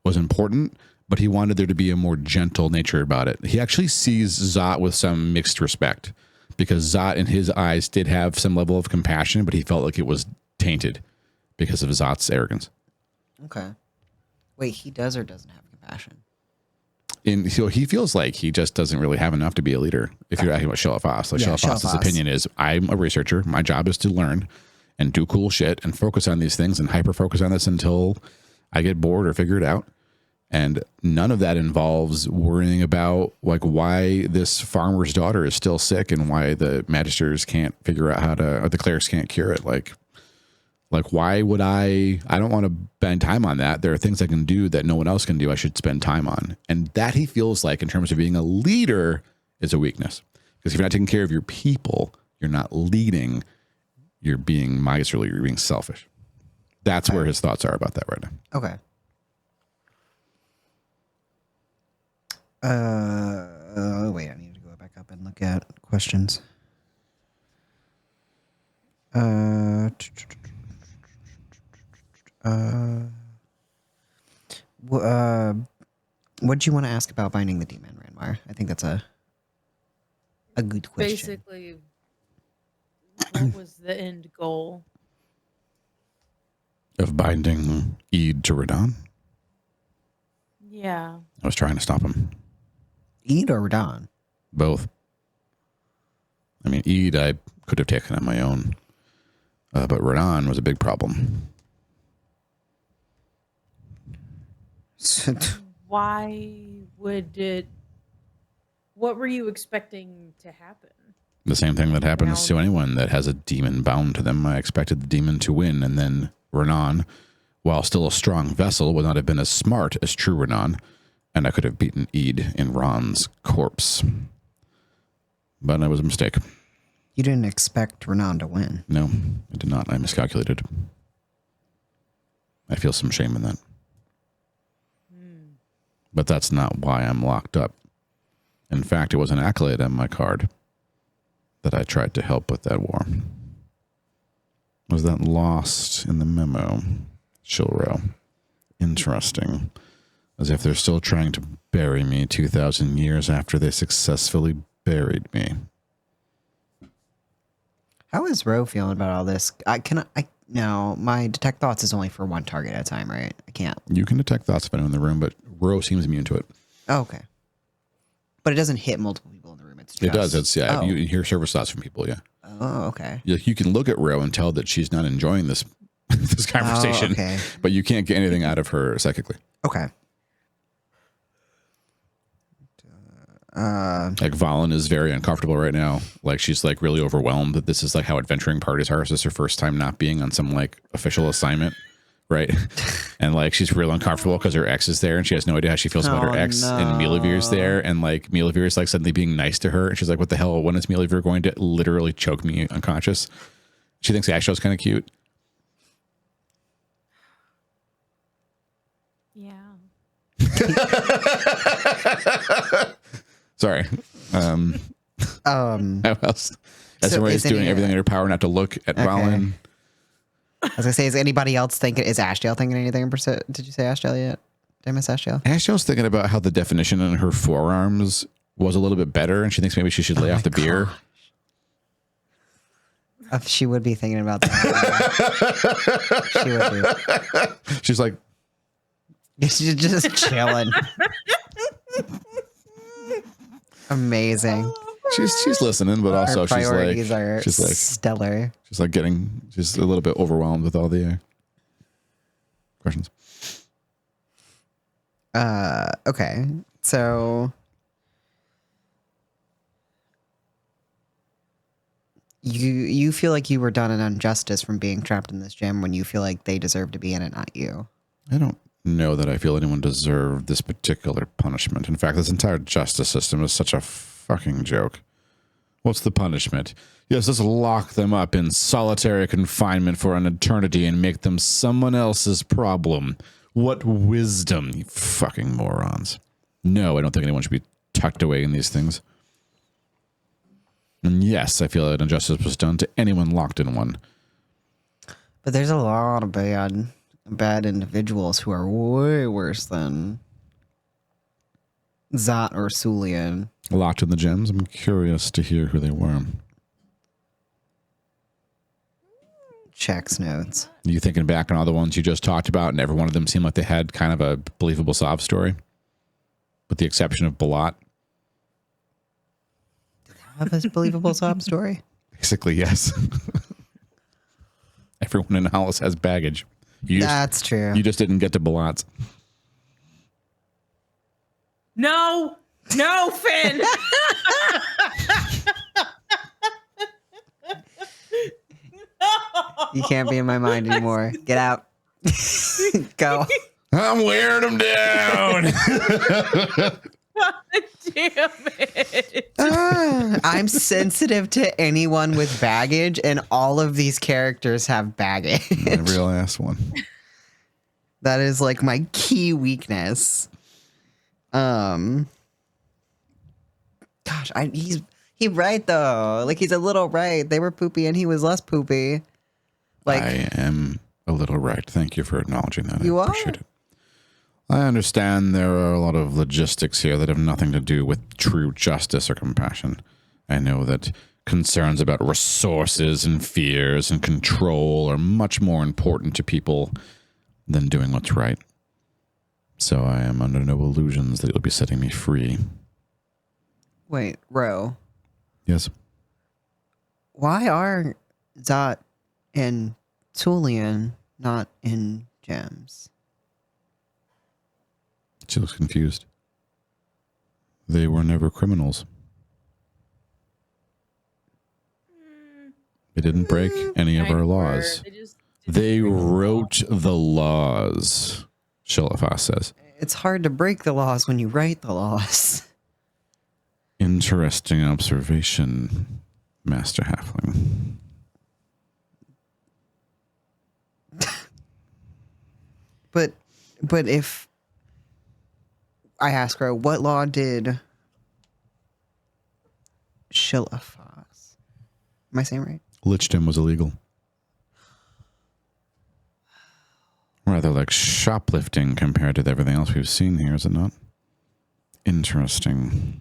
was important, but he wanted there to be a more gentle nature about it. He actually sees Zot with some mixed respect because Zot in his eyes did have some level of compassion, but he felt like it was tainted because of Zot's arrogance. Okay. Wait, he does or doesn't have compassion? So he feels like he just doesn't really have enough to be a leader. If you're asking about Shelafas, like Shelafas's opinion is, I'm a researcher. My job is to learn and do cool shit and focus on these things and hyper focus on this until I get bored or figure it out. And none of that involves worrying about like why this farmer's daughter is still sick and why the magisters can't figure out how to, or the clerics can't cure it. Like why would I don't want to spend time on that. There are things I can do that no one else can do. I should spend time on. And that he feels like in terms of being a leader is a weakness. Because if you're not taking care of your people, you're not leading, you're being miserly, you're being selfish. That's where his thoughts are about that right now. Okay. Wait, I need to go back up and look at questions. What do you want to ask about binding the demon, Ranmar? I think that's a good question. Basically, what was the end goal? Of binding Eid to Radon? Yeah. I was trying to stop him. Eid or Radon? Both. I mean, Eid I could have taken on my own. But Radon was a big problem. Why would it... What were you expecting to happen? The same thing that happens to anyone that has a demon bound to them. I expected the demon to win, and then Renan, while still a strong vessel, would not have been as smart as true Renan, and I could have beaten Eid in Ron's corpse. But it was a mistake. You didn't expect Renan to win. No, I did not. I miscalculated. I feel some shame in that. But that's not why I'm locked up. In fact, it was an accolade on my card that I tried to help with that war. Was that lost in the memo? Shilro. Interesting. As if they're still trying to bury me 2,000 years after they successfully buried me. How is Ro feeling about all this? No, my detect thoughts is only for one target at a time, right? I can't. You can detect thoughts of anyone in the room, but Ro seems immune to it. Oh, okay. But it doesn't hit multiple people in the room. It's just... It does. It's You hear service thoughts from people. Yeah. Oh, okay. You can look at Ro and tell that she's not enjoying this this conversation, okay. But you can't get anything out of her psychically. Okay. Like Valen is very uncomfortable right now. Like she's like really overwhelmed that this is like how adventuring parties are. This is her first time not being on some like official assignment, right? And like she's real uncomfortable because her ex is there and she has no idea how she feels about her ex. No. And Milavir's there and like Milavir's like suddenly being nice to her and she's like, what the hell? When is Milavir going to literally choke me unconscious? She thinks Asho's kind of cute. Sorry. How else? Everybody's doing everything in their power not to look at Rollin. I was gonna say, is anybody else thinking? Is Ashdale thinking anything? Did you say Ashdale yet? Did I miss Ashdale? Ashdale's thinking about how the definition in her forearms was a little bit better, and she thinks maybe she should lay off the beer. She would be thinking about that. She would be. She's like, she's just chilling. Amazing. She's listening, but also Our priorities are she's like stellar. She's like she's a little bit overwhelmed with all the questions. Okay. So you feel like you were done an injustice from being trapped in this gym when you feel like they deserve to be in it, not you. I don't know that I feel anyone deserved this particular punishment. In fact, this entire justice system is such a fucking joke. What's the punishment? Yes, let's lock them up in solitary confinement for an eternity and make them someone else's problem. What wisdom, you fucking morons. No, I don't think anyone should be tucked away in these things. And yes, I feel that injustice was done to anyone locked in one. But there's a lot of bad individuals who are way worse than Zot or Sulian. Locked in the gems? I'm curious to hear who they were. Checks notes. You thinking back on all the ones you just talked about, and every one of them seemed like they had kind of a believable sob story? With the exception of Balat. Have a believable sob story? Basically, yes. Everyone in Hollice has baggage. That's true. You just didn't get to Balat's. No, Finn. You can't be in my mind anymore. Get out. Go. I'm wearing them down. Damn it. I'm sensitive to anyone with baggage, and all of these characters have baggage. A real ass one. That is like my key weakness. Gosh, he's right though. Like he's a little right. They were poopy and he was less poopy. Like I am a little right. Thank you for acknowledging that. You I appreciate it. I understand there are a lot of logistics here that have nothing to do with true justice or compassion. I know that concerns about resources and fears and control are much more important to people than doing what's right. So I am under no illusions that you'll be setting me free. wait, Ro. Yes. Why are Zot and Tulian not in gems? She looks confused. They were never criminals. They didn't break any of our laws. They wrote the laws, Shilafas says. It's hard to break the laws when you write the laws. Interesting observation, Master Halfling. But if I ask her, what law did Shilafas? Am I saying right? Lichdom was illegal. Rather like shoplifting compared to everything else we've seen here, is it not? Interesting.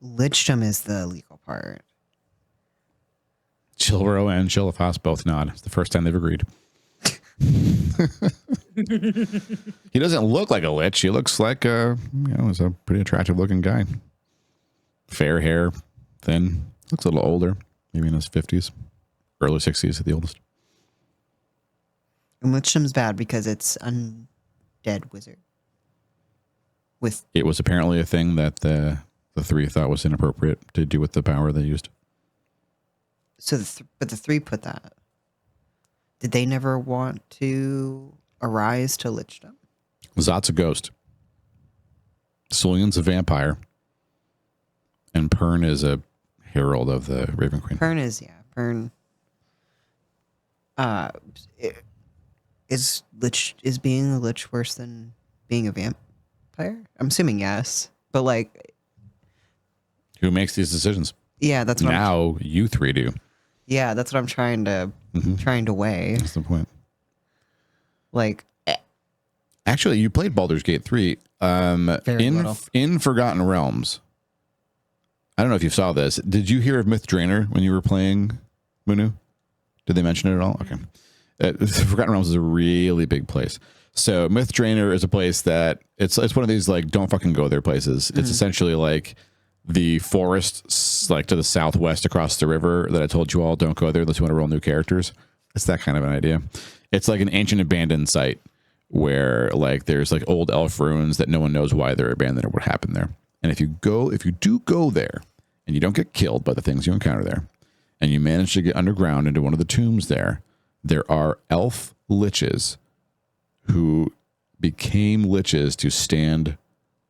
Lichdom is the legal part. Chilro and Shilafas both nod. It's the first time they've agreed. He doesn't look like a lich. He looks like he's a pretty attractive looking guy. Fair hair, thin, looks a little older, maybe in his 50s, early 60s at the oldest. And Lichdom's bad because it's undead wizard. It was apparently a thing that the three thought was inappropriate to do with the power they used. So, but the three put that. Did they never want to arise to Lichdom? Zot's a ghost. Sulian's a vampire. And Pern is a herald of the Raven Queen. Pern is, yeah. Pern. Is being a lich worse than being a vamp? vampire? I'm assuming yes, but like, Who makes these decisions? yeah, that's what Now you three do. yeah, that's what I'm trying to weigh. That's the point. Like, Actually, you played Baldur's Gate 3 Very little. in Forgotten Realms. I don't know if you saw this. Did you hear of Myth Draenor when you were playing, Munu? Did they mention it at all? Okay. Forgotten Realms is a really big place. So Myth Draenor is a place that it's one of these like don't fucking go there places. It's essentially like the forest like to the southwest across the river that I told you all don't go there unless you want to roll new characters. It's that kind of an idea. It's like an ancient abandoned site where like there's like old elf ruins that no one knows why they're abandoned or what happened there. And if you do go there and you don't get killed by the things you encounter there, and you manage to get underground into one of the tombs there are elf liches who became liches to stand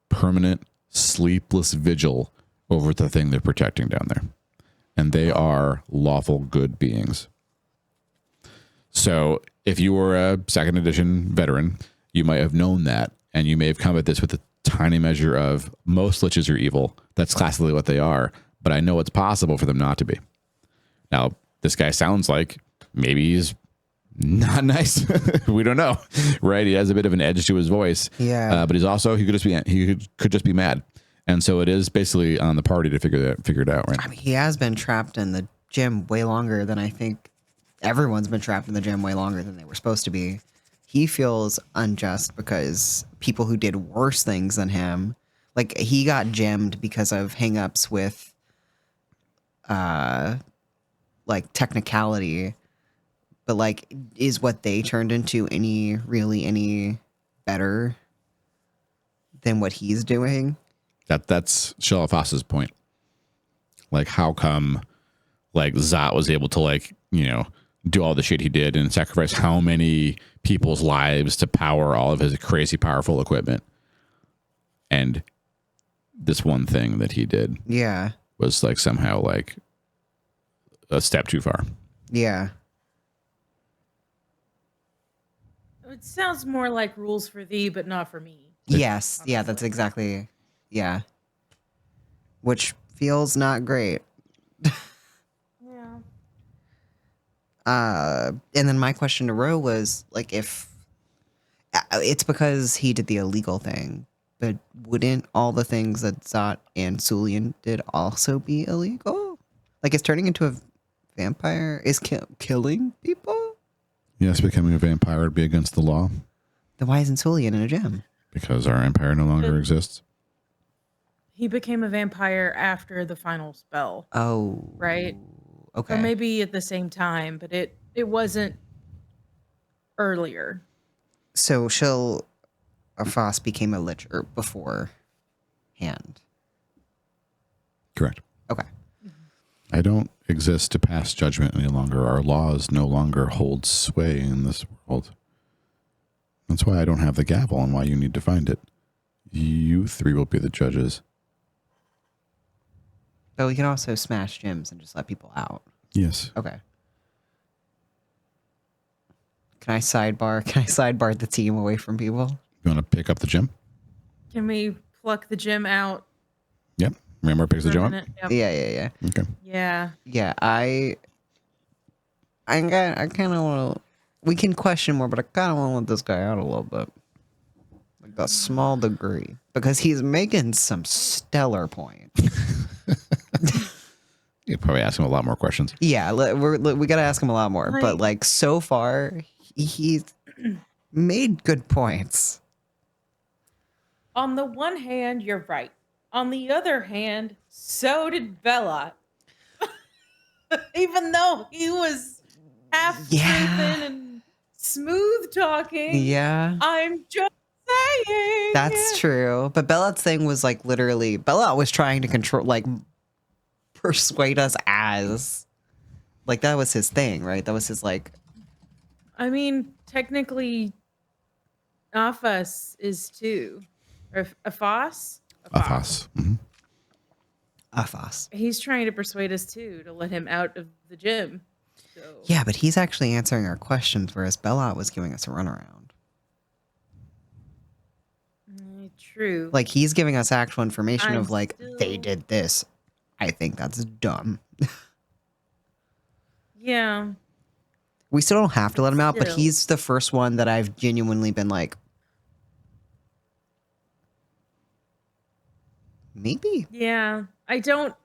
permanent sleepless vigil over the thing they're protecting down there. And they are lawful good beings. So if you were a second edition veteran, you might have known that, and you may have come at this with a tiny measure of most liches are evil. That's classically what they are, but I know it's possible for them not to be. Now, this guy sounds like maybe he's not nice. We don't know, right? He has a bit of an edge to his voice. Yeah. But he could just be mad, and so it is basically on the party to figure it out, right? I mean, he has been trapped in the gym way longer than I think everyone's been trapped in the gym way longer than they were supposed to be. He feels unjust because people who did worse things than him, like he got gemmed because of hangups with, like technicality, but like, is what they turned into any better than what he's doing? That's Shellafas's point. Like, how come like Zot was able to like, do all the shit he did and sacrifice how many people's lives to power all of his crazy powerful equipment, and this one thing that he did was like somehow like a step too far. Yeah. It sounds more like rules for thee, but not for me. Yes. Yeah, that's exactly. Yeah. Which feels not great. Yeah. And then my question to Ro was like, if it's because he did the illegal thing, but wouldn't all the things that Zot and Sulian did also be illegal? Like, is turning into a vampire, is killing people? Yes, becoming a vampire would be against the law. Then why isn't Sulian in a gym? Because our empire no longer exists. He became a vampire after the final spell. Oh. Right? Okay. Or maybe at the same time, but it wasn't earlier. So Foss became a lich beforehand. Correct. Okay. I don't exist to pass judgment any longer. Our laws no longer hold sway in this world. That's why I don't have the gavel and why you need to find it. You three will be the judges. But we can also smash gyms and just let people out. Yes. Okay. Can I sidebar the team away from people? You want to pick up the gym? Can we pluck the gym out? Yep. Remember, picks the for a gym up? minute? Yep. Yeah. Okay. Yeah. Yeah, I kind of want to. We can question more, but I kind of want to let this guy out a little bit, like a small degree, because he's making some stellar points. You probably ask him a lot more questions. Yeah, we got to ask him a lot more, but Like- like so far, he's made good points. On the one hand, you're right. On the other hand, so did Bella. Even though he was half sleeping and smooth talking. Yeah. I'm just saying. That's true. But Bellat's thing was like literally, Bellat was trying to control, like, persuade us as, like, that was his thing, right? That was his, like, I mean, technically, Afas is too. Or Afas? Afas. Mm-hmm. Afas. He's trying to persuade us too to let him out of the gym. So. Yeah, but he's actually answering our questions, whereas Bellat was giving us a runaround. True. Like, he's giving us actual information of, like, they still- did this. I think that's dumb. Yeah. We still don't have to let him out, but Still. he's the first one that I've genuinely been like, maybe. Yeah. I don't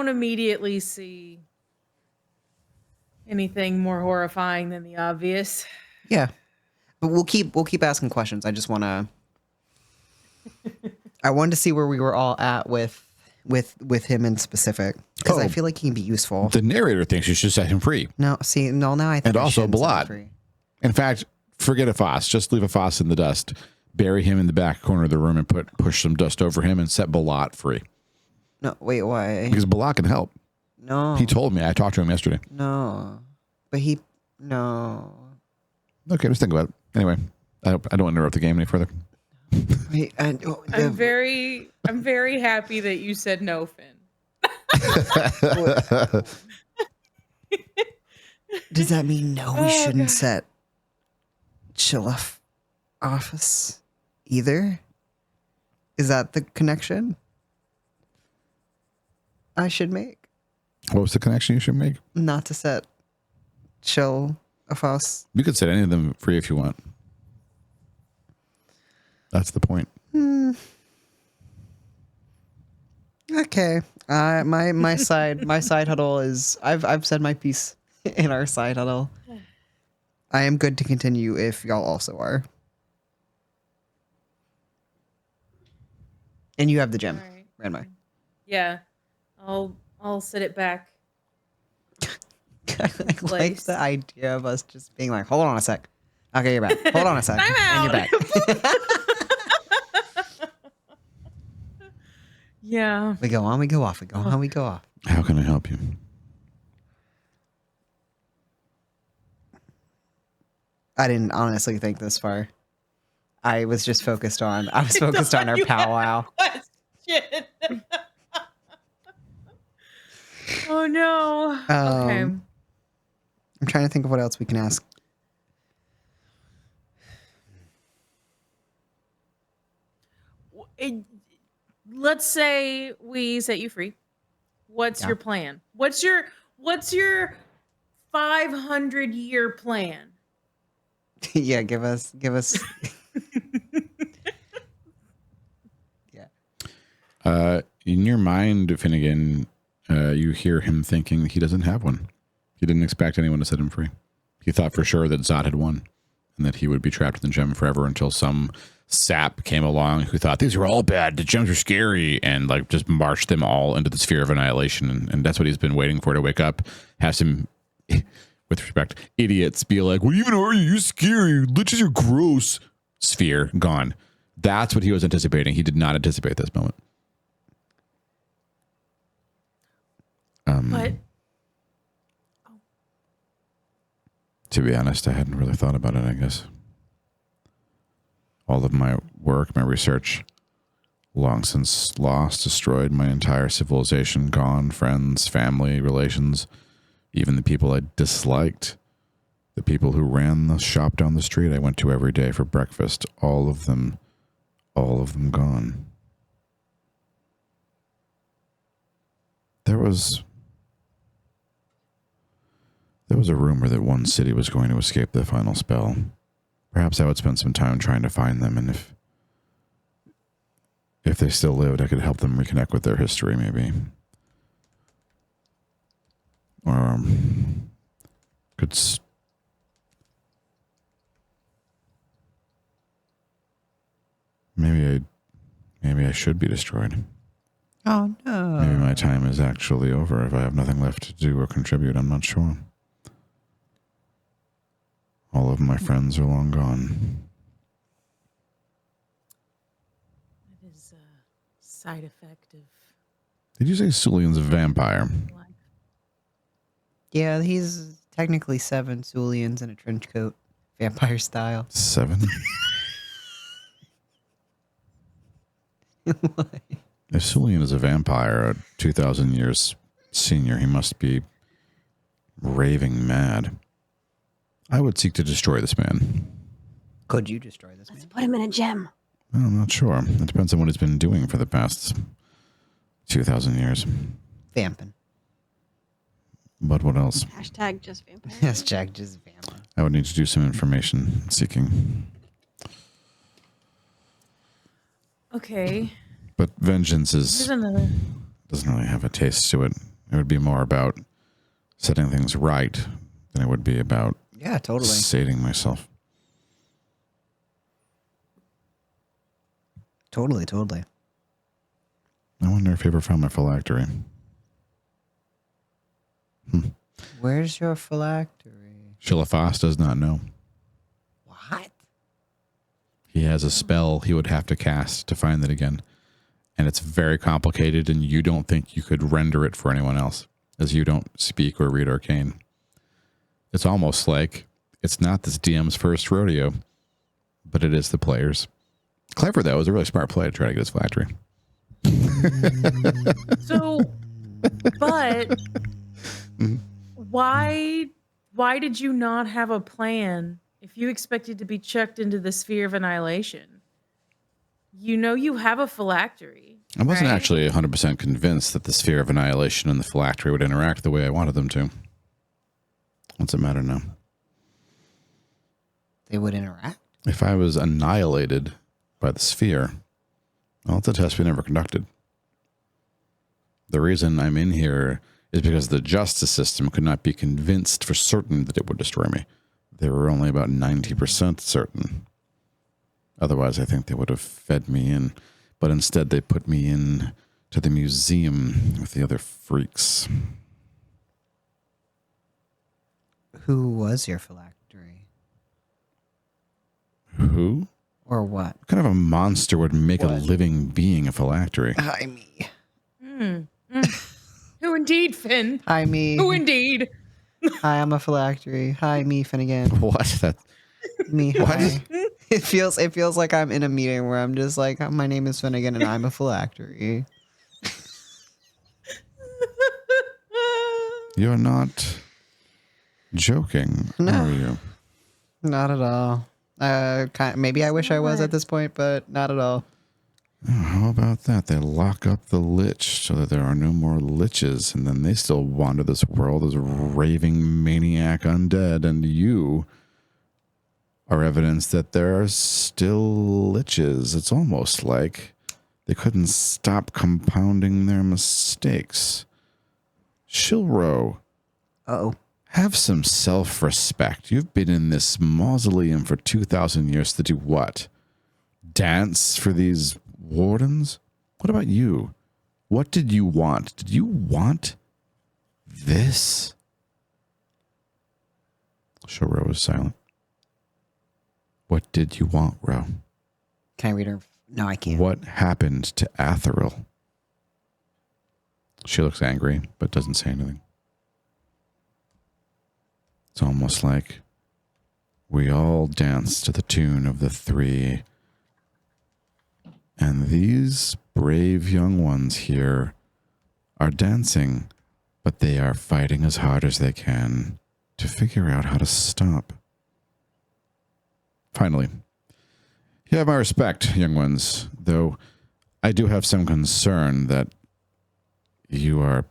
immediately see anything more horrifying than the obvious. Yeah. But we'll keep asking questions. I just want to I wanted to see where we were all at with him in specific, because I Oh. feel like he can be useful. The narrator thinks you should set him free. Now I think And I also shouldn't set him Blot. free. In fact, forget a Foss. Just leave a Foss in the dust. Bury him in the back corner of the room and push some dust over him and set Balat free. No, wait, why? Because Balat can help. No. He told me. I talked to him yesterday. No. But no. Okay, just think about it. Anyway, I don't want to interrupt the game any further. Wait, I'm very happy that you said no, Finn. does that mean no? We shouldn't set chill off office either? Is that the connection I should make? What was the connection you should make? Not to set chill off us. You could set any of them free if you want. That's the point. Okay. My side huddle is I've said my piece in our side huddle. I am good to continue if y'all also are. And you have the gem, All right. Ranmar. Yeah. I'll sit it back. I like Place. the idea of us just being like, hold on a sec. Okay, you're back. Hold on a sec. Time And you're out. back. Yeah. We go on, we go off. We go on, we go off. How can I help you? I didn't honestly think this far. I was just focused on our powwow. Question. Oh no. Okay. I'm trying to think of what else we can ask. Let's say we set you free. What's Yeah. your plan? What's your 500-year plan? Yeah, give us. Yeah. In your mind, Finnegan, you hear him thinking he doesn't have one. He didn't expect anyone to set him free. He thought for sure that Zod had won and that he would be trapped in the gem forever until some sap came along who thought these are all bad, the gems are scary, and like just marched them all into the sphere of annihilation. And that's what he's been waiting for, to wake up, have some, with respect, idiots be like, what even are you? You're scary. Liches are gross. Sphere gone. That's what he was anticipating. He did not anticipate this moment. But To be honest, I hadn't really thought about it, I guess. All of my work, my research, long since lost, destroyed, my entire civilization gone, friends, family, relations, even the people I disliked, the people who ran the shop down the street I went to every day for breakfast, all of them gone. There was a rumor that one city was going to escape the final spell. Perhaps I would spend some time trying to find them, and if they still lived, I could help them reconnect with their history, maybe. Or maybe I should be destroyed. Oh no. Maybe my time is actually over if I have nothing left to do or contribute. I'm not sure. All of my friends are long gone. it is a side effect of Did you say Sulian's a vampire? life. Yeah, he's technically 7 Sulians in a trench coat, vampire style. 7? What? If Sulian is a vampire, 2,000 years senior, he must be raving mad. I would seek to destroy this man. Could you destroy this man? Let's put him in a gem. I'm not sure. It depends on what he's been doing for the past 2,000 years. Vamping. But what else? Hashtag just vampire. Yes, Jack just vamping. I would need to do some information seeking. Okay. But vengeance Here's another. doesn't really have a taste to it. It would be more about setting things right than it would be about Yeah, totally. sating myself. Totally. I wonder if you ever found my phylactery. Where's your phylactery? Shilafas does not know. What? He has a spell he would have to cast to find it again. And it's very complicated, and you don't think you could render it for anyone else, as you don't speak or read arcane. It's almost like it's not this DM's first rodeo, but it is the player's. Clever, though. It was a really smart play to try to get his phylactery. So, but why did you not have a plan if you expected to be chucked into the sphere of annihilation? You know you have a phylactery. I wasn't right? actually 100% convinced that the sphere of annihilation and the phylactery would interact the way I wanted them to. What's it matter now? They would interact? If I was annihilated by the sphere, well, it's a test we never conducted. The reason I'm in here is because the justice system could not be convinced for certain that it would destroy me. They were only about 90% certain. Otherwise, I think they would have fed me in. But instead, they put me in to the museum with the other freaks. Who was your phylactery? Who? Or what? What kind of a monster would make a What? living being a phylactery? Hi, me. Who indeed, Finn? Hi, me. Who indeed? Hi, I'm a phylactery. Hi, me, Finnegan. What? That? Me, What? hi. It feels like I'm in a meeting where I'm just like, my name is Finnegan and I'm a phylactery. You're not joking, No. are you? Not at all. Maybe I wish I was at this point, but not at all. Oh, how about that? They lock up the lich so that there are no more liches, and then they still wander this world as raving maniac undead, and you are evidence that there are still liches. It's almost like they couldn't stop compounding their mistakes. Shilro, Uh-oh. have some self-respect. You've been in this mausoleum for 2,000 years to do what? Dance for these wardens? What about you? What did you want? Did you want this? Shiro was silent. What did you want, Ro? Can I read her? No, I can't. What happened to Atheril? She looks angry, but doesn't say anything. It's almost like we all dance to the tune of the three. And these brave young ones here are dancing, but they are fighting as hard as they can to figure out how to stop. Finally, you have my respect, young ones, though I do have some concern that you are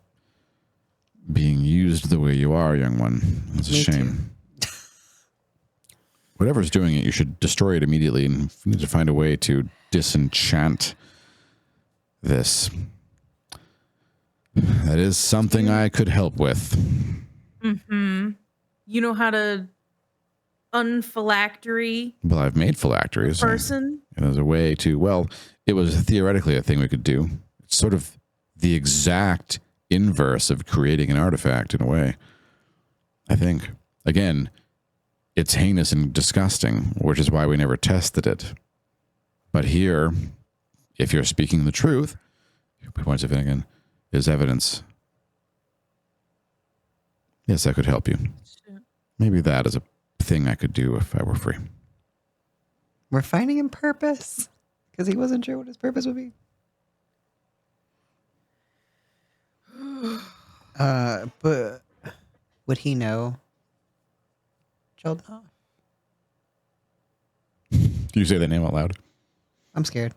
being used the way you are, young one. It's a Me shame. Whatever's doing it, you should destroy it immediately, and you need to find a way to disenchant this. That is something I could help with. Mm-hmm. You know how to unphylactery Well, I've made phylacteries. person? And as a way to, well, it was theoretically a thing we could do. It's sort of the exact inverse of creating an artifact in a way. I think, again, it's heinous and disgusting, which is why we never tested it. But here, if you're speaking the truth, points of Finnegan, is evidence. Yes, I could help you. Maybe that is a thing I could do if I were free. We're finding him purpose because he wasn't sure what his purpose would be. But would he know? Children? Do you say that name out loud? I'm scared.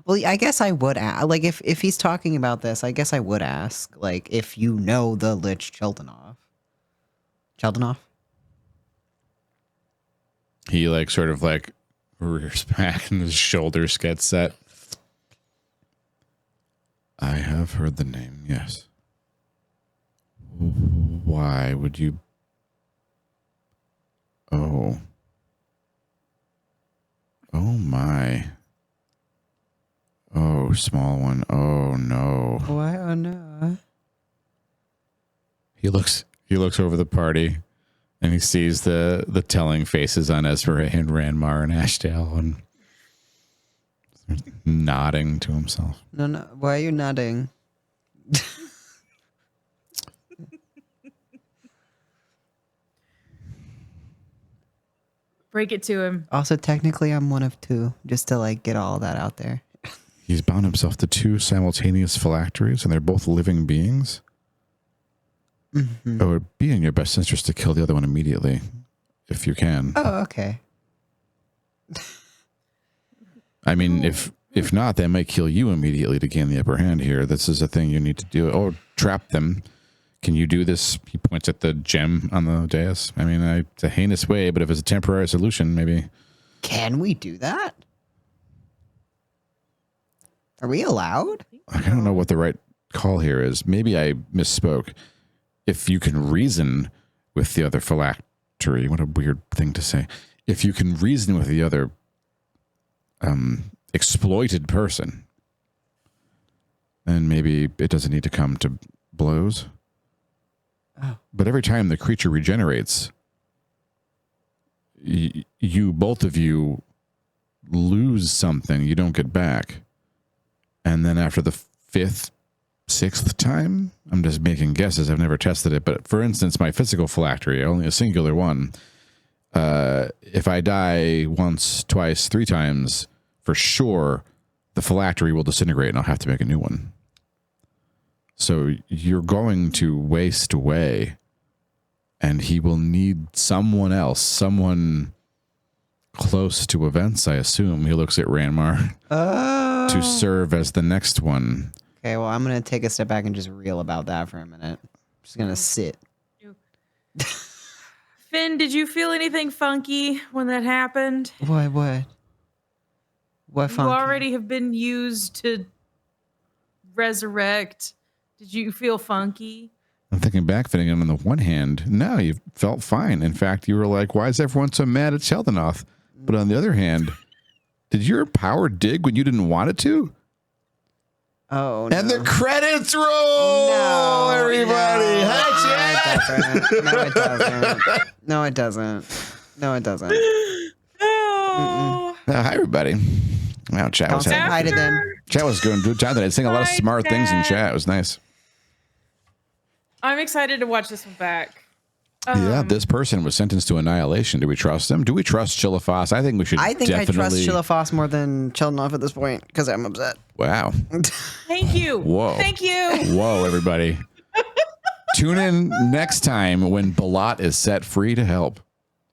Well, I guess I would ask. Like, if he's talking about this, I guess I would ask. Like, if you know the Lich Cheldanov. Cheldanov? He like sort of like rears back and his shoulders get set. I have heard the name, yes. Why would you? Oh. Oh my. Oh, small one. Oh no. Why? Oh no. He looks over the party and he sees the telling faces on Ezra and Ranmar and Ashdale and nodding to himself. No. Why are you nodding? Break it to him. Also, technically, I'm one of two, just to like get all that out there. He's bound himself to two simultaneous phylacteries, and they're both living beings. Mm-hmm. It would be in your best interest to kill the other one immediately, if you can. Oh, okay. I mean, if not, they might kill you immediately to gain the upper hand here. This is a thing you need to do. Or trap them. Can you do this? He points at the gem on the dais. I mean, it's a heinous way, but if it's a temporary solution, maybe. Can we do that? Are we allowed? I don't know what the right call here is. Maybe I misspoke. If you can reason with the other phylactery, what a weird thing to say. If you can reason with the other exploited person, then maybe it doesn't need to come to blows. Oh. But every time the creature regenerates, both of you lose something you don't get back. And then after the 5th, 6th time, I'm just making guesses. I've never tested it. But for instance, my physical phylactery, only a singular one. If I die once, twice, 3 times, for sure, the phylactery will disintegrate and I'll have to make a new one. So you're going to waste away, and he will need someone else, someone close to events, I assume. He looks at Ranmar to serve as the next one. Okay, well, I'm going to take a step back and just reel about that for a minute. I'm just going to sit. Finn, did you feel anything funky when that happened? What? What You funky? already have been used to resurrect. Did you feel funky? I'm thinking back, Finnegan, on the one hand, no, you felt fine. In fact, you were like, why is everyone so mad at Sheldanoth? But on the other hand, did your power dig when you didn't want it to? Oh, no. And the credits roll! No, everybody! no. Hi, Chad! No, it doesn't. No, it doesn't. No, it doesn't. Oh. Hi, everybody. Wow, chat was Don't say having, hi to them. chat was doing good time today. Saying a lot of Hi, smart things in Chad. chat. It was nice. I'm excited to watch this one back. Yeah, this person was sentenced to annihilation. Do we trust him? Do we trust Chilafos? I think we should. I think I definitely... trust Chilafos more than Cheldanov at this point because I'm upset. Wow. Thank you. Whoa. Thank you. Whoa, everybody. Tune in next time when Balat is set free to help.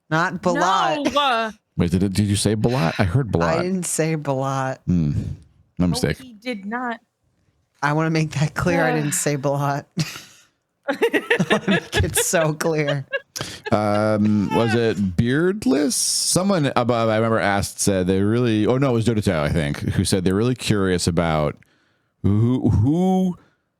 Not Balat. No. Wait, did you say Balat? I heard Balat. I didn't say Balat. No mistake. He did not. I want to make that clear. I didn't say Balat. I want to make it so clear. Was it Beardless? Someone above, I remember said they really, oh no, it was Dotito, I think, who said they're really curious about who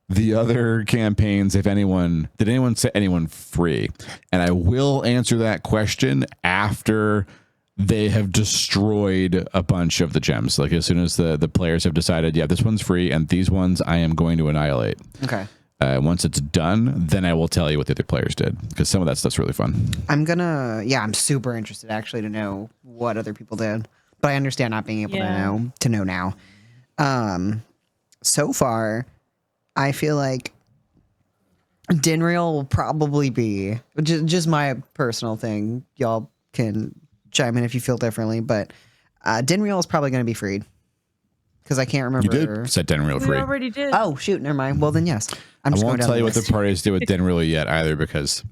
the other campaigns, if anyone, did anyone set anyone free? And I will answer that question after they have destroyed a bunch of the gems. Like as soon as the players have decided, yeah, this one's free and these ones I am going to annihilate. Okay. Once it's done, then I will tell you what the other players did because some of that stuff's really fun. I'm super interested actually to know what other people did, but I understand not being able to know now. So far, I feel like Dinreal will probably be just my personal thing. Y'all can chime in if you feel differently, but Dinreal is probably going to be freed because I can't remember. You did set Denreal We free. already did. Oh shoot, never mind. Well then, yes. I Just won't going down tell you what the list. parties did with Denreal yet either because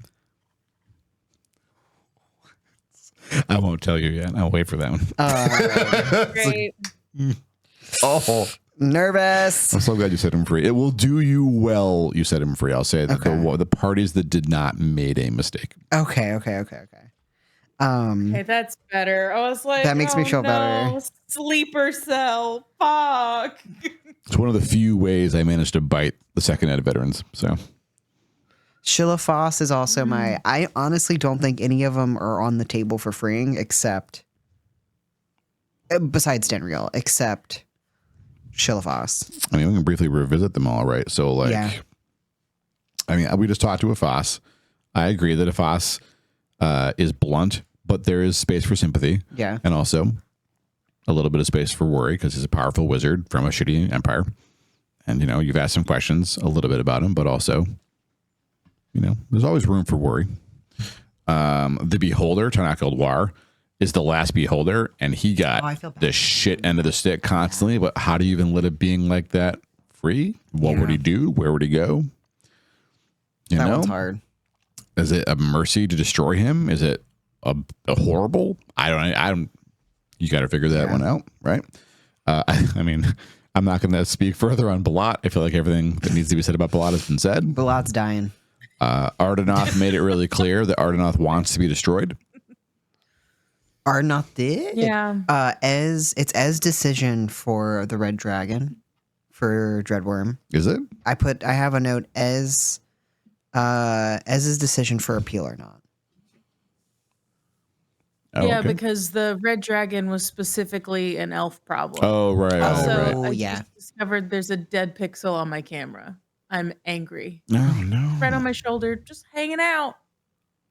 I won't tell you yet. I'll wait for that one. Great. Oh, Nervous. I'm so glad you set him free. It will do you well. You set him free. I'll say that the parties that did not made a mistake. Okay. Okay, that's better. I was like, That makes me oh, feel no, better. Sleeper cell. Fuck. It's one of the few ways I managed to bite the second ed veterans. So Sheila Foss is also my. I honestly don't think any of them are on the table for freeing, except besides Denreal, except Sheila Foss. I mean, we can briefly revisit them all, right? So, like, Yeah. I mean, we just talked to a Foss. I agree that a Foss is blunt, but there is space for sympathy. Yeah. And also a little bit of space for worry because he's a powerful wizard from a shitty empire. And, you know, you've asked some questions a little bit about him, but also, you know, there's always room for worry. The Beholder, Tanak Eldwar, is the last Beholder, and he got I feel bad. the shit end of the stick constantly. But how do you even let a being like that free? What would he do? Where would he go? You That know? one's hard. Is it a mercy to destroy him? Is it a horrible? I don't. You got to figure that one out, right? I mean, I'm not going to speak further on Balat. I feel like everything that needs to be said about Balat has been said. Balat's dying. Ardenoth made it really clear that Ardenoth wants to be destroyed. Ardenoth did? Yeah. It's Ez decision for the Red Dragon for Dreadworm. Is it? I have a note Ez's decision for appeal or not. Oh, Yeah, okay. because the red dragon was specifically an elf problem. Oh, right. Also, Oh, right. I yeah. just discovered there's a dead pixel on my camera. I'm angry. Oh, no. Right on my shoulder, just hanging out.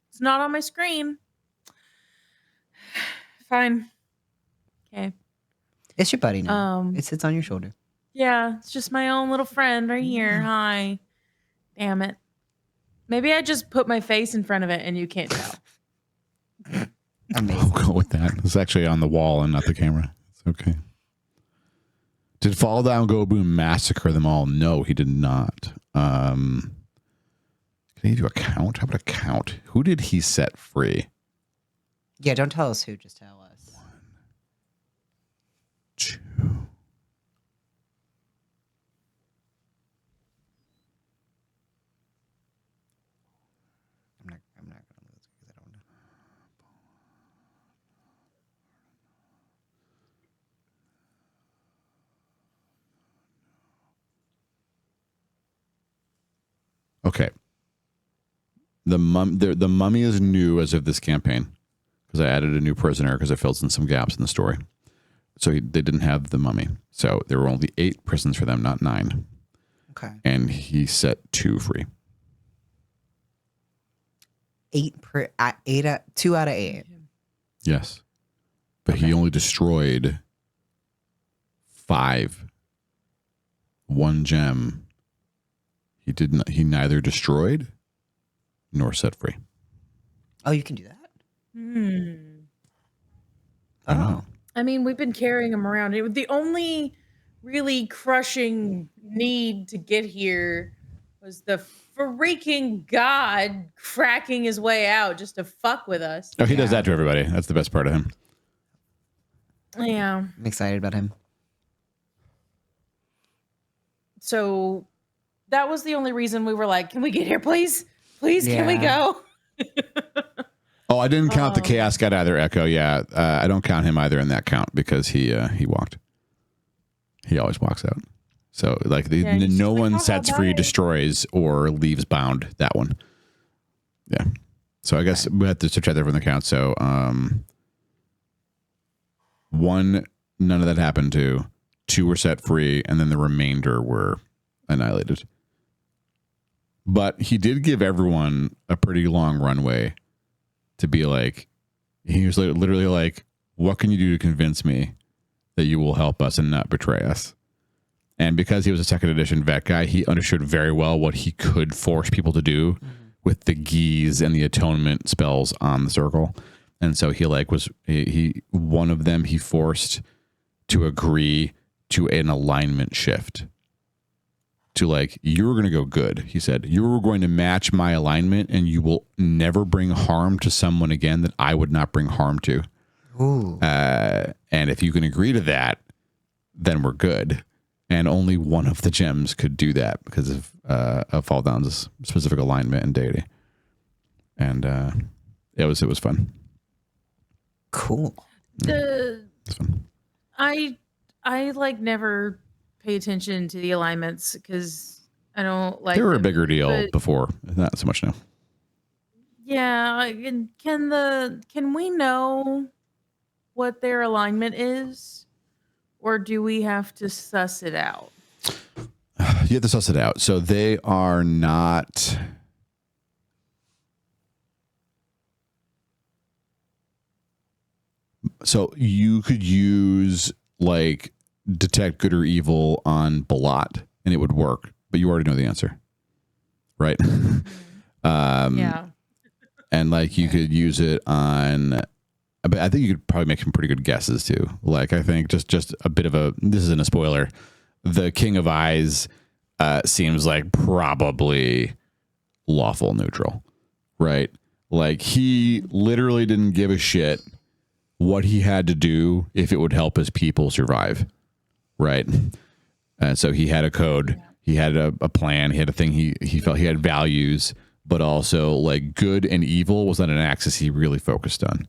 It's not on my screen. Fine. Okay. It's your buddy now. Um, It sits on your shoulder. Yeah, it's just my own little friend right here. Hi. Damn it. Maybe I just put my face in front of it and you can't tell. Amazing. I'll go with that. It's actually on the wall and not the camera. It's okay. Did Fall Down Go Boom massacre them all? No, he did not. Can he give you a count? How about a count? Who did he set free? Yeah, don't tell us who, just tell us. 2. I'm not gonna lose because I don't know. Okay. The mummy is new as of this campaign because I added a new prisoner because it fills in some gaps in the story. So they didn't have the mummy. So there were only 8 prisons for them, not 9. Okay. And he set 2 free. 2 out of 8. Yes. But he only destroyed 5. 1 gem. He neither destroyed nor set free. Oh, you can do that? I don't know. I mean, we've been carrying him around. The only really crushing need to get here was the freaking god cracking his way out just to fuck with us. Oh, he does that to everybody. That's the best part of him. Yeah. I'm excited about him. So that was the only reason we were like, can we get here, please? Please, can we Yeah. go? Oh, I didn't count the Chaos God either, Echo. Yeah, I don't count him either in that count because he walked. He always walks out. So like Yeah, he's no just like, one "Oh, sets free, bye." destroys, or leaves bound. That one. Yeah. So I guess we have to subtract that from the count. So 1, none of that happened to. 2 were set free, and then the remainder were annihilated. But he did give everyone a pretty long runway to be like, he was literally like, what can you do to convince me that you will help us and not betray us? And because he was a 2nd edition vet guy, he understood very well what he could force people to do with the geese and the atonement spells on the circle. And so he one of them he forced to agree to an alignment shift to like, you're going to go good. He said, you're going to match my alignment and you will never bring harm to someone again that I would not bring harm to. Ooh. And if you can agree to that, then we're good. And only one of the gems could do that because of Fall Down's specific alignment and deity. And it was fun. Cool. It's fun. I like never pay attention to the alignments because I don't like. They were a them, bigger deal but before, not so much now. yeah, and can we know what their alignment is, or do we have to suss it out? You have to suss it out. So they are not. So you could use like detect good or evil on Balat and it would work, but you already know the answer, right? Yeah. And like you could use it on, but I think you could probably make some pretty good guesses too. Like I think just a bit of a, this isn't a spoiler. The King of Eyes seems like probably lawful neutral, right? Like he literally didn't give a shit what he had to do if it would help his people survive, right? And so he had a code, he had a plan, he had a thing, he felt he had values, but also like good and evil was not an axis he really focused on.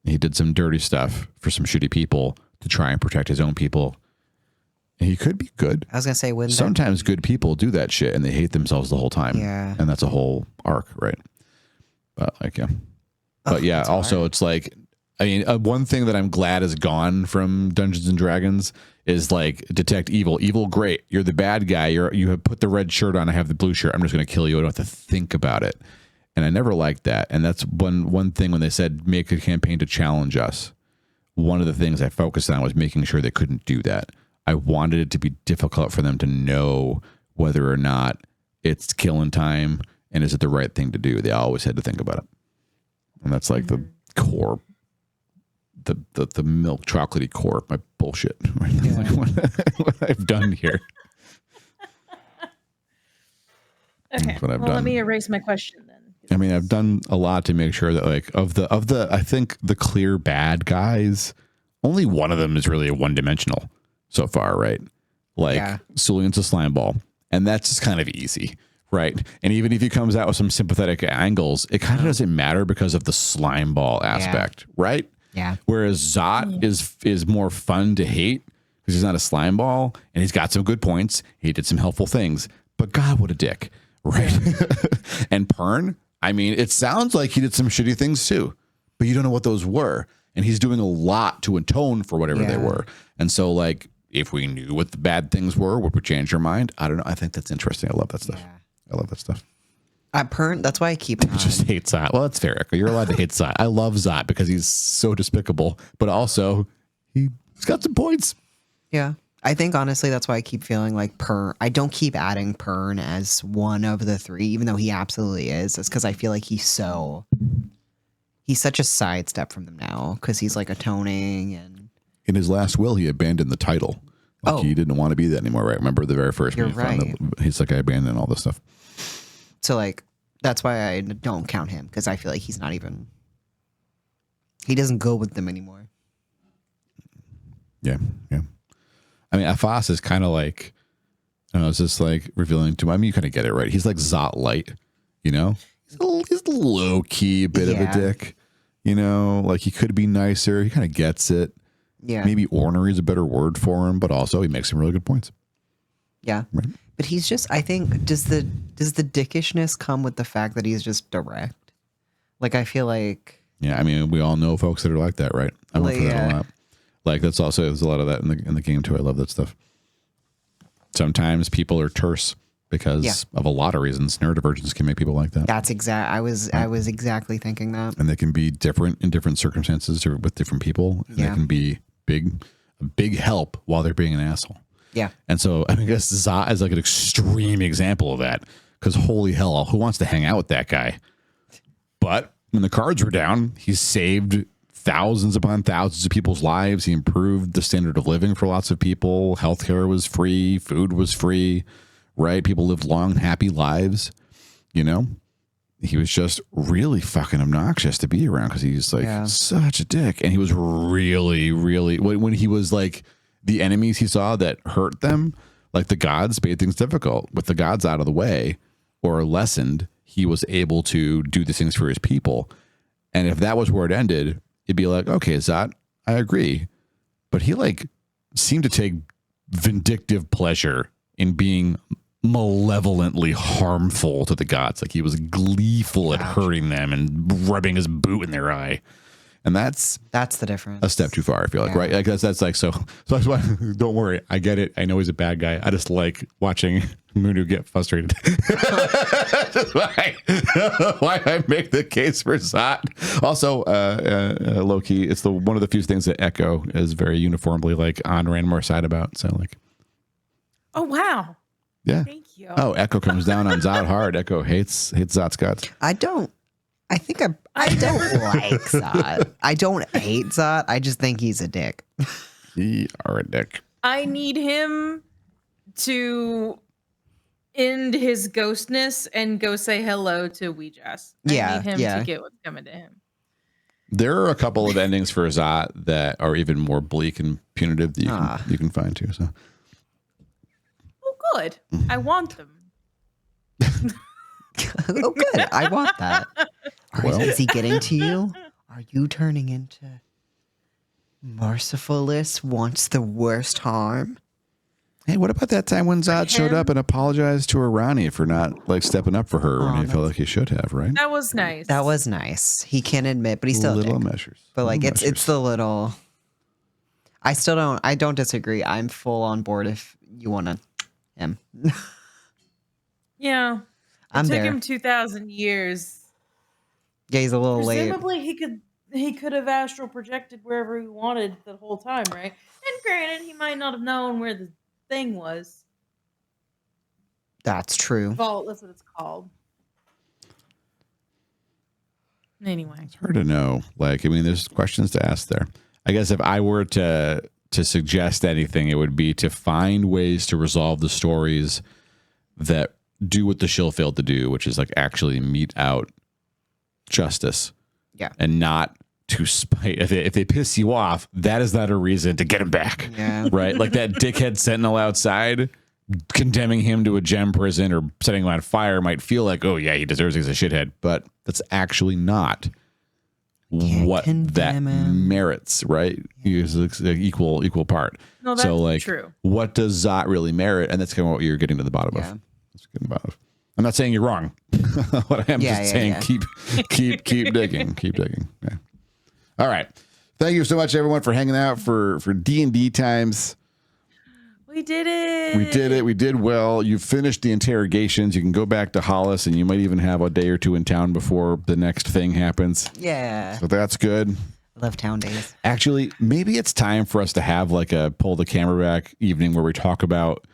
He did some dirty stuff for some shitty people to try and protect his own people. And he could be good. I was gonna say, when Sometimes good people do that shit and they hate themselves the whole time. Yeah. And that's a whole arc, right? But like, yeah. But yeah, also it's like, I mean, one thing that I'm glad is gone from Dungeons and Dragons is like detect evil. Evil, great. You're the bad guy. You have put the red shirt on. I have the blue shirt. I'm just going to kill you. I don't have to think about it. And I never liked that. And that's one thing when they said make a campaign to challenge us. One of the things I focused on was making sure they couldn't do that. I wanted it to be difficult for them to know whether or not it's killing time and is it the right thing to do. They always had to think about it. And that's like the core. The milk chocolatey core of my bullshit. Like what I've done here. Okay. What I've Well, done. let me erase my question then. I mean, I've done a lot to make sure that like of the I think the clear bad guys, only one of them is really a one-dimensional so far, right? Like Sulian's a slime ball, and that's just kind of easy, right? And even if he comes out with some sympathetic angles, it kind of doesn't matter because of the slime ball aspect, right? Yeah. Whereas Zot is more fun to hate because he's not a slime ball and he's got some good points. He did some helpful things, but God, what a dick, right? And Pern, I mean, it sounds like he did some shitty things too, but you don't know what those were. And he's doing a lot to atone for whatever they were. And so like, if we knew what the bad things were, would we change your mind? I don't know. I think that's interesting. I love that stuff. I love that stuff. That's why I keep I just hate Zot. Well, that's fair, Echo. You're allowed to hate Zot. I love Zot because he's so despicable, but also he's got some points. Yeah. I think honestly that's why I keep feeling like Pern. I don't keep adding Pern as one of the three, even though he absolutely is. It's because I feel like he's such a sidestep from them now because he's like atoning and in his last will he abandoned the title. Like he didn't want to be that anymore, right? Remember the very first one? He's like, I abandoned all this stuff. So like that's why I don't count him because I feel like he doesn't go with them anymore. Yeah. I mean, Afas is kind of like, I don't know, it's just like revealing to me. I mean, you kind of get it, right? He's like Zot light, you know? He's a low key bit of a dick, you know? Like he could be nicer. He kind of gets it. Yeah. Maybe ornery is a better word for him, but also he makes some really good points. Yeah. Right. But he's just, I think, does the dickishness come with the fact that he's just direct? Like, I feel like. Yeah, I mean, we all know folks that are like that, right? I went for that a lot. Like, there's a lot of that in the game, too. I love that stuff. Sometimes people are terse because of a lot of reasons. Neurodivergence can make people like that. That's I was exactly thinking that. And they can be different in different circumstances or with different people. And they can be a big help while they're being an asshole. Yeah. And so I guess Zot is like an extreme example of that because holy hell, who wants to hang out with that guy? But when the cards were down, he saved thousands upon thousands of people's lives. He improved the standard of living for lots of people. Healthcare was free. Food was free. right? People lived long, happy lives, you know? He was just really fucking obnoxious to be around because he's like such a dick. And he was really, really, when he was like the enemies he saw that hurt them, like the gods made things difficult. With the gods out of the way or lessened, he was able to do these things for his people. And if that was where it ended, it'd be like, okay, Zot, I agree. But he like seemed to take vindictive pleasure in being malevolently harmful to the gods. Like he was gleeful at hurting them and rubbing his boot in their eye. And that's the difference. a step too far, I feel like, right? Like that's like, so that's why, don't worry. I get it. I know he's a bad guy. I just like watching Munu get frustrated. That's why I make the case for Zot. Also, low-key, it's one of the few things that Echo is very uniformly like on Ranmar's side about. So like, Oh, wow. yeah. Thank you. Oh, Echo comes down on Zot hard. Echo hates Zot's guts. I don't like Zot. I don't hate Zot. I just think he's a dick. You are a dick. I need him to end his ghostness and go say hello to Weejas. I need him to get what's coming to him. There are a couple of endings for Zot that are even more bleak and punitive that you can find too. So, oh, good. I want them. Oh, good. I want that. Is he getting to you? Are you turning into Mercifulness wants the worst harm? Hey, what about that time when Zot showed up and apologized to Arani for not like stepping up for her when he felt like he should have, right? That was nice. That was nice. He can admit, but he's still little a dick. measures. But like Little it's the little. I don't disagree. I'm full on board if you want him. Yeah. I'm took there. him 2,000 years. Yeah, he's a little late. Presumably he could have astral projected wherever he wanted the whole time, right? And granted, he might not have known where the thing was. That's true. Vault, that's what it's called. Anyway. It's hard to know. Like, I mean, there's questions to ask there. I guess if I were to suggest anything, it would be to find ways to resolve the stories that do what the shill failed to do, which is like actually mete out justice. Yeah. And not to spite. If they piss you off, that is not a reason to get him back. Yeah. Right? Like that dickhead sentinel outside, condemning him to a gem prison or setting him on fire might feel like, oh yeah, he deserves it as a shithead, but that's actually not what that merits, right? It's like equal part. No, that's so like, true. What does Zot really merit? And that's kind of what you're getting to the bottom of. That's getting to the bottom of. I'm not saying you're wrong. What I am just saying, keep digging, keep digging. Yeah. All right. Thank you so much, everyone, for hanging out for D&D times. We did it. We did it. We did well. You finished the interrogations. You can go back to Hollice, and you might even have a day or two in town before the next thing happens. Yeah. So that's good. I love town days. Actually, maybe it's time for us to have like a pull the camera back evening where we talk about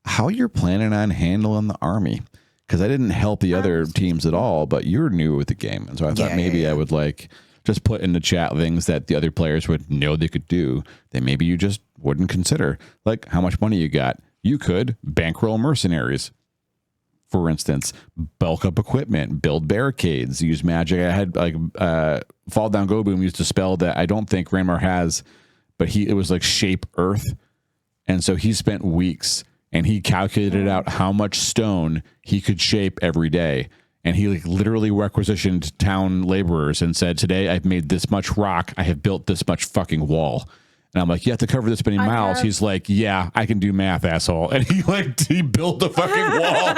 how you're planning on handling the army. Because I didn't help the other teams at all, but you're new with the game. And so I thought maybe I would like just put in the chat things that the other players would know they could do that maybe you just wouldn't consider. Like how much money you got. You could bankroll mercenaries, for instance, bulk up equipment, build barricades, use magic. I had like Fall Down Go Boom used a spell that I don't think Ranmar has, but it was like shape earth. And so he spent weeks and he calculated out how much stone he could shape every day. And he like literally requisitioned town laborers and said, today I've made this much rock. I have built this much fucking wall. And I'm like, you have to cover this many miles. He's like, yeah, I can do math, asshole. And he built the fucking wall.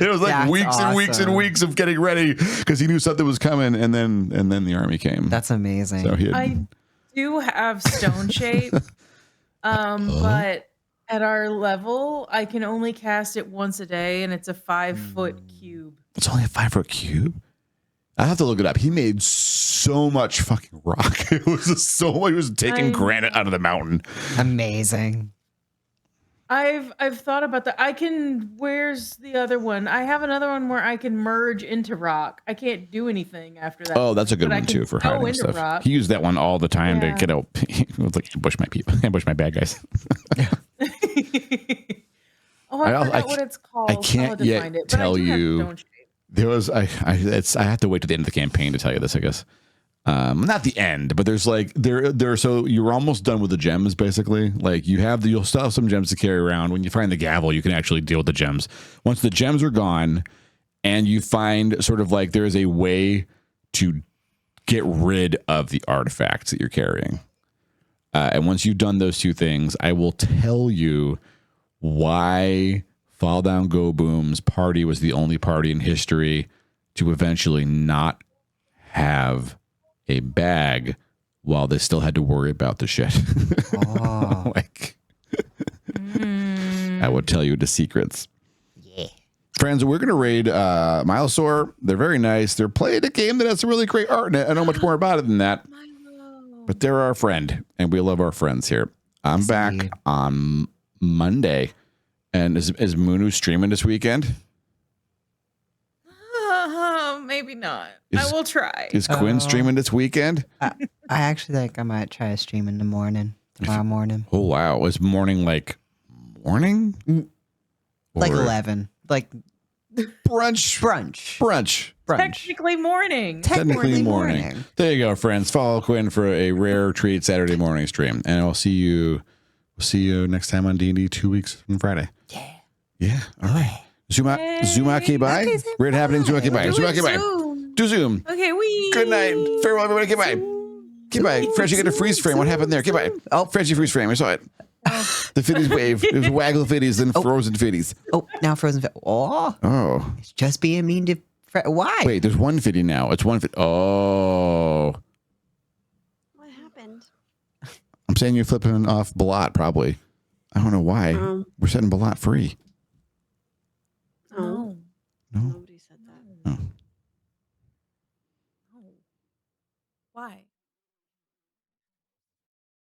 It was like weeks and weeks and weeks of getting ready because he knew something was coming. And then the army came. That's amazing. So I do have stone shape. But at our level, I can only cast it once a day, and it's a 5-foot cube. It's only a 5-foot cube? I have to look it up. He made so much fucking rock. It was just he was taking granite out of the mountain. Amazing. I've thought about that. Where's the other one? I have another one where I can merge into rock. I can't do anything after that. Oh, that's a good one too for hiding stuff. Rock. He used that one all the time to get out. He was like ambush my people, ambush my bad guys. Oh, I I forgot what it's called. I can't I'll have to yet find it, but I tell do have you. Don't Shave. There was I have to wait to the end of the campaign to tell you this, I guess. Not the end, but there's like there. So you're almost done with the gems, basically. Like you'll still have some gems to carry around. When you find the gavel, you can actually deal with the gems. Once the gems are gone, and you find sort of like there is a way to get rid of the artifacts that you're carrying. And once you've done those two things, I will tell you why Fall Down Go Boom's party was the only party in history to eventually not have a bag while they still had to worry about the shit. Oh. Like, I will tell you the secrets. Yeah. Friends, we're going to raid Milosaur. They're very nice. They're playing a game that has some really great art in it. I know much more about it than that. But they're our friend, and we love our friends here. I'm back on Monday. And is Munu streaming this weekend? Maybe not. Is- I will try. Is Quinn streaming this weekend? I actually think I might try a stream in the morning, tomorrow morning. Oh, wow. Is morning like morning? Like Or 11. Like brunch. Technically morning. Technically morning. There you go, friends. Follow Quinn for a rare treat Saturday morning stream. And I'll see you next time on D&D 2 weeks from Friday. Yeah. All right. Zumaki bye. Okay, Weird happening. Zumaki bye. Zumaki bye. Zoom. Do Zoom. Okay, we. Good night. Farewell, everybody. Goodbye. Goodbye. Frenchie, get a freeze frame. What happened there? Goodbye. Oh, Frenchie freeze frame. I saw it. The fitties wave. It was waggle fitties, then frozen fitties. Oh, now frozen. Oh. It's just being mean to. Why? Wait, there's one fitty now. It's one fit. Oh. What happened? I'm saying you're flipping off Balat, probably. I don't know why. We're setting Balat free. Oh, No? nobody said that. Oh. Why?